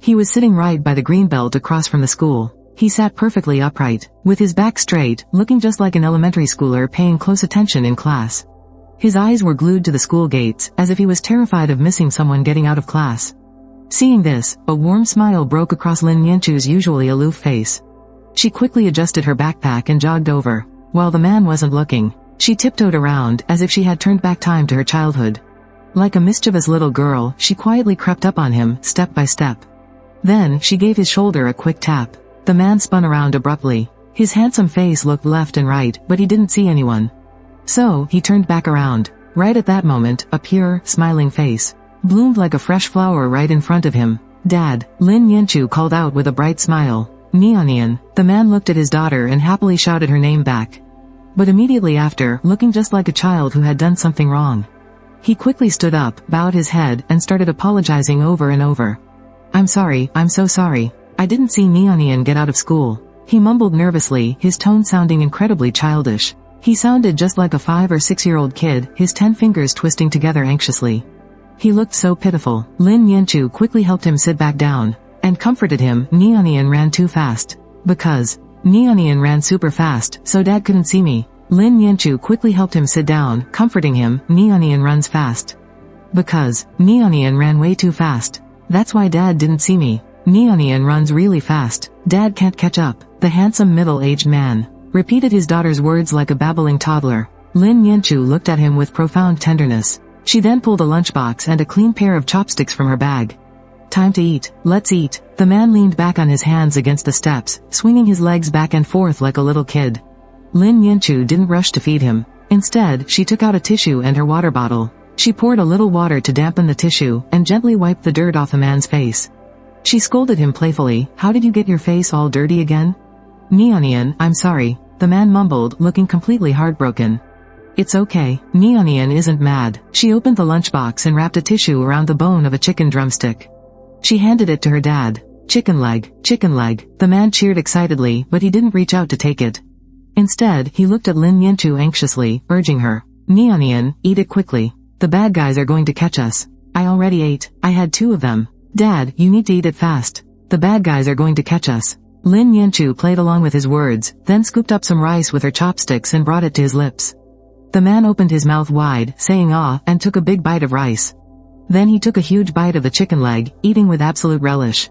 He was sitting right by the green belt across from the school. He sat perfectly upright, with his back straight, looking just like an elementary schooler paying close attention in class. His eyes were glued to the school gates, as if he was terrified of missing someone getting out of class. Seeing this, a warm smile broke across Lin Yanchu's usually aloof face. She quickly adjusted her backpack and jogged over. While the man wasn't looking, she tiptoed around, as if she had turned back time to her childhood. Like a mischievous little girl, she quietly crept up on him, step by step. Then, she gave his shoulder a quick tap. The man spun around abruptly. His handsome face looked left and right, but he didn't see anyone. So, he turned back around. Right at that moment, a pure, smiling face bloomed like a fresh flower right in front of him. "Dad," Lin Yanchu called out with a bright smile. "Neonian." The man looked at his daughter and happily shouted her name back. But immediately after, looking just like a child who had done something wrong, he quickly stood up, bowed his head, and started apologizing over and over. "I'm sorry, I'm so sorry. I didn't see Neonian get out of school." He mumbled nervously, his tone sounding incredibly childish. He sounded just like a 5 or 6-year-old kid, his 10 fingers twisting together anxiously. He looked so pitiful. Lin Yanchu quickly helped him sit back down, and comforted him. "Neonian ran too fast. Because Neonian ran super fast, so Dad couldn't see me." Lin Yanchu quickly helped him sit down, comforting him. "Neonian runs fast. Because Neonian ran way too fast. That's why Dad didn't see me. Neonian runs really fast. Dad can't catch up." The handsome middle-aged man repeated his daughter's words like a babbling toddler. Lin Yanchu looked at him with profound tenderness. She then pulled a lunchbox and a clean pair of chopsticks from her bag. "Time to eat. Let's eat." The man leaned back on his hands against the steps, swinging his legs back and forth like a little kid. Lin Yanchu didn't rush to feed him. Instead, she took out a tissue and her water bottle. She poured a little water to dampen the tissue, and gently wiped the dirt off the man's face. She scolded him playfully. "How did you get your face all dirty again?" "Neonian, I'm sorry," the man mumbled, looking completely heartbroken. "It's okay. Neonian isn't mad." She opened the lunchbox and wrapped a tissue around the bone of a chicken drumstick. She handed it to her dad. Chicken leg, chicken leg." The man cheered excitedly, but he didn't reach out to take it. Instead, he looked at Lin Yanchu anxiously, urging her. "Neonian, eat it quickly. The bad guys are going to catch us." "I already ate. I had 2 of them." "Dad, you need to eat it fast. The bad guys are going to catch us." Lin Yanchu played along with his words, then scooped up some rice with her chopsticks and brought it to his lips. The man opened his mouth wide, saying "ah," and took a big bite of rice. Then he took a huge bite of the chicken leg, eating with absolute relish.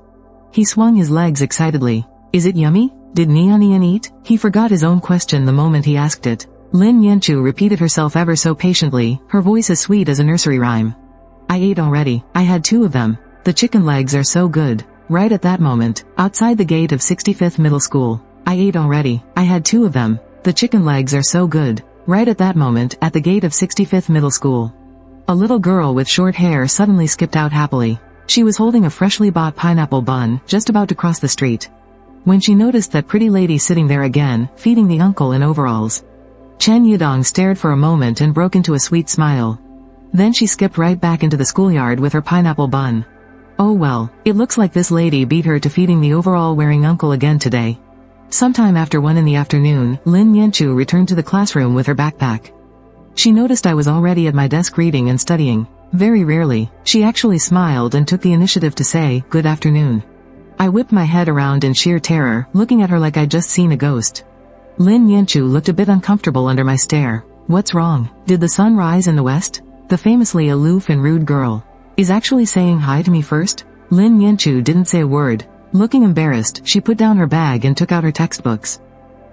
He swung his legs excitedly. "Is it yummy? Did Neonian eat?" He forgot his own question the moment he asked it. Lin Yanchu repeated herself ever so patiently, her voice as sweet as a nursery rhyme. "I ate already. I had 2 of them. The chicken legs are so good." Right at that moment, outside the gate of 65th Middle School, "I ate already. I had 2 of them. The chicken legs are so good." Right at that moment, at the gate of 65th Middle School, a little girl with short hair suddenly skipped out happily. She was holding a freshly bought pineapple bun, just about to cross the street, when she noticed that pretty lady sitting there again, feeding the uncle in overalls. Chen Yidong stared for a moment and broke into a sweet smile. Then she skipped right back into the schoolyard with her pineapple bun. Oh well, it looks like this lady beat her to feeding the overall-wearing uncle again today. Sometime after 1 in the afternoon, Lin Yanchu returned to the classroom with her backpack. She noticed I was already at my desk reading and studying. Very rarely, she actually smiled and took the initiative to say, "Good afternoon." I whipped my head around in sheer terror, looking at her like I'd just seen a ghost. Lin Yanchu looked a bit uncomfortable under my stare. "What's wrong? Did the sun rise in the west?" The famously aloof and rude girl is actually saying hi to me first? Lin Yanchu didn't say a word. Looking embarrassed, she put down her bag and took out her textbooks.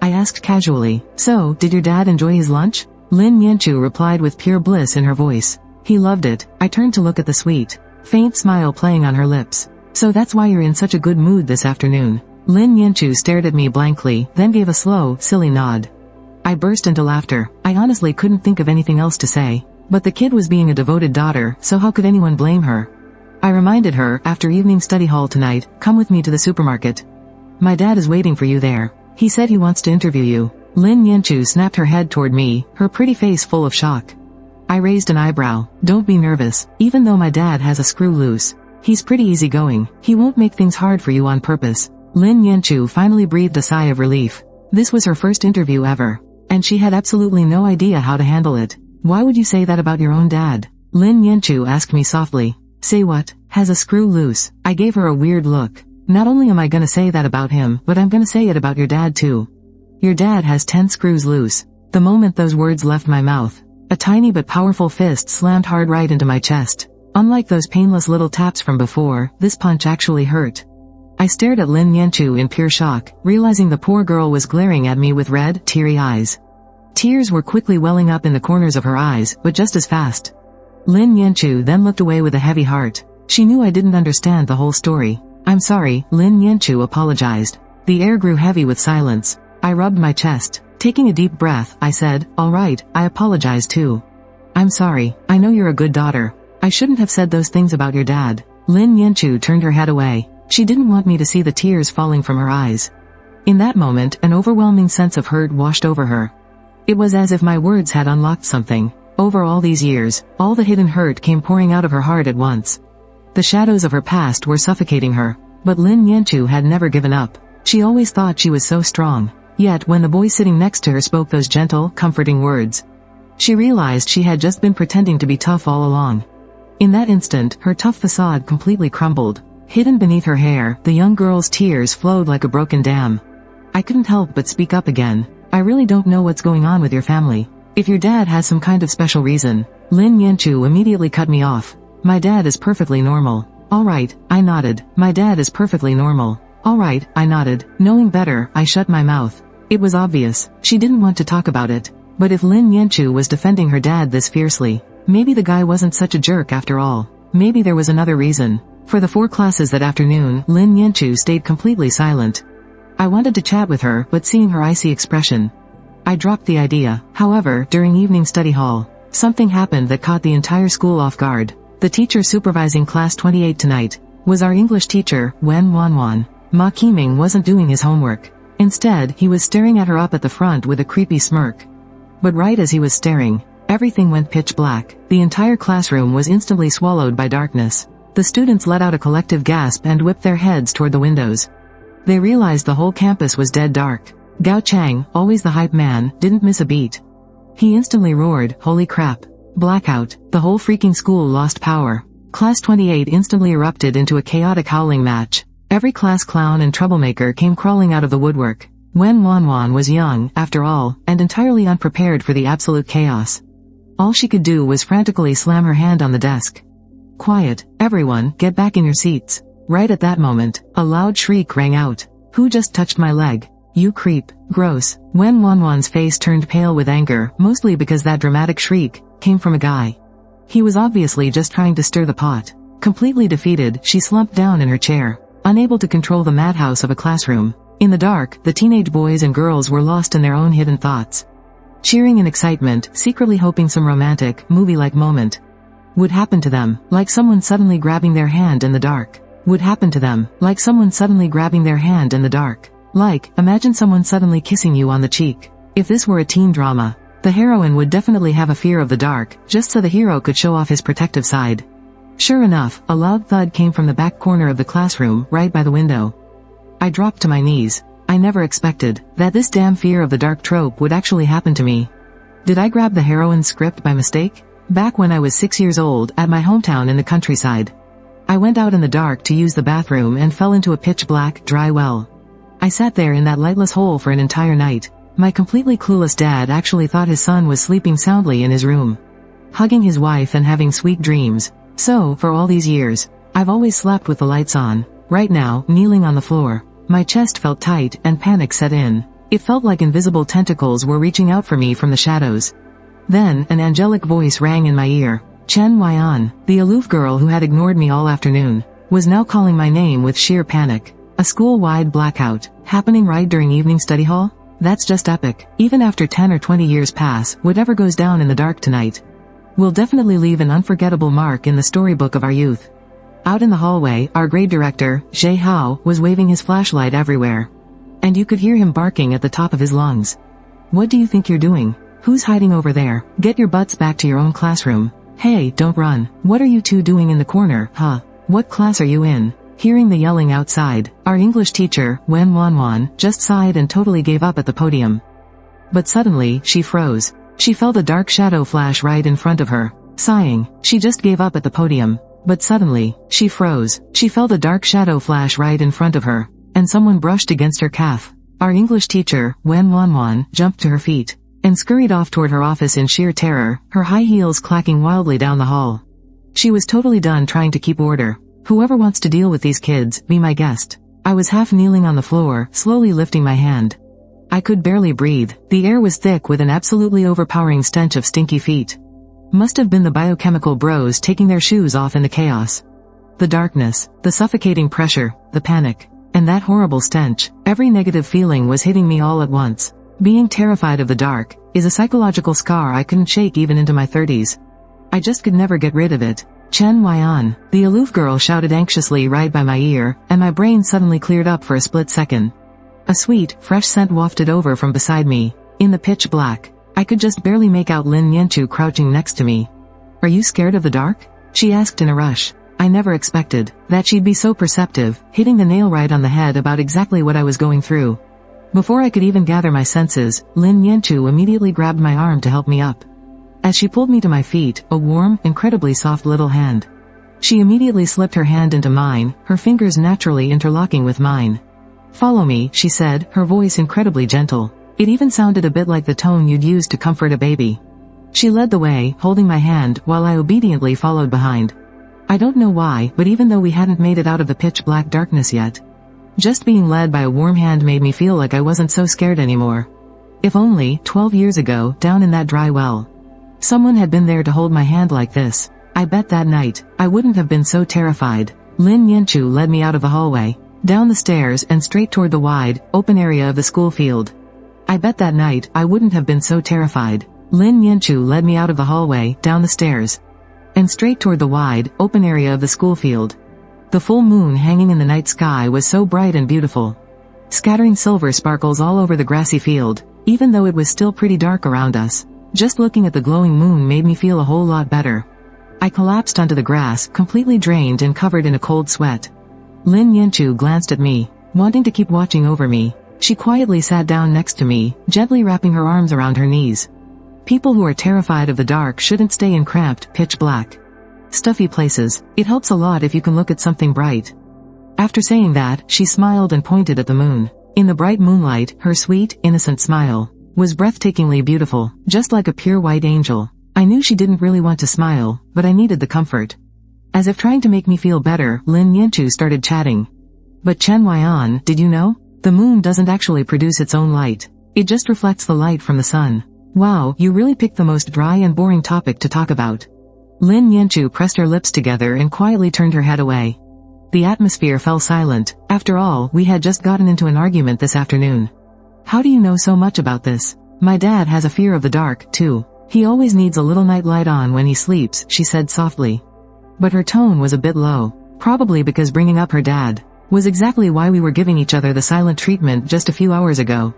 I asked casually, "So, did your dad enjoy his lunch?" Lin Yanchu replied with pure bliss in her voice. "He loved it." I turned to look at the sweet, faint smile playing on her lips. "So that's why you're in such a good mood this afternoon." Lin Yanchu stared at me blankly, then gave a slow, silly nod. I burst into laughter. I honestly couldn't think of anything else to say. But the kid was being a devoted daughter, so how could anyone blame her? I reminded her, "After evening study hall tonight, come with me to the supermarket. My dad is waiting for you there. He said he wants to interview you." Lin Yanchu snapped her head toward me, her pretty face full of shock. I raised an eyebrow. "Don't be nervous. Even though my dad has a screw loose, he's pretty easygoing. He won't make things hard for you on purpose." Lin Yanchu finally breathed a sigh of relief. This was her first interview ever, and she had absolutely no idea how to handle it. "Why would you say that about your own dad?" Lin Yanchu asked me softly. "Say what? Has a screw loose. I gave her a weird look. Not only am I gonna say that about him, but I'm gonna say it about your dad too. Your dad has 10 screws loose. The moment those words left my mouth, a tiny but powerful fist slammed hard right into my chest. Unlike those painless little taps from before, this punch actually hurt. I stared at Lin Yanchu in pure shock, realizing the poor girl was glaring at me with red, teary eyes. Tears were quickly welling up in the corners of her eyes, but just as fast. Lin Yanchu then looked away with a heavy heart. She knew I didn't understand the whole story. I'm sorry, Lin Yanchu apologized. The air grew heavy with silence. I rubbed my chest. Taking a deep breath, I said, all right, I apologize too. I'm sorry, I know you're a good daughter. I shouldn't have said those things about your dad. Lin Yanchu turned her head away. She didn't want me to see the tears falling from her eyes. In that moment, an overwhelming sense of hurt washed over her. It was as if my words had unlocked something. Over all these years, all the hidden hurt came pouring out of her heart at once. The shadows of her past were suffocating her, but Lin Yanchu had never given up. She always thought she was so strong. Yet when the boy sitting next to her spoke those gentle, comforting words, she realized she had just been pretending to be tough all along. In that instant, her tough facade completely crumbled. Hidden beneath her hair, the young girl's tears flowed like a broken dam. I couldn't help but speak up again. I really don't know what's going on with your family. If your dad has some kind of special reason. Lin Yanchu immediately cut me off. My dad is perfectly normal. Alright, I nodded. My dad is perfectly normal. Alright, I nodded. Knowing better, I shut my mouth. It was obvious. She didn't want to talk about it. But if Lin Yanchu was defending her dad this fiercely, maybe the guy wasn't such a jerk after all. Maybe there was another reason. For the 4 classes that afternoon, Lin Yanchu stayed completely silent. I wanted to chat with her, but seeing her icy expression, I dropped the idea. However, during evening study hall, something happened that caught the entire school off guard. The teacher supervising class 28 tonight was our English teacher, Wen Wanwan. Ma Qiming wasn't doing his homework. Instead, he was staring at her up at the front with a creepy smirk. But right as he was staring, everything went pitch black. The entire classroom was instantly swallowed by darkness. The students let out a collective gasp and whipped their heads toward the windows. They realized the whole campus was dead dark. Gao Chang, always the hype man, didn't miss a beat. He instantly roared, holy crap. Blackout. The whole freaking school lost power. Class 28 instantly erupted into a chaotic howling match. Every class clown and troublemaker came crawling out of the woodwork. Wen Wanwan was young, after all, and entirely unprepared for the absolute chaos. All she could do was frantically slam her hand on the desk. Quiet, everyone, get back in your seats. Right at that moment, a loud shriek rang out. Who just touched my leg? You creep. Gross. Wen Wanwan's face turned pale with anger, mostly because that dramatic shriek came from a guy. He was obviously just trying to stir the pot. Completely defeated, she slumped down in her chair, unable to control the madhouse of a classroom. In the dark, the teenage boys and girls were lost in their own hidden thoughts. Cheering in excitement, secretly hoping some romantic, movie-like moment would happen to them, like someone suddenly grabbing their hand in the dark. Would happen to them, like someone suddenly grabbing their hand in the dark. Like, imagine someone suddenly kissing you on the cheek. If this were a teen drama, the heroine would definitely have a fear of the dark, just so the hero could show off his protective side. Sure enough, a loud thud came from the back corner of the classroom, right by the window. I dropped to my knees. I never expected that this damn fear of the dark trope would actually happen to me. Did I grab the heroine's script by mistake? Back when I was 6 years old, at my hometown in the countryside, I went out in the dark to use the bathroom and fell into a pitch-black, dry well. I sat there in that lightless hole for an entire night. My completely clueless dad actually thought his son was sleeping soundly in his room, hugging his wife and having sweet dreams. So, for all these years, I've always slept with the lights on. Right now, kneeling on the floor, my chest felt tight and panic set in. It felt like invisible tentacles were reaching out for me from the shadows. Then, an angelic voice rang in my ear. Chen Weian, the aloof girl who had ignored me all afternoon, was now calling my name with sheer panic. A school-wide blackout, happening right during evening study hall? That's just epic. Even after 10 or 20 years pass, whatever goes down in the dark tonight will definitely leave an unforgettable mark in the storybook of our youth. Out in the hallway, our grade director, Zhe Hao, was waving his flashlight everywhere. And you could hear him barking at the top of his lungs. What do you think you're doing? Who's hiding over there? Get your butts back to your own classroom. Hey, don't run. What are you two doing in the corner, huh? What class are you in? Hearing the yelling outside, our English teacher, Wen Wanwan, just sighed and totally gave up at the podium. But suddenly, she froze. She felt a dark shadow flash right in front of her. Sighing, she just gave up at the podium. But suddenly, she froze. She felt a dark shadow flash right in front of her, and someone brushed against her calf. Our English teacher, Wen Wanwan, jumped to her feet and scurried off toward her office in sheer terror, her high heels clacking wildly down the hall. She was totally done trying to keep order. Whoever wants to deal with these kids, be my guest. I was half kneeling on the floor, slowly lifting my hand. I could barely breathe. The air was thick with an absolutely overpowering stench of stinky feet. Must have been the biochemical bros taking their shoes off in the chaos. The darkness, the suffocating pressure, the panic, and that horrible stench. Every negative feeling was hitting me all at once. Being terrified of the dark is a psychological scar I couldn't shake even into my 30s. I just could never get rid of it. Chen Huiyan, the aloof girl, shouted anxiously right by my ear, and my brain suddenly cleared up for a split second. A sweet, fresh scent wafted over from beside me. In the pitch black, I could just barely make out Lin Yanchu crouching next to me. "Are you scared of the dark?" she asked in a rush. I never expected that she'd be so perceptive, hitting the nail right on the head about exactly what I was going through. Before I could even gather my senses, Lin Yanchu immediately grabbed my arm to help me up. As she pulled me to my feet, a warm, incredibly soft little hand. She immediately slipped her hand into mine, her fingers naturally interlocking with mine. "Follow me," she said, her voice incredibly gentle. It even sounded a bit like the tone you'd use to comfort a baby. She led the way, holding my hand, while I obediently followed behind. I don't know why, but even though we hadn't made it out of the pitch-black darkness yet, just being led by a warm hand made me feel like I wasn't so scared anymore. If only, 12 years ago, down in that dry well, someone had been there to hold my hand like this, I bet that night, I wouldn't have been so terrified. Lin Yanchu led me out of the hallway, down the stairs and straight toward the wide, open area of the school field. I bet that night, I wouldn't have been so terrified. Lin Yanchu led me out of the hallway, down the stairs, and straight toward the wide, open area of the school field. The full moon hanging in the night sky was so bright and beautiful, scattering silver sparkles all over the grassy field, even though it was still pretty dark around us. Just looking at the glowing moon made me feel a whole lot better. I collapsed onto the grass, completely drained and covered in a cold sweat. Lin Yanchu glanced at me, wanting to keep watching over me. She quietly sat down next to me, gently wrapping her arms around her knees. People who are terrified of the dark shouldn't stay in cramped, pitch black, stuffy places. It helps a lot if you can look at something bright. After saying that, she smiled and pointed at the moon. In the bright moonlight, her sweet, innocent smile was breathtakingly beautiful, just like a pure white angel. I knew she didn't really want to smile, but I needed the comfort. As if trying to make me feel better, Lin Yanchu started chatting. "But Chen Huiyan, did you know? The moon doesn't actually produce its own light. It just reflects the light from the sun. Wow, you really picked the most dry and boring topic to talk about." Lin Yanchu pressed her lips together and quietly turned her head away. The atmosphere fell silent. After all, we had just gotten into an argument this afternoon. "How do you know so much about this?" "My dad has a fear of the dark, too. He always needs a little night light on when he sleeps," she said softly. But her tone was a bit low, probably because bringing up her dad was exactly why we were giving each other the silent treatment just a few hours ago.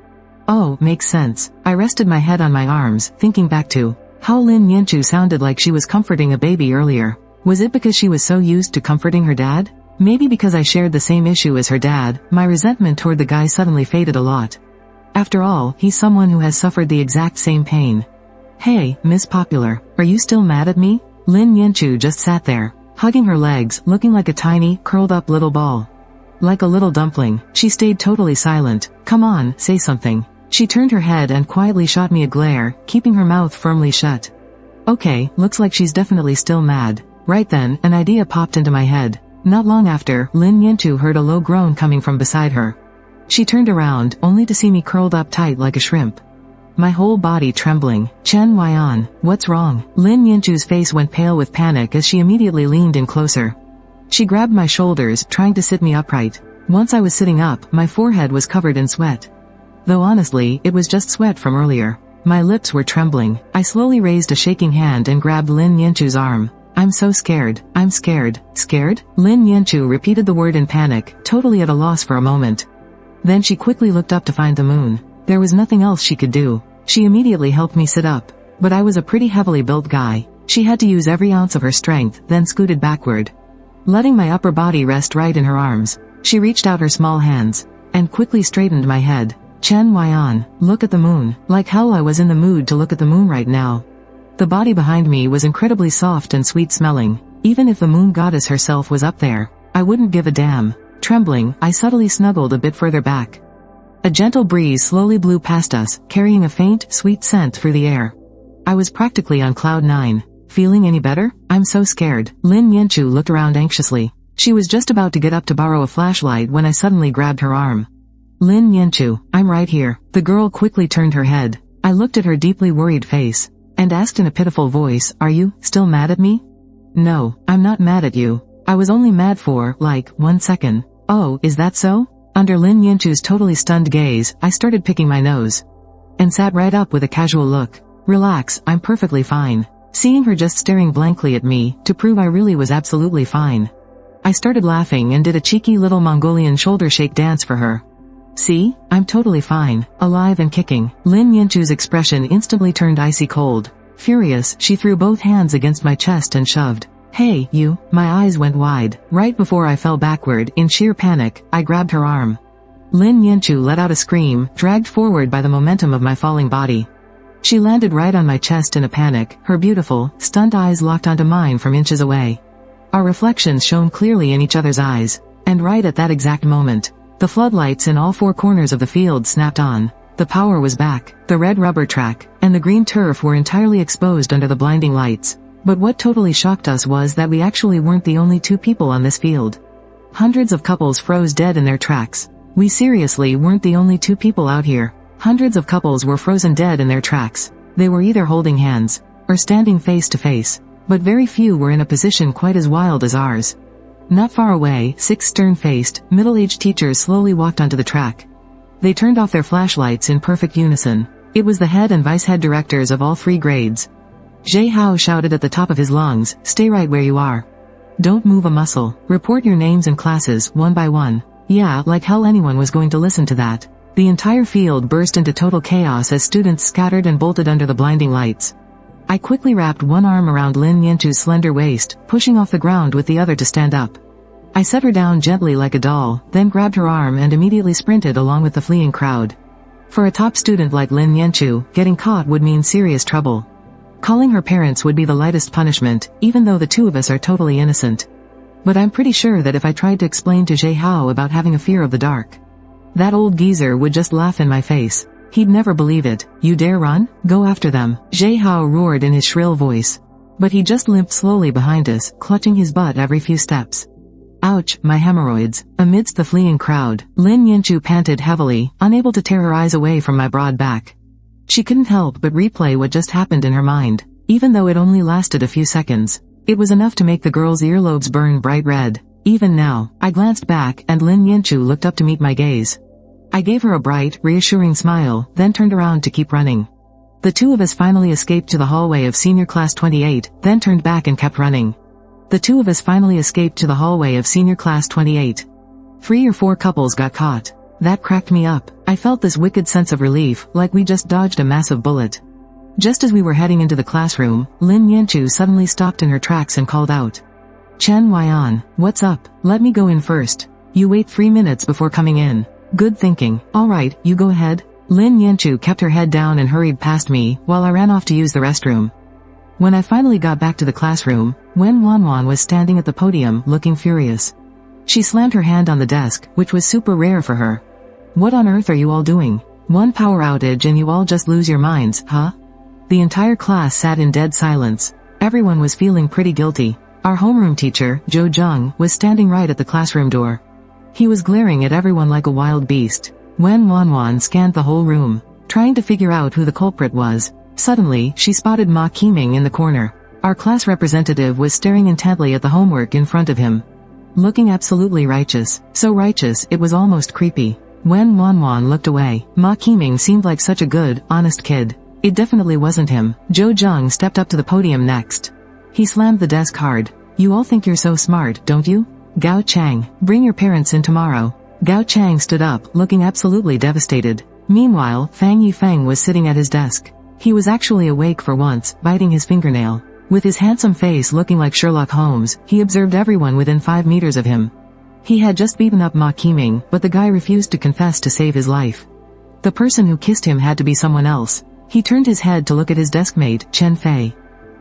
Oh, makes sense. I rested my head on my arms, thinking back to how Lin Yanchu sounded like she was comforting a baby earlier. Was it because she was so used to comforting her dad? Maybe because I shared the same issue as her dad, my resentment toward the guy suddenly faded a lot. After all, he's someone who has suffered the exact same pain. "Hey, Miss Popular, are you still mad at me?" Lin Yanchu just sat there, hugging her legs, looking like a tiny, curled-up little ball. Like a little dumpling, she stayed totally silent. "Come on, say something." She turned her head and quietly shot me a glare, keeping her mouth firmly shut. Okay, looks like she's definitely still mad. Right then, an idea popped into my head. Not long after, Lin Yanchu heard a low groan coming from beside her. She turned around, only to see me curled up tight like a shrimp, my whole body trembling. "Chen Huiyan, what's wrong?" Lin Yanchu's face went pale with panic as she immediately leaned in closer. She grabbed my shoulders, trying to sit me upright. Once I was sitting up, my forehead was covered in sweat. Though honestly, it was just sweat from earlier. My lips were trembling. I slowly raised a shaking hand and grabbed Lin Yanchu's arm. "I'm so scared. I'm scared." "Scared?" Lin Yanchu repeated the word in panic, totally at a loss for a moment. Then she quickly looked up to find the moon. There was nothing else she could do. She immediately helped me sit up. But I was a pretty heavily built guy. She had to use every ounce of her strength, then scooted backward, letting my upper body rest right in her arms. She reached out her small hands and quickly straightened my head. "Chen Huiyan, look at the moon." Like hell I was in the mood to look at the moon right now. The body behind me was incredibly soft and sweet smelling. Even if the moon goddess herself was up there, I wouldn't give a damn. Trembling, I subtly snuggled a bit further back. A gentle breeze slowly blew past us, carrying a faint, sweet scent through the air. I was practically on cloud 9. Feeling any better? I'm so scared. Lin Yanchu looked around anxiously. She was just about to get up to borrow a flashlight when I suddenly grabbed her arm. Lin Yanchu, I'm right here. The girl quickly turned her head. I looked at her deeply worried face, and asked in a pitiful voice, are you still mad at me? No, I'm not mad at you. I was only mad for, 1 second. Oh, is that so? Under Lin Yanchu's totally stunned gaze, I started picking my nose. And sat right up with a casual look. Relax, I'm perfectly fine. Seeing her just staring blankly at me, to prove I really was absolutely fine. I started laughing and did a cheeky little Mongolian shoulder shake dance for her. See? I'm totally fine, alive and kicking. Lin Yanchu's expression instantly turned icy cold. Furious, she threw both hands against my chest and shoved. Hey, you. My eyes went wide. Right before I fell backward, in sheer panic, I grabbed her arm. Lin Yanchu let out a scream, dragged forward by the momentum of my falling body. She landed right on my chest in a panic, her beautiful, stunned eyes locked onto mine from inches away. Our reflections shone clearly in each other's eyes, and right at that exact moment, the floodlights in all 4 corners of the field snapped on. The power was back, the red rubber track, and the green turf were entirely exposed under the blinding lights. But what totally shocked us was that we actually weren't the only 2 people on this field. Hundreds of couples froze dead in their tracks. We seriously weren't the only 2 people out here. Hundreds of couples were frozen dead in their tracks. They were either holding hands, or standing face to face, but very few were in a position quite as wild as ours. Not far away, 6 stern-faced, middle-aged teachers slowly walked onto the track. They turned off their flashlights in perfect unison. It was the head and vice-head directors of all 3 grades. Zhe Hao shouted at the top of his lungs, stay right where you are. Don't move a muscle. Report your names and classes, one by one. Yeah, like hell anyone was going to listen to that. The entire field burst into total chaos as students scattered and bolted under the blinding lights. I quickly wrapped one arm around Lin Yanchu's slender waist, pushing off the ground with the other to stand up. I set her down gently like a doll, then grabbed her arm and immediately sprinted along with the fleeing crowd. For a top student like Lin Yanchu, getting caught would mean serious trouble. Calling her parents would be the lightest punishment, even though the 2 of us are totally innocent. But I'm pretty sure that if I tried to explain to Zhe Hao about having a fear of the dark, that old geezer would just laugh in my face. He'd never believe it. You dare run? Go after them. Zhe Hao roared in his shrill voice. But he just limped slowly behind us, clutching his butt every few steps. Ouch, my hemorrhoids. Amidst the fleeing crowd, Lin Yanchu panted heavily, unable to tear her eyes away from my broad back. She couldn't help but replay what just happened in her mind. Even though it only lasted a few seconds, it was enough to make the girl's earlobes burn bright red. Even now, I glanced back and Lin Yanchu looked up to meet my gaze. I gave her a bright, reassuring smile, then turned around to keep running. The 2 of us finally escaped to the hallway of Senior Class 28, then turned back and kept running. The 2 of us finally escaped to the hallway of Senior Class 28. 3 or 4 couples got caught. That cracked me up. I felt this wicked sense of relief, like we just dodged a massive bullet. Just as we were heading into the classroom, Lin Yanchu suddenly stopped in her tracks and called out. Chen Weian, what's up? Let me go in first. You wait 3 minutes before coming in. Good thinking. Alright, you go ahead. Lin Yanchu kept her head down and hurried past me, while I ran off to use the restroom. When I finally got back to the classroom, Wen Wanwan was standing at the podium, looking furious. She slammed her hand on the desk, which was super rare for her. What on earth are you all doing? One power outage and you all just lose your minds, huh? The entire class sat in dead silence. Everyone was feeling pretty guilty. Our homeroom teacher, Zhou Zheng, was standing right at the classroom door. He was glaring at everyone like a wild beast. Wen Wanwan scanned the whole room, trying to figure out who the culprit was. Suddenly, she spotted Ma Qiming in the corner. Our class representative was staring intently at the homework in front of him. Looking absolutely righteous. So righteous, it was almost creepy. Wen Wanwan looked away. Ma Qiming seemed like such a good, honest kid. It definitely wasn't him. Zhou Zheng stepped up to the podium next. He slammed the desk hard. You all think you're so smart, don't you? Gao Chang, bring your parents in tomorrow. Gao Chang stood up, looking absolutely devastated. Meanwhile, Fang Yifeng was sitting at his desk. He was actually awake for once, biting his fingernail. With his handsome face looking like Sherlock Holmes, he observed everyone within 5 meters of him. He had just beaten up Ma Qiming, but the guy refused to confess to save his life. The person who kissed him had to be someone else. He turned his head to look at his deskmate, Chen Fei.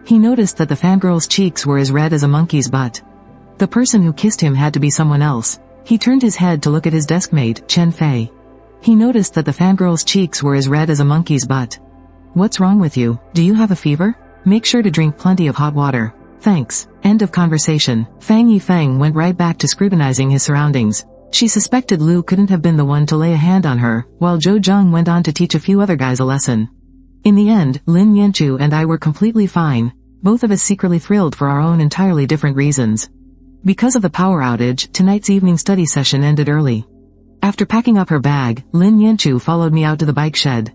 He noticed that the fangirl's cheeks were as red as a monkey's butt. The person who kissed him had to be someone else. He turned his head to look at his deskmate, Chen Fei. He noticed that the fangirl's cheeks were as red as a monkey's butt. What's wrong with you? Do you have a fever? Make sure to drink plenty of hot water. Thanks. End of conversation. Fang Yifeng went right back to scrutinizing his surroundings. She suspected Lu couldn't have been the one to lay a hand on her, while Zhou Zheng went on to teach a few other guys a lesson. In the end, Lin Yanchu and I were completely fine, both of us secretly thrilled for our own entirely different reasons. Because of the power outage, tonight's evening study session ended early. After packing up her bag, Lin Yanchu followed me out to the bike shed.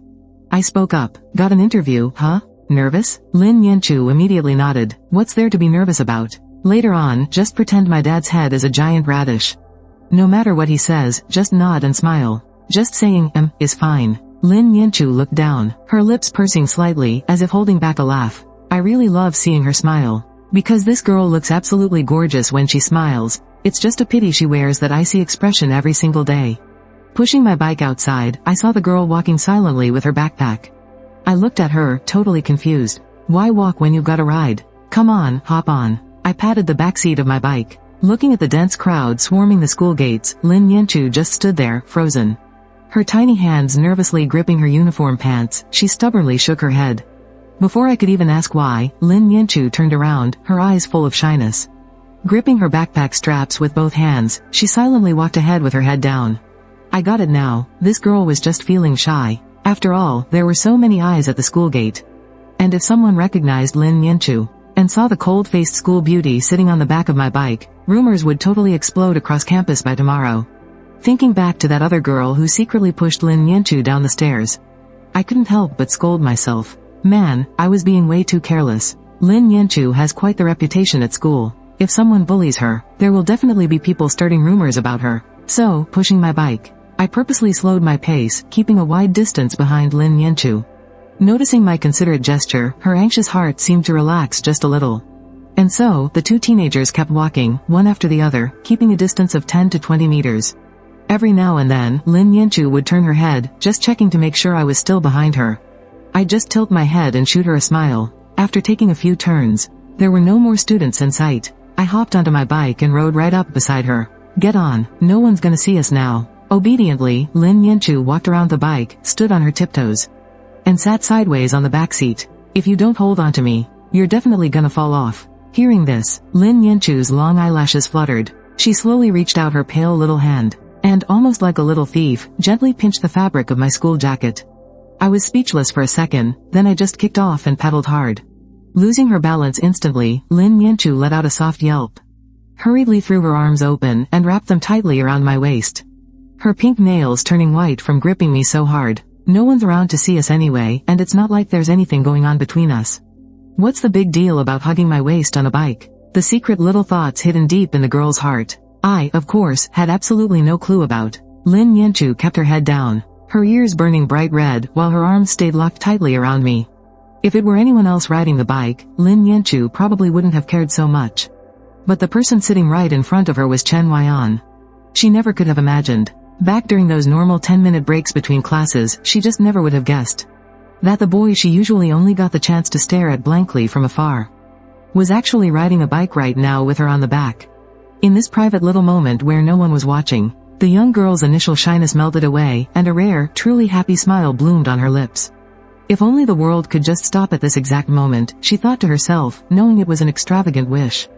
I spoke up. Got an interview, huh? Nervous? Lin Yanchu immediately nodded. What's there to be nervous about? Later on, just pretend my dad's head is a giant radish. No matter what he says, just nod and smile. Just saying, is fine. Lin Yanchu looked down, her lips pursing slightly, as if holding back a laugh. I really love seeing her smile. Because this girl looks absolutely gorgeous when she smiles. It's just a pity she wears that icy expression every single day. Pushing my bike outside, I saw the girl walking silently with her backpack. I looked at her, totally confused. Why walk when you got a ride? Come on, hop on. I patted the backseat of my bike. Looking at the dense crowd swarming the school gates, Lin Yanchu just stood there, frozen. Her tiny hands nervously gripping her uniform pants, she stubbornly shook her head. Before I could even ask why, Lin Yanchu turned around, her eyes full of shyness. Gripping her backpack straps with both hands, she silently walked ahead with her head down. I got it now, this girl was just feeling shy. After all, there were so many eyes at the school gate. And if someone recognized Lin Yanchu, and saw the cold-faced school beauty sitting on the back of my bike, rumors would totally explode across campus by tomorrow. Thinking back to that other girl who secretly pushed Lin Yanchu down the stairs, I couldn't help but scold myself. Man, I was being way too careless. Lin Yanchu has quite the reputation at school. If someone bullies her, there will definitely be people starting rumors about her. So, pushing my bike, I purposely slowed my pace, keeping a wide distance behind Lin Yanchu. Noticing my considerate gesture, her anxious heart seemed to relax just a little. And so, the two teenagers kept walking, one after the other, keeping a distance of 10 to 20 meters. Every now and then, Lin Yanchu would turn her head, just checking to make sure I was still behind her. I'd just tilt my head and shoot her a smile. After taking a few turns, there were no more students in sight. I hopped onto my bike and rode right up beside her. Get on, no one's gonna see us now. Obediently, Lin Yanchu walked around the bike, stood on her tiptoes, and sat sideways on the back seat. If you don't hold on to me, you're definitely gonna fall off. Hearing this, Lin Yanchu's long eyelashes fluttered. She slowly reached out her pale little hand, and almost like a little thief, gently pinched the fabric of my school jacket. I was speechless for a second, then I just kicked off and pedaled hard. Losing her balance instantly, Lin Yanchu let out a soft yelp. Hurriedly threw her arms open and wrapped them tightly around my waist. Her pink nails turning white from gripping me so hard. No one's around to see us anyway, and it's not like there's anything going on between us. What's the big deal about hugging my waist on a bike? The secret little thoughts hidden deep in the girl's heart. I, of course, had absolutely no clue about. Lin Yanchu kept her head down, her ears burning bright red, while her arms stayed locked tightly around me. If it were anyone else riding the bike, Lin Yanchu probably wouldn't have cared so much. But the person sitting right in front of her was Chen Weian. She never could have imagined. Back during those normal 10-minute breaks between classes, she just never would have guessed that the boy she usually only got the chance to stare at blankly from afar was actually riding a bike right now with her on the back. In this private little moment where no one was watching, the young girl's initial shyness melted away, and a rare, truly happy smile bloomed on her lips. If only the world could just stop at this exact moment, she thought to herself, knowing it was an extravagant wish.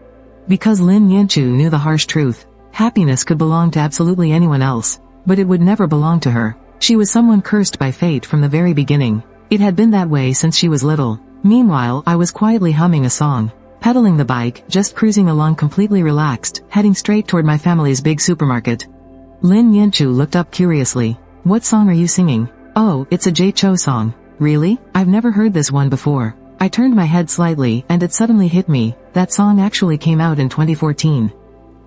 Because Lin Yanchu knew the harsh truth. Happiness could belong to absolutely anyone else, but it would never belong to her. She was someone cursed by fate from the very beginning. It had been that way since she was little. Meanwhile, I was quietly humming a song, pedaling the bike, just cruising along completely relaxed, heading straight toward my family's big supermarket. Lin Yanchu looked up curiously. What song are you singing? Oh, it's a Jay Cho song. Really? I've never heard this one before. I turned my head slightly, and it suddenly hit me. That song actually came out in 2014.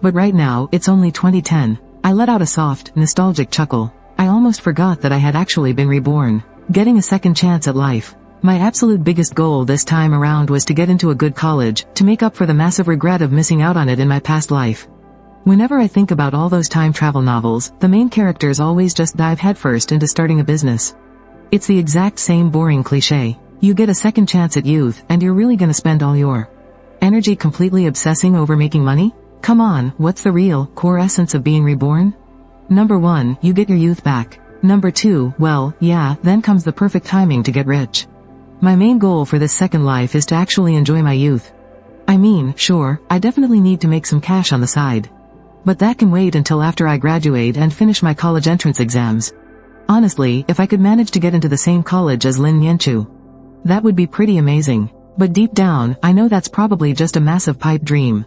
But right now, it's only 2010. I let out a soft, nostalgic chuckle. I almost forgot that I had actually been reborn, getting a second chance at life. My absolute biggest goal this time around was to get into a good college, to make up for the massive regret of missing out on it in my past life. Whenever I think about all those time travel novels, the main characters always just dive headfirst into starting a business. It's the exact same boring cliché. You get a second chance at youth, and you're really gonna spend all your energy completely obsessing over making money? Come on, what's the real, core essence of being reborn? Number 1, you get your youth back. Number 2, well, yeah, then comes the perfect timing to get rich. My main goal for this second life is to actually enjoy my youth. I mean, sure, I definitely need to make some cash on the side. But that can wait until after I graduate and finish my college entrance exams. Honestly, if I could manage to get into the same college as Lin Yanchu, that would be pretty amazing. But deep down, I know that's probably just a massive pipe dream.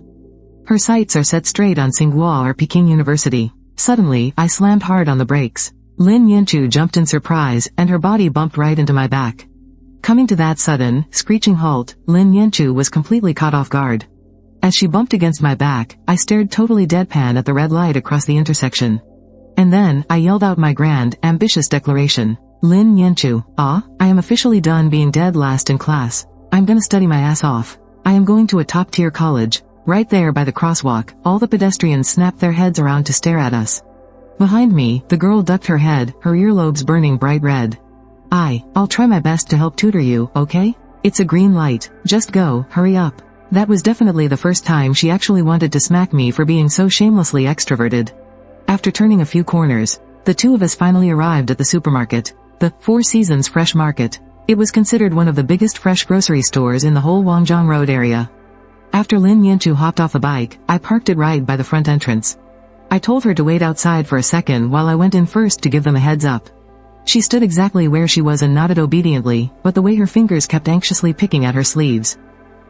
Her sights are set straight on Tsinghua or Peking University. Suddenly, I slammed hard on the brakes. Lin Yanchu jumped in surprise, and her body bumped right into my back. Coming to that sudden, screeching halt, Lin Yanchu was completely caught off guard. As she bumped against my back, I stared totally deadpan at the red light across the intersection. And then, I yelled out my grand, ambitious declaration. Lin Yanchu, I am officially done being dead last in class. I'm gonna study my ass off. I am going to a top-tier college. Right there by the crosswalk, all the pedestrians snapped their heads around to stare at us. Behind me, the girl ducked her head, her earlobes burning bright red. I'll try my best to help tutor you, okay? It's a green light. Just go, hurry up. That was definitely the first time she actually wanted to smack me for being so shamelessly extroverted. After turning a few corners, the two of us finally arrived at the supermarket. The Four Seasons Fresh Market. It was considered one of the biggest fresh grocery stores in the whole Wangjiang Road area. After Lin Yanchu hopped off the bike, I parked it right by the front entrance. I told her to wait outside for a second while I went in first to give them a heads up. She stood exactly where she was and nodded obediently, but the way her fingers kept anxiously picking at her sleeves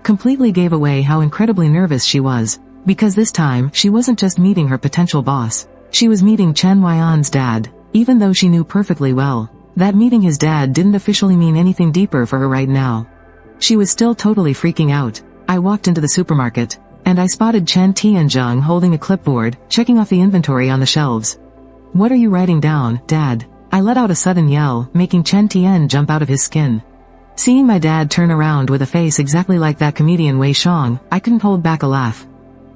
completely gave away how incredibly nervous she was. Because this time, she wasn't just meeting her potential boss. She was meeting Chen Yuan's dad. Even though she knew perfectly well that meeting his dad didn't officially mean anything deeper for her right now, she was still totally freaking out. I walked into the supermarket, and I spotted Chen Tianzheng holding a clipboard, checking off the inventory on the shelves. What are you writing down, Dad? I let out a sudden yell, making Chen Tian jump out of his skin. Seeing my dad turn around with a face exactly like that comedian Wei Shang, I couldn't hold back a laugh.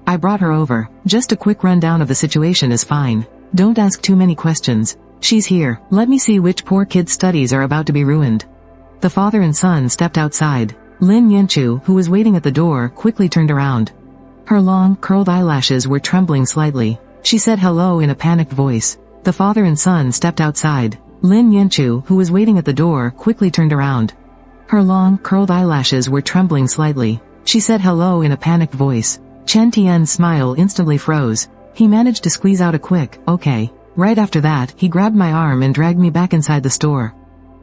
I brought her over. Just a quick rundown of the situation is fine. Don't ask too many questions. She's here. Let me see which poor kid's studies are about to be ruined. The father and son stepped outside. Lin Yanchu, who was waiting at the door, quickly turned around. Her long, curled eyelashes were trembling slightly. She said hello in a panicked voice. The father and son stepped outside. Lin Yanchu, who was waiting at the door, quickly turned around. Her long, curled eyelashes were trembling slightly. She said hello in a panicked voice. Chen Tian's smile instantly froze. He managed to squeeze out a quick, okay. Right after that, he grabbed my arm and dragged me back inside the store.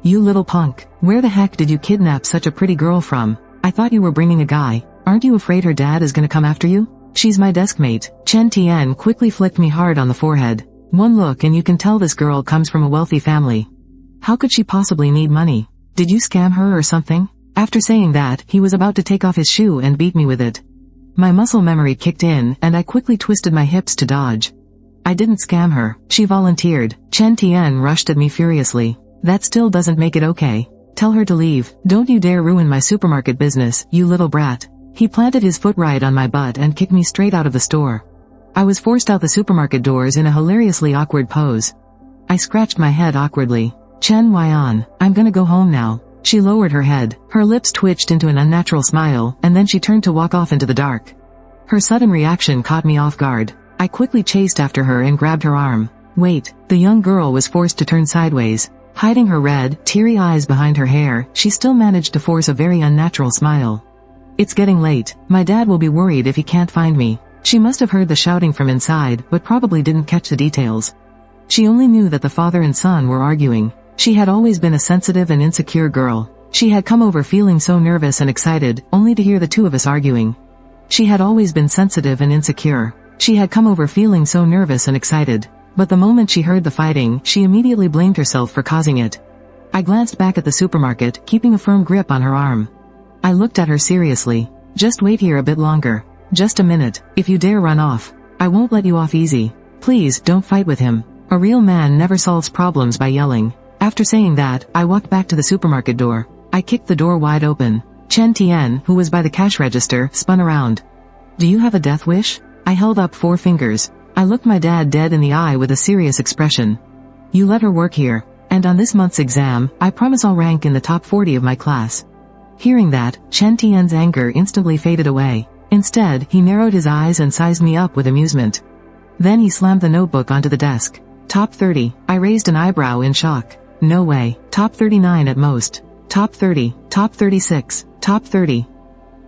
You little punk. Where the heck did you kidnap such a pretty girl from? I thought you were bringing a guy. Aren't you afraid her dad is gonna come after you? She's my deskmate. Chen Tian quickly flicked me hard on the forehead. One look and you can tell this girl comes from a wealthy family. How could she possibly need money? Did you scam her or something? After saying that, he was about to take off his shoe and beat me with it. My muscle memory kicked in, and I quickly twisted my hips to dodge. I didn't scam her. She volunteered. Chen Tian rushed at me furiously. That still doesn't make it okay. Tell her to leave. Don't you dare ruin my supermarket business, you little brat. He planted his foot right on my butt and kicked me straight out of the store. I was forced out the supermarket doors in a hilariously awkward pose. I scratched my head awkwardly. Chen Yuan, I'm gonna go home now. She lowered her head. Her lips twitched into an unnatural smile, and then she turned to walk off into the dark. Her sudden reaction caught me off guard. I quickly chased after her and grabbed her arm. Wait, the young girl was forced to turn sideways. Hiding her red, teary eyes behind her hair, she still managed to force a very unnatural smile. It's getting late. My dad will be worried if he can't find me. She must have heard the shouting from inside, but probably didn't catch the details. She only knew that the father and son were arguing. She had always been a sensitive and insecure girl. She had come over feeling so nervous and excited, only to hear the two of us arguing. She had always been sensitive and insecure. She had come over feeling so nervous and excited. But the moment she heard the fighting, she immediately blamed herself for causing it. I glanced back at the supermarket, keeping a firm grip on her arm. I looked at her seriously. Just wait here a bit longer. Just a minute. If you dare run off, I won't let you off easy. Please, don't fight with him. A real man never solves problems by yelling. After saying that, I walked back to the supermarket door. I kicked the door wide open. Chen Tian, who was by the cash register, spun around. Do you have a death wish? I held up 4 fingers. I looked my dad dead in the eye with a serious expression. You let her work here, and on this month's exam, I promise I'll rank in the top 40 of my class. Hearing that, Chen Tian's anger instantly faded away. Instead, he narrowed his eyes and sized me up with amusement. Then he slammed the notebook onto the desk. Top 30. I raised an eyebrow in shock. No way. Top 39 at most. Top 30. Top 36. Top 30.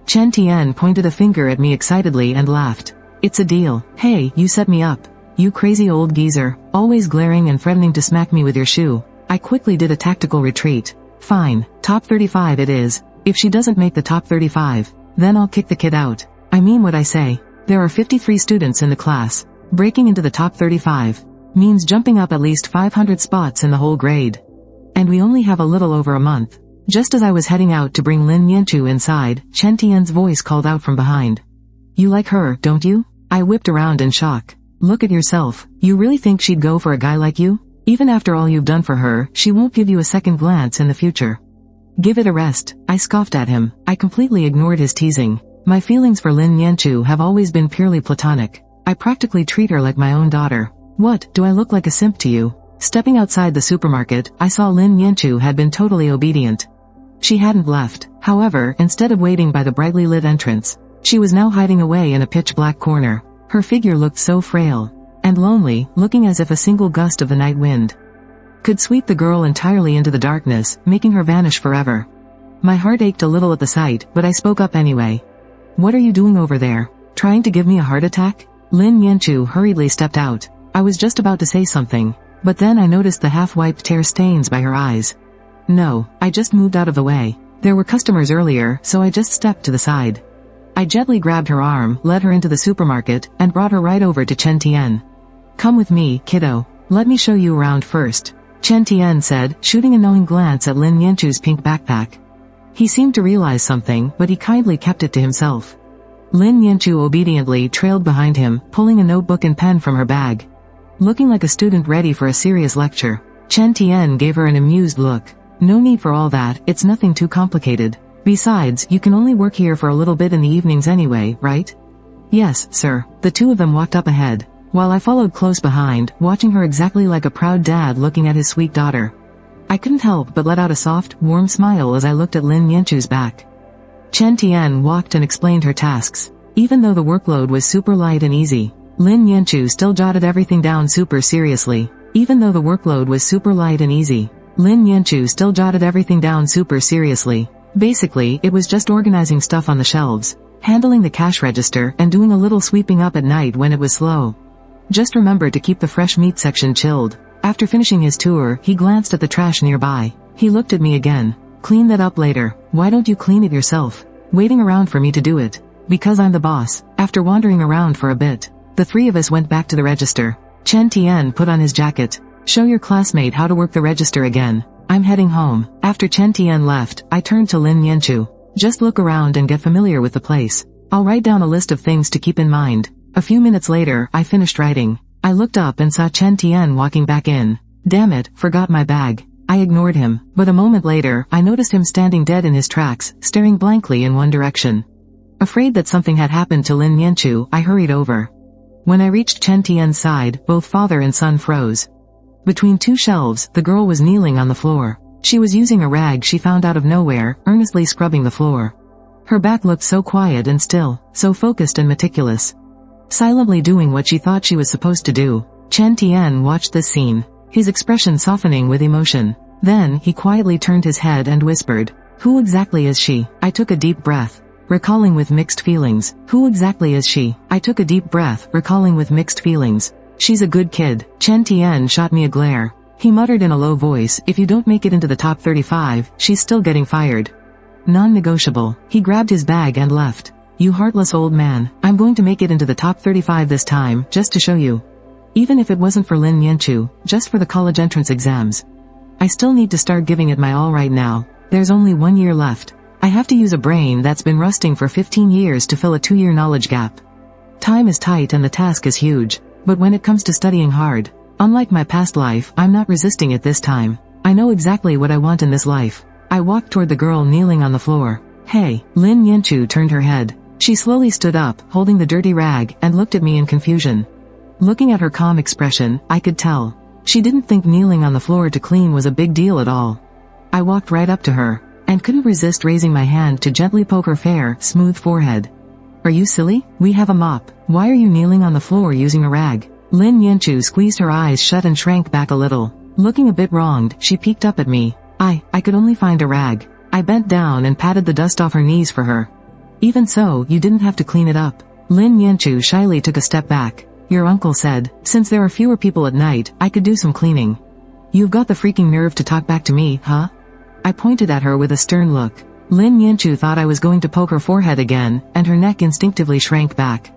Chen Tian pointed a finger at me excitedly and laughed. It's a deal. Hey, you set me up. You crazy old geezer, always glaring and threatening to smack me with your shoe. I quickly did a tactical retreat. Fine. Top 35 it is. If she doesn't make the top 35, then I'll kick the kid out. I mean what I say. There are 53 students in the class. Breaking into the top 35 means jumping up at least 500 spots in the whole grade. And we only have a little over a month. Just as I was heading out to bring Lin Yanchu inside, Chen Tian's voice called out from behind. You like her, don't you? I whipped around in shock. Look at yourself. You really think she'd go for a guy like you? Even after all you've done for her, she won't give you a second glance in the future. Give it a rest. I scoffed at him. I completely ignored his teasing. My feelings for Lin Yanchu have always been purely platonic. I practically treat her like my own daughter. What, do I look like a simp to you? Stepping outside the supermarket, I saw Lin Yanchu had been totally obedient. She hadn't left. However, instead of waiting by the brightly lit entrance, she was now hiding away in a pitch-black corner. Her figure looked so frail and lonely, looking as if a single gust of the night wind could sweep the girl entirely into the darkness, making her vanish forever. My heart ached a little at the sight, but I spoke up anyway. What are you doing over there? Trying to give me a heart attack? Lin Yanchu hurriedly stepped out. I was just about to say something, but then I noticed the half-wiped tear stains by her eyes. No, I just moved out of the way. There were customers earlier, so I just stepped to the side. I gently grabbed her arm, led her into the supermarket, and brought her right over to Chen Tian. Come with me, kiddo. Let me show you around first, Chen Tian said, shooting a knowing glance at Lin Yanchu's pink backpack. He seemed to realize something, but he kindly kept it to himself. Lin Yanchu obediently trailed behind him, pulling a notebook and pen from her bag. Looking like a student ready for a serious lecture, Chen Tian gave her an amused look. No need for all that, it's nothing too complicated. Besides, you can only work here for a little bit in the evenings anyway, right? Yes, sir. The two of them walked up ahead, while I followed close behind, watching her exactly like a proud dad looking at his sweet daughter. I couldn't help but let out a soft, warm smile as I looked at Lin Yanchu's back. Chen Tian walked and explained her tasks. Even though the workload was super light and easy, Lin Yanchu still jotted everything down super seriously. Even though the workload was super light and easy, Lin Yanchu still jotted everything down super seriously. Basically, it was just organizing stuff on the shelves, handling the cash register, and doing a little sweeping up at night when it was slow. Just remember to keep the fresh meat section chilled. After finishing his tour, he glanced at the trash nearby. He looked at me again. Clean that up later. Why don't you clean it yourself? Waiting around for me to do it. Because I'm the boss. After wandering around for a bit, the three of us went back to the register. Chen Tian put on his jacket. Show your classmate how to work the register again. I'm heading home. After Chen Tian left, I turned to Lin Yanchu. Just look around and get familiar with the place. I'll write down a list of things to keep in mind. A few minutes later, I finished writing. I looked up and saw Chen Tian walking back in. Damn it, forgot my bag. I ignored him, but a moment later, I noticed him standing dead in his tracks, staring blankly in one direction. Afraid that something had happened to Lin Yanchu, I hurried over. When I reached Chen Tian's side, both father and son froze. Between two shelves, the girl was kneeling on the floor. She was using a rag she found out of nowhere, earnestly scrubbing the floor. Her back looked so quiet and still, so focused and meticulous. Silently doing what she thought she was supposed to do, Chen Tian watched this scene, his expression softening with emotion. Then, he quietly turned his head and whispered, "Who exactly is she?" I took a deep breath, recalling with mixed feelings. Who exactly is she? I took a deep breath, recalling with mixed feelings. She's a good kid. Chen Tian shot me a glare. He muttered in a low voice, if you don't make it into the top 35, she's still getting fired. Non-negotiable. He grabbed his bag and left. You heartless old man, I'm going to make it into the top 35 this time, just to show you. Even if it wasn't for Lin Yanchu, just for the college entrance exams. I still need to start giving it my all right now. There's only 1 year left. I have to use a brain that's been rusting for 15 years to fill a 2-year knowledge gap. Time is tight and the task is huge. But when it comes to studying hard, unlike my past life, I'm not resisting it this time. I know exactly what I want in this life. I walked toward the girl kneeling on the floor. Hey, Lin Yanchu turned her head. She slowly stood up, holding the dirty rag, and looked at me in confusion. Looking at her calm expression, I could tell. She didn't think kneeling on the floor to clean was a big deal at all. I walked right up to her, and couldn't resist raising my hand to gently poke her fair, smooth forehead. Are you silly? We have a mop. Why are you kneeling on the floor using a rag? Lin Yanchu squeezed her eyes shut and shrank back a little. Looking a bit wronged, she peeked up at me. I could only find a rag. I bent down and patted the dust off her knees for her. Even so, you didn't have to clean it up. Lin Yanchu shyly took a step back. Your uncle said, since there are fewer people at night, I could do some cleaning. You've got the freaking nerve to talk back to me, huh? I pointed at her with a stern look. Lin Yanchu thought I was going to poke her forehead again, and her neck instinctively shrank back.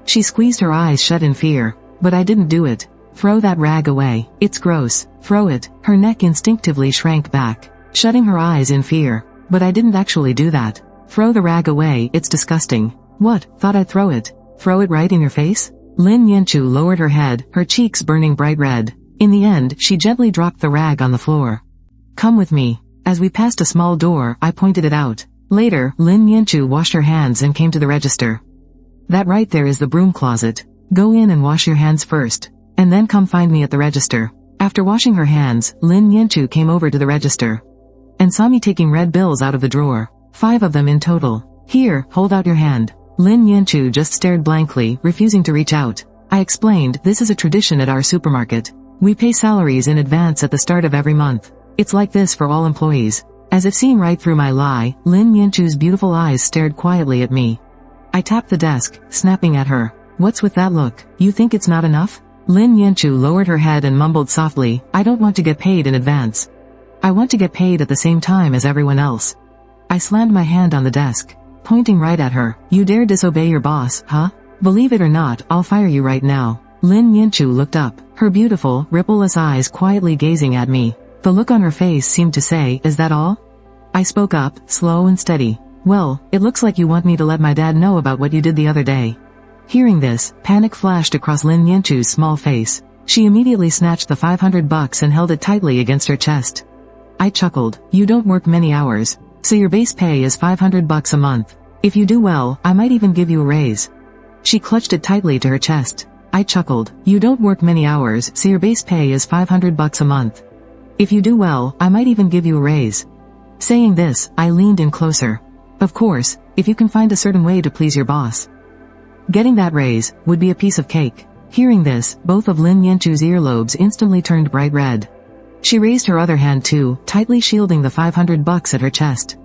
She squeezed her eyes shut in fear. But I didn't do it. Throw that rag away. It's gross. Throw it. Her neck instinctively shrank back, shutting her eyes in fear. But I didn't actually do that. Throw the rag away, it's disgusting. What? Thought I'd throw it. Throw it right in your face? Lin Yanchu lowered her head, her cheeks burning bright red. In the end, she gently dropped the rag on the floor. Come with me. As we passed a small door, I pointed it out. Later, Lin Yanchu washed her hands and came to the register. That right there is the broom closet. Go in and wash your hands first. And then come find me at the register. After washing her hands, Lin Yanchu came over to the register and saw me taking red bills out of the drawer. 5 of them in total. Here, hold out your hand. Lin Yanchu just stared blankly, refusing to reach out. I explained, this is a tradition at our supermarket. We pay salaries in advance at the start of every month. It's like this for all employees. As if seeing right through my lie, Lin Yanchu's beautiful eyes stared quietly at me. I tapped the desk, snapping at her. What's with that look? You think it's not enough? Lin Yanchu lowered her head and mumbled softly, I don't want to get paid in advance. I want to get paid at the same time as everyone else. I slammed my hand on the desk, pointing right at her. You dare disobey your boss, huh? Believe it or not, I'll fire you right now. Lin Yanchu looked up, her beautiful, rippleless eyes quietly gazing at me. The look on her face seemed to say, is that all? I spoke up, slow and steady. Well, it looks like you want me to let my dad know about what you did the other day. Hearing this, panic flashed across Lin Yanchu's small face. She immediately snatched the $500 and held it tightly against her chest. I chuckled. You don't work many hours, so your base pay is $500 a month. If you do well, I might even give you a raise. She clutched it tightly to her chest. I chuckled. You don't work many hours, so your base pay is $500 a month. If you do well, I might even give you a raise. Saying this, I leaned in closer. Of course, if you can find a certain way to please your boss. Getting that raise would be a piece of cake. Hearing this, both of Lin Yanchu's earlobes instantly turned bright red. She raised her other hand too, tightly shielding the $500 at her chest.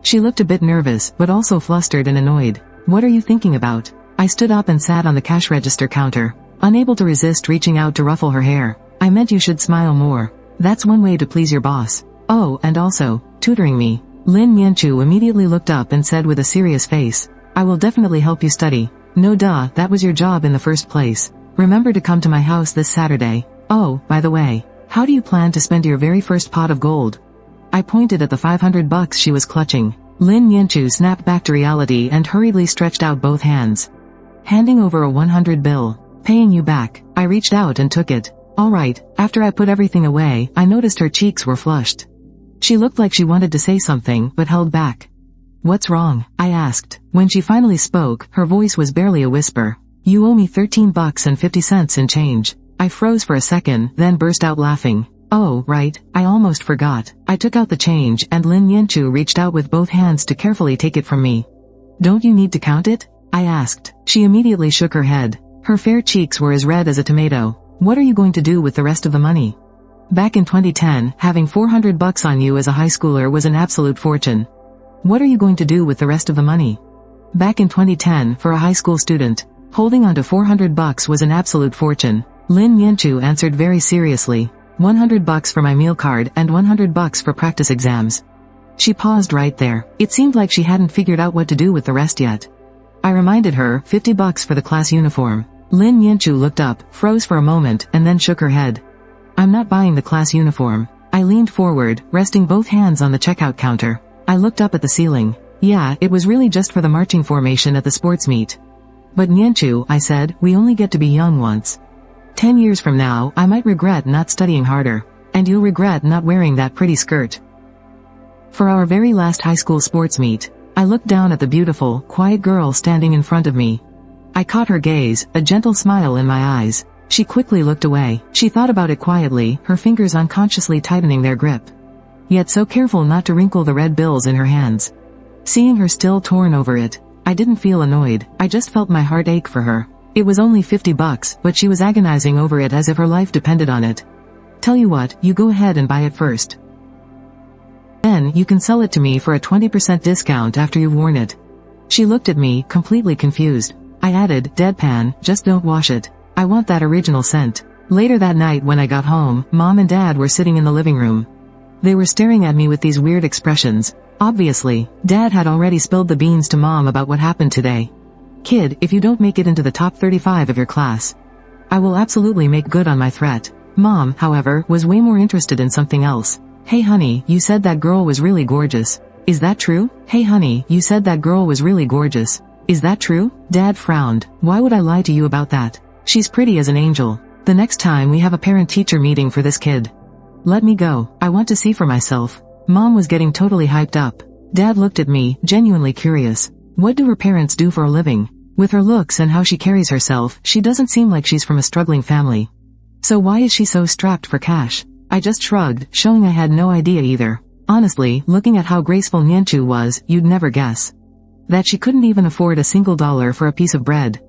She looked a bit nervous, but also flustered and annoyed. What are you thinking about? I stood up and sat on the cash register counter, unable to resist reaching out to ruffle her hair. I meant you should smile more. That's one way to please your boss. Oh, and also, tutoring me. Lin Yanchu immediately looked up and said with a serious face, I will definitely help you study. No duh, that was your job in the first place. Remember to come to my house this Saturday. Oh, by the way, how do you plan to spend your very first pot of gold? I pointed at the $500 she was clutching. Lin Yanchu snapped back to reality and hurriedly stretched out both hands, handing over a 100 bill. Paying you back. I reached out and took it. Alright, after I put everything away, I noticed her cheeks were flushed. She looked like she wanted to say something, but held back. What's wrong? I asked. When she finally spoke, her voice was barely a whisper. You owe me $13.50 in change. I froze for a second, then burst out laughing. Oh, right, I almost forgot. I took out the change, and Lin Yanchu reached out with both hands to carefully take it from me. Don't you need to count it? I asked. She immediately shook her head. Her fair cheeks were as red as a tomato. What are you going to do with the rest of the money? Back in 2010, having $400 on you as a high schooler was an absolute fortune. What are you going to do with the rest of the money? Back in 2010, for a high school student, holding on to $400 was an absolute fortune. Lin Yanchu answered very seriously. $100 for my meal card and $100 for practice exams. She paused right there. It seemed like she hadn't figured out what to do with the rest yet. I reminded her, $50 for the class uniform. Lin Yanchu looked up, froze for a moment, and then shook her head. I'm not buying the class uniform. I leaned forward, resting both hands on the checkout counter. I looked up at the ceiling. Yeah, it was really just for the marching formation at the sports meet. But Yanchu, I said, we only get to be young once. 10 years from now, I might regret not studying harder. And you'll regret not wearing that pretty skirt. For our very last high school sports meet, I looked down at the beautiful, quiet girl standing in front of me. I caught her gaze, a gentle smile in my eyes. She quickly looked away. She thought about it quietly, her fingers unconsciously tightening their grip. yet so careful not to wrinkle the red bills in her hands. Seeing her still torn over it, I didn't feel annoyed, I just felt my heart ache for her. It was only $50, but she was agonizing over it as if her life depended on it. Tell you what, you go ahead and buy it first. Then, you can sell it to me for a 20% discount after you've worn it. She looked at me, completely confused. I added, deadpan, just don't wash it. I want that original scent. Later that night when I got home, Mom and Dad were sitting in the living room. They were staring at me with these weird expressions. Obviously, Dad had already spilled the beans to Mom about what happened today. Kid, if you don't make it into the top 35 of your class, I will absolutely make good on my threat. Mom, however, was way more interested in something else. Hey honey, you said that girl was really gorgeous. Is that true? Hey honey, you said that girl was really gorgeous. Is that true? Dad frowned. Why would I lie to you about that? She's pretty as an angel. The next time we have a parent-teacher meeting for this kid, let me go. I want to see for myself. Mom was getting totally hyped up. Dad looked at me, genuinely curious. What do her parents do for a living? With her looks and how she carries herself, she doesn't seem like she's from a struggling family. So why is she so strapped for cash? I just shrugged, showing I had no idea either. Honestly, looking at how graceful Nyenchu was, you'd never guess that she couldn't even afford a single dollar for a piece of bread.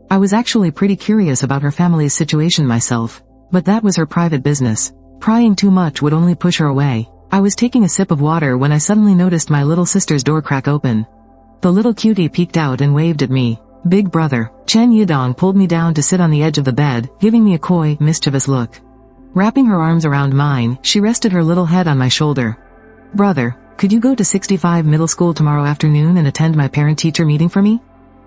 I was actually pretty curious about her family's situation myself, but that was her private business. Prying too much would only push her away. I was taking a sip of water when I suddenly noticed my little sister's door crack open. The little cutie peeked out and waved at me. Big brother. Chen Yidong pulled me down to sit on the edge of the bed, giving me a coy, mischievous look. Wrapping her arms around mine, she rested her little head on my shoulder. Brother, could you go to 65 middle school tomorrow afternoon and attend my parent-teacher meeting for me?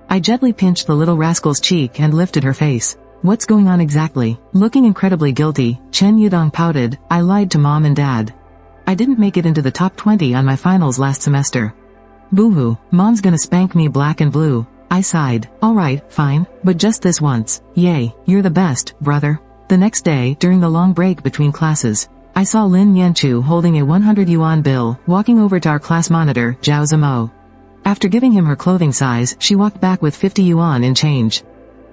I gently pinched the little rascal's cheek and lifted her face. What's going on exactly? Looking incredibly guilty, Chen Yidong pouted. I lied to Mom and Dad. I didn't make it into the top 20 on my finals last semester. Boo-hoo, Mom's gonna spank me black and blue. I sighed. Alright, fine, but just this once. Yay, you're the best, brother. The next day, during the long break between classes, I saw Lin Yanchu holding a 100 yuan bill, walking over to our class monitor, Zhao Zimo. After giving him her clothing size, she walked back with 50 yuan in change.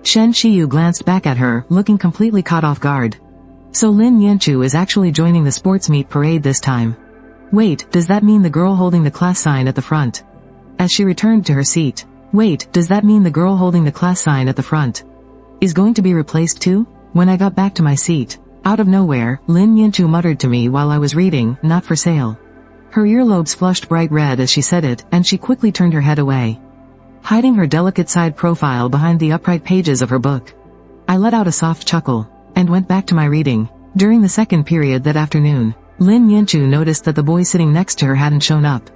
Shen Shiyu glanced back at her, looking completely caught off guard. So Lin Yanchu is actually joining the sports meet parade this time. Wait, does that mean the girl holding the class sign at the front? As she returned to her seat. Wait, does that mean the girl holding the class sign at the front is going to be replaced too? When I got back to my seat, out of nowhere, Lin Yanchu muttered to me while I was reading, not for sale. Her earlobes flushed bright red as she said it, and she quickly turned her head away, hiding her delicate side profile behind the upright pages of her book. I let out a soft chuckle, and went back to my reading. During the second period that afternoon, Lin Yanchu noticed that the boy sitting next to her hadn't shown up.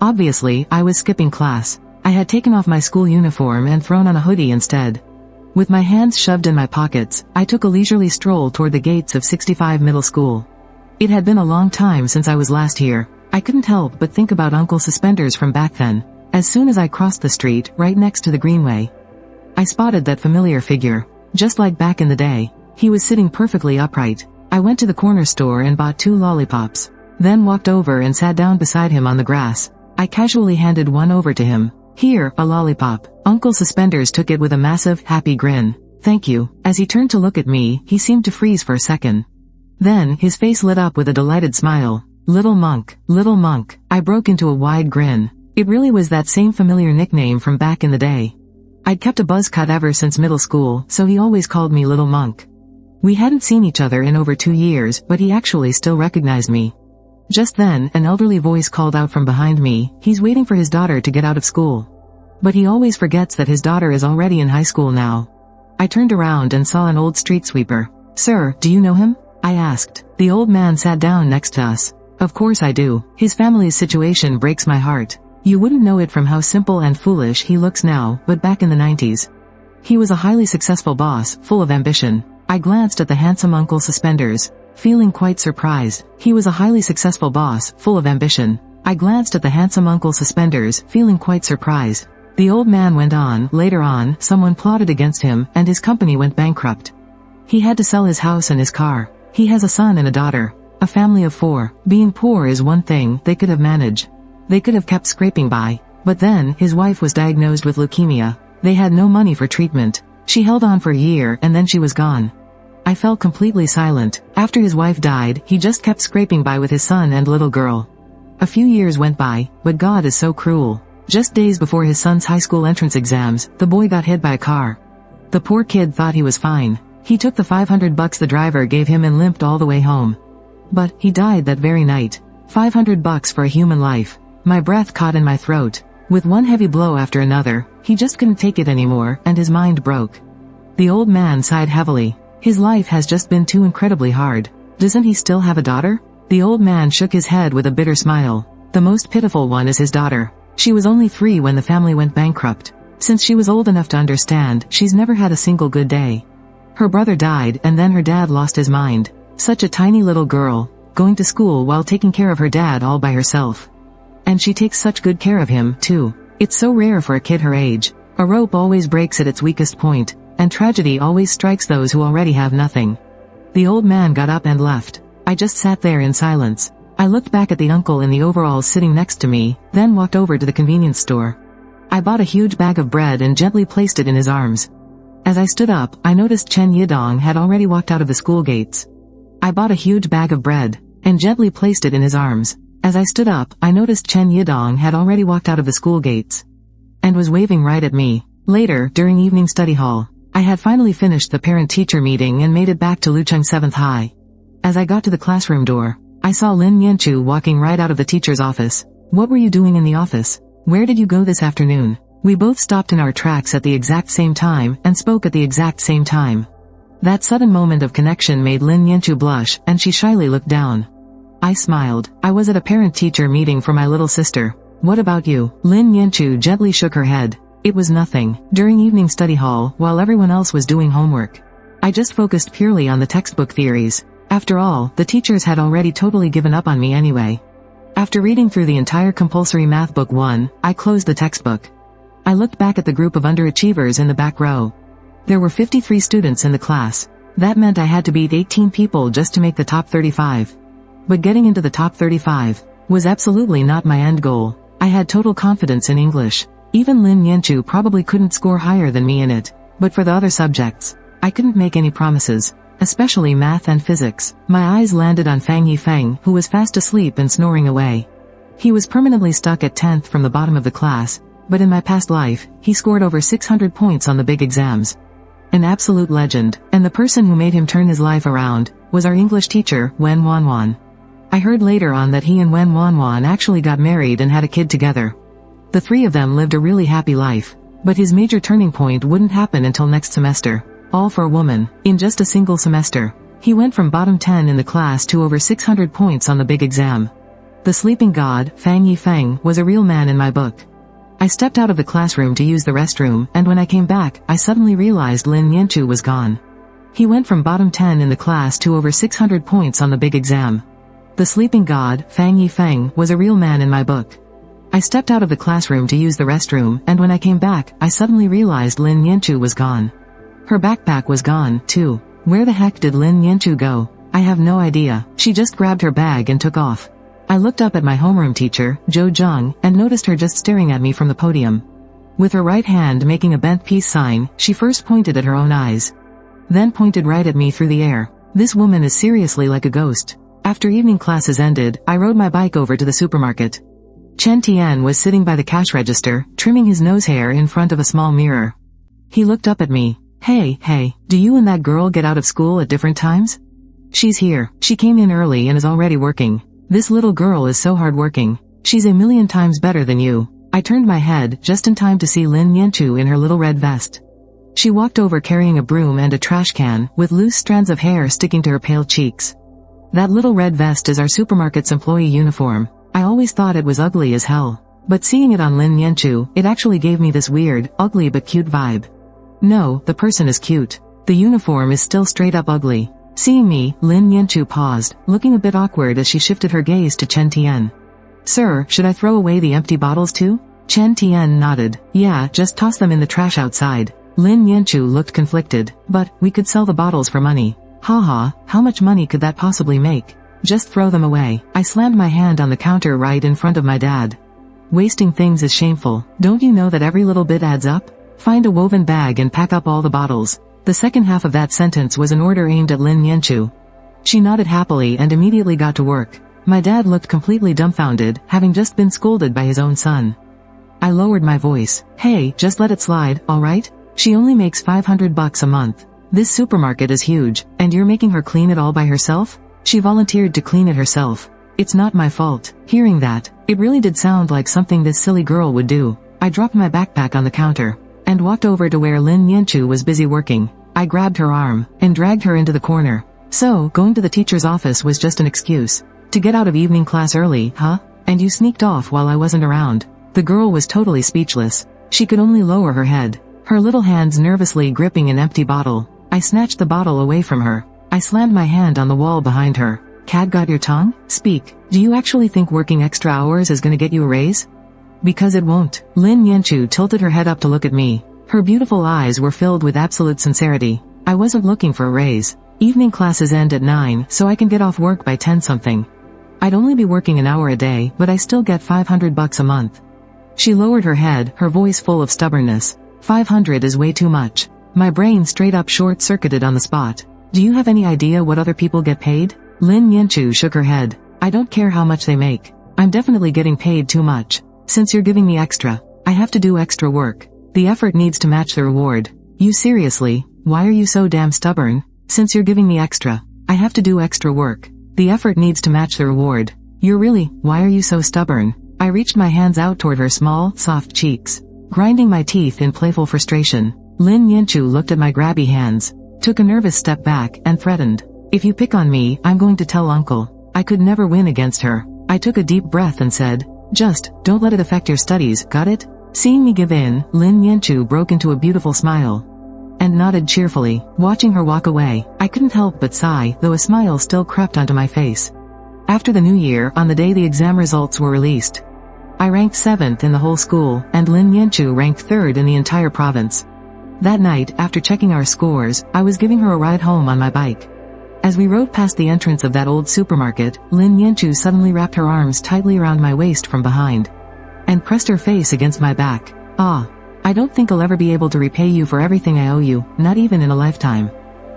Obviously, I was skipping class. I had taken off my school uniform and thrown on a hoodie instead. With my hands shoved in my pockets, I took a leisurely stroll toward the gates of 65 Middle School. It had been a long time since I was last here. I couldn't help but think about Uncle Suspenders from back then. As soon as I crossed the street, right next to the greenway, I spotted that familiar figure. Just like back in the day, he was sitting perfectly upright. I went to the corner store and bought 2 lollipops, then walked over and sat down beside him on the grass. I casually handed one over to him. Here, a lollipop. Uncle Suspenders took it with a massive, happy grin. Thank you. As he turned to look at me, he seemed to freeze for a second. Then, his face lit up with a delighted smile. Little monk, little monk. I broke into a wide grin. It really was that same familiar nickname from back in the day. I'd kept a buzz cut ever since middle school, so he always called me Little Monk. We hadn't seen each other in over 2 years, but he actually still recognized me. Just then, an elderly voice called out from behind me, he's waiting for his daughter to get out of school. But he always forgets that his daughter is already in high school now. I turned around and saw an old street sweeper. Sir, do you know him? I asked. The old man sat down next to us. Of course I do. His family's situation breaks my heart. You wouldn't know it from how simple and foolish he looks now, but back in the 90s. He was a highly successful boss, full of ambition. I glanced at the handsome Uncle Suspenders, feeling quite surprised. He was a highly successful boss, full of ambition. I glanced at the handsome Uncle Suspenders, feeling quite surprised. The old man went on. Later on, someone plotted against him, and his company went bankrupt. He had to sell his house and his car. He has a son and a daughter. A family of 4. Being poor is one thing they could have managed. They could have kept scraping by. But then, his wife was diagnosed with leukemia. They had no money for treatment. She held on for a year and then she was gone. I fell completely silent. After his wife died, he just kept scraping by with his son and little girl. A few years went by, but God is so cruel. Just days before his son's high school entrance exams, the boy got hit by a car. The poor kid thought he was fine. He took the $500 the driver gave him and limped all the way home. But he died that very night. $500 for a human life. My breath caught in my throat. With one heavy blow after another, he just couldn't take it anymore, and his mind broke. The old man sighed heavily. His life has just been too incredibly hard. Doesn't he still have a daughter? The old man shook his head with a bitter smile. The most pitiful one is his daughter. She was only 3 when the family went bankrupt. Since she was old enough to understand, she's never had a single good day. Her brother died, and then her dad lost his mind. Such a tiny little girl, going to school while taking care of her dad all by herself. And she takes such good care of him, too. It's so rare for a kid her age. A rope always breaks at its weakest point, and tragedy always strikes those who already have nothing. The old man got up and left. I just sat there in silence. I looked back at the uncle in the overalls sitting next to me, then walked over to the convenience store. I bought a huge bag of bread and gently placed it in his arms. As I stood up, I noticed Chen Yidong had already walked out of the school gates. I bought a huge bag of bread, and gently placed it in his arms. As I stood up, I noticed Chen Yidong had already walked out of the school gates, and was waving right at me. Later, during evening study hall, I had finally finished the parent-teacher meeting and made it back to Lucheng 7th High. As I got to the classroom door, I saw Lin Yanchu walking right out of the teacher's office. What were you doing in the office? Where did you go this afternoon? We both stopped in our tracks at the exact same time, and spoke at the exact same time. That sudden moment of connection made Lin Yanchu blush, and she shyly looked down. I smiled. I was at a parent-teacher meeting for my little sister. What about you? Lin Yanchu gently shook her head. It was nothing. During evening study hall, while everyone else was doing homework, I just focused purely on the textbook theories. After all, the teachers had already totally given up on me anyway. After reading through the entire compulsory math book 1, I closed the textbook. I looked back at the group of underachievers in the back row. There were 53 students in the class. That meant I had to beat 18 people just to make the top 35. But getting into the top 35 was absolutely not my end goal. I had total confidence in English. Even Lin Yanchu probably couldn't score higher than me in it. But for the other subjects, I couldn't make any promises, especially math and physics. My eyes landed on Fang Yifeng, who was fast asleep and snoring away. He was permanently stuck at 10th from the bottom of the class, but in my past life, he scored over 600 points on the big exams. An absolute legend, and the person who made him turn his life around was our English teacher, Wen Wanwan. I heard later on that he and Wen Wanwan actually got married and had a kid together. The 3 of them lived a really happy life, but his major turning point wouldn't happen until next semester. All for a woman. In just a single semester, he went from bottom 10 in the class to over 600 points on the big exam. The sleeping god, Fang Yifeng, was a real man in my book. I stepped out of the classroom to use the restroom, and when I came back, I suddenly realized Lin Yanchu was gone. He went from bottom 10 in the class to over 600 points on the big exam. The sleeping god, Fang Yifeng, was a real man in my book. I stepped out of the classroom to use the restroom, and when I came back, I suddenly realized Lin Yanchu was gone. Her backpack was gone, too. Where the heck did Lin Yanchu go? I have no idea. She just grabbed her bag and took off. I looked up at my homeroom teacher, Jo Jung, and noticed her just staring at me from the podium. With her right hand making a bent peace sign, she first pointed at her own eyes, then pointed right at me through the air. This woman is seriously like a ghost. After evening classes ended, I rode my bike over to the supermarket. Chen Tian was sitting by the cash register, trimming his nose hair in front of a small mirror. He looked up at me. Hey, do you and that girl get out of school at different times? She's here. She came in early and is already working. This little girl is so hardworking. She's a million times better than you. I turned my head just in time to see Lin Yanchu in her little red vest. She walked over carrying a broom and a trash can, with loose strands of hair sticking to her pale cheeks. That little red vest is our supermarket's employee uniform. I always thought it was ugly as hell. But seeing it on Lin Yanchu, it actually gave me this weird, ugly but cute vibe. No, the person is cute. The uniform is still straight up ugly. Seeing me, Lin Yanchu paused, looking a bit awkward as she shifted her gaze to Chen Tian. Sir, should I throw away the empty bottles too? Chen Tian nodded. Yeah, just toss them in the trash outside. Lin Yanchu looked conflicted. But, we could sell the bottles for money. Haha, how much money could that possibly make? Just throw them away. I slammed my hand on the counter right in front of my dad. Wasting things is shameful. Don't you know that every little bit adds up? Find a woven bag and pack up all the bottles. The second half of that sentence was an order aimed at Lin Yanchu. She nodded happily and immediately got to work. My dad looked completely dumbfounded, having just been scolded by his own son. I lowered my voice. Hey, just let it slide, alright? She only makes $500 a month. This supermarket is huge, and you're making her clean it all by herself? She volunteered to clean it herself. It's not my fault. Hearing that, it really did sound like something this silly girl would do. I dropped my backpack on the counter and walked over to where Lin Yanchu was busy working. I grabbed her arm and dragged her into the corner. So, going to the teacher's office was just an excuse to get out of evening class early, huh? And you sneaked off while I wasn't around. The girl was totally speechless. She could only lower her head, her little hands nervously gripping an empty bottle. I snatched the bottle away from her. I slammed my hand on the wall behind her. Cat, got your tongue? Speak. Do you actually think working extra hours is gonna get you a raise? Because it won't. Lin Yanchu tilted her head up to look at me. Her beautiful eyes were filled with absolute sincerity. I wasn't looking for a raise. Evening classes end at 9, so I can get off work by 10 something. I'd only be working an hour a day, but I still get $500 a month. She lowered her head, her voice full of stubbornness. 500 is way too much. My brain straight up short-circuited on the spot. Do you have any idea what other people get paid? Lin Yanchu shook her head. I don't care how much they make. I'm definitely getting paid too much. Since you're giving me extra, I have to do extra work. The effort needs to match the reward. You seriously? Why are you so damn stubborn? Since you're giving me extra, I have to do extra work. The effort needs to match the reward. Why are you so stubborn? I reached my hands out toward her small, soft cheeks, grinding my teeth in playful frustration. Lin Yanchu looked at my grabby hands, took a nervous step back, and threatened. If you pick on me, I'm going to tell Uncle. I could never win against her. I took a deep breath and said, just, don't let it affect your studies, got it? Seeing me give in, Lin Yanchu broke into a beautiful smile and nodded cheerfully. Watching her walk away, I couldn't help but sigh, though a smile still crept onto my face. After the new year, on the day the exam results were released, I ranked 7th in the whole school, and Lin Yanchu ranked 3rd in the entire province. That night, after checking our scores, I was giving her a ride home on my bike. As we rode past the entrance of that old supermarket, Lin Yanchu suddenly wrapped her arms tightly around my waist from behind and pressed her face against my back. I don't think I'll ever be able to repay you for everything I owe you, not even in a lifetime.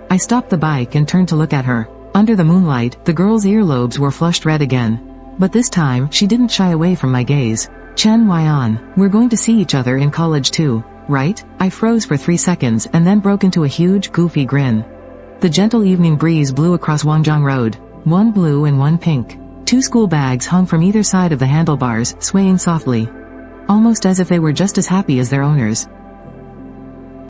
I stopped the bike and turned to look at her. Under the moonlight, the girl's earlobes were flushed red again. But this time, she didn't shy away from my gaze. Chen Weian, we're going to see each other in college too, right? I froze for 3 seconds and then broke into a huge, goofy grin. The gentle evening breeze blew across Wangjiang Road. One blue and one pink. 2 school bags hung from either side of the handlebars, swaying softly, almost as if they were just as happy as their owners.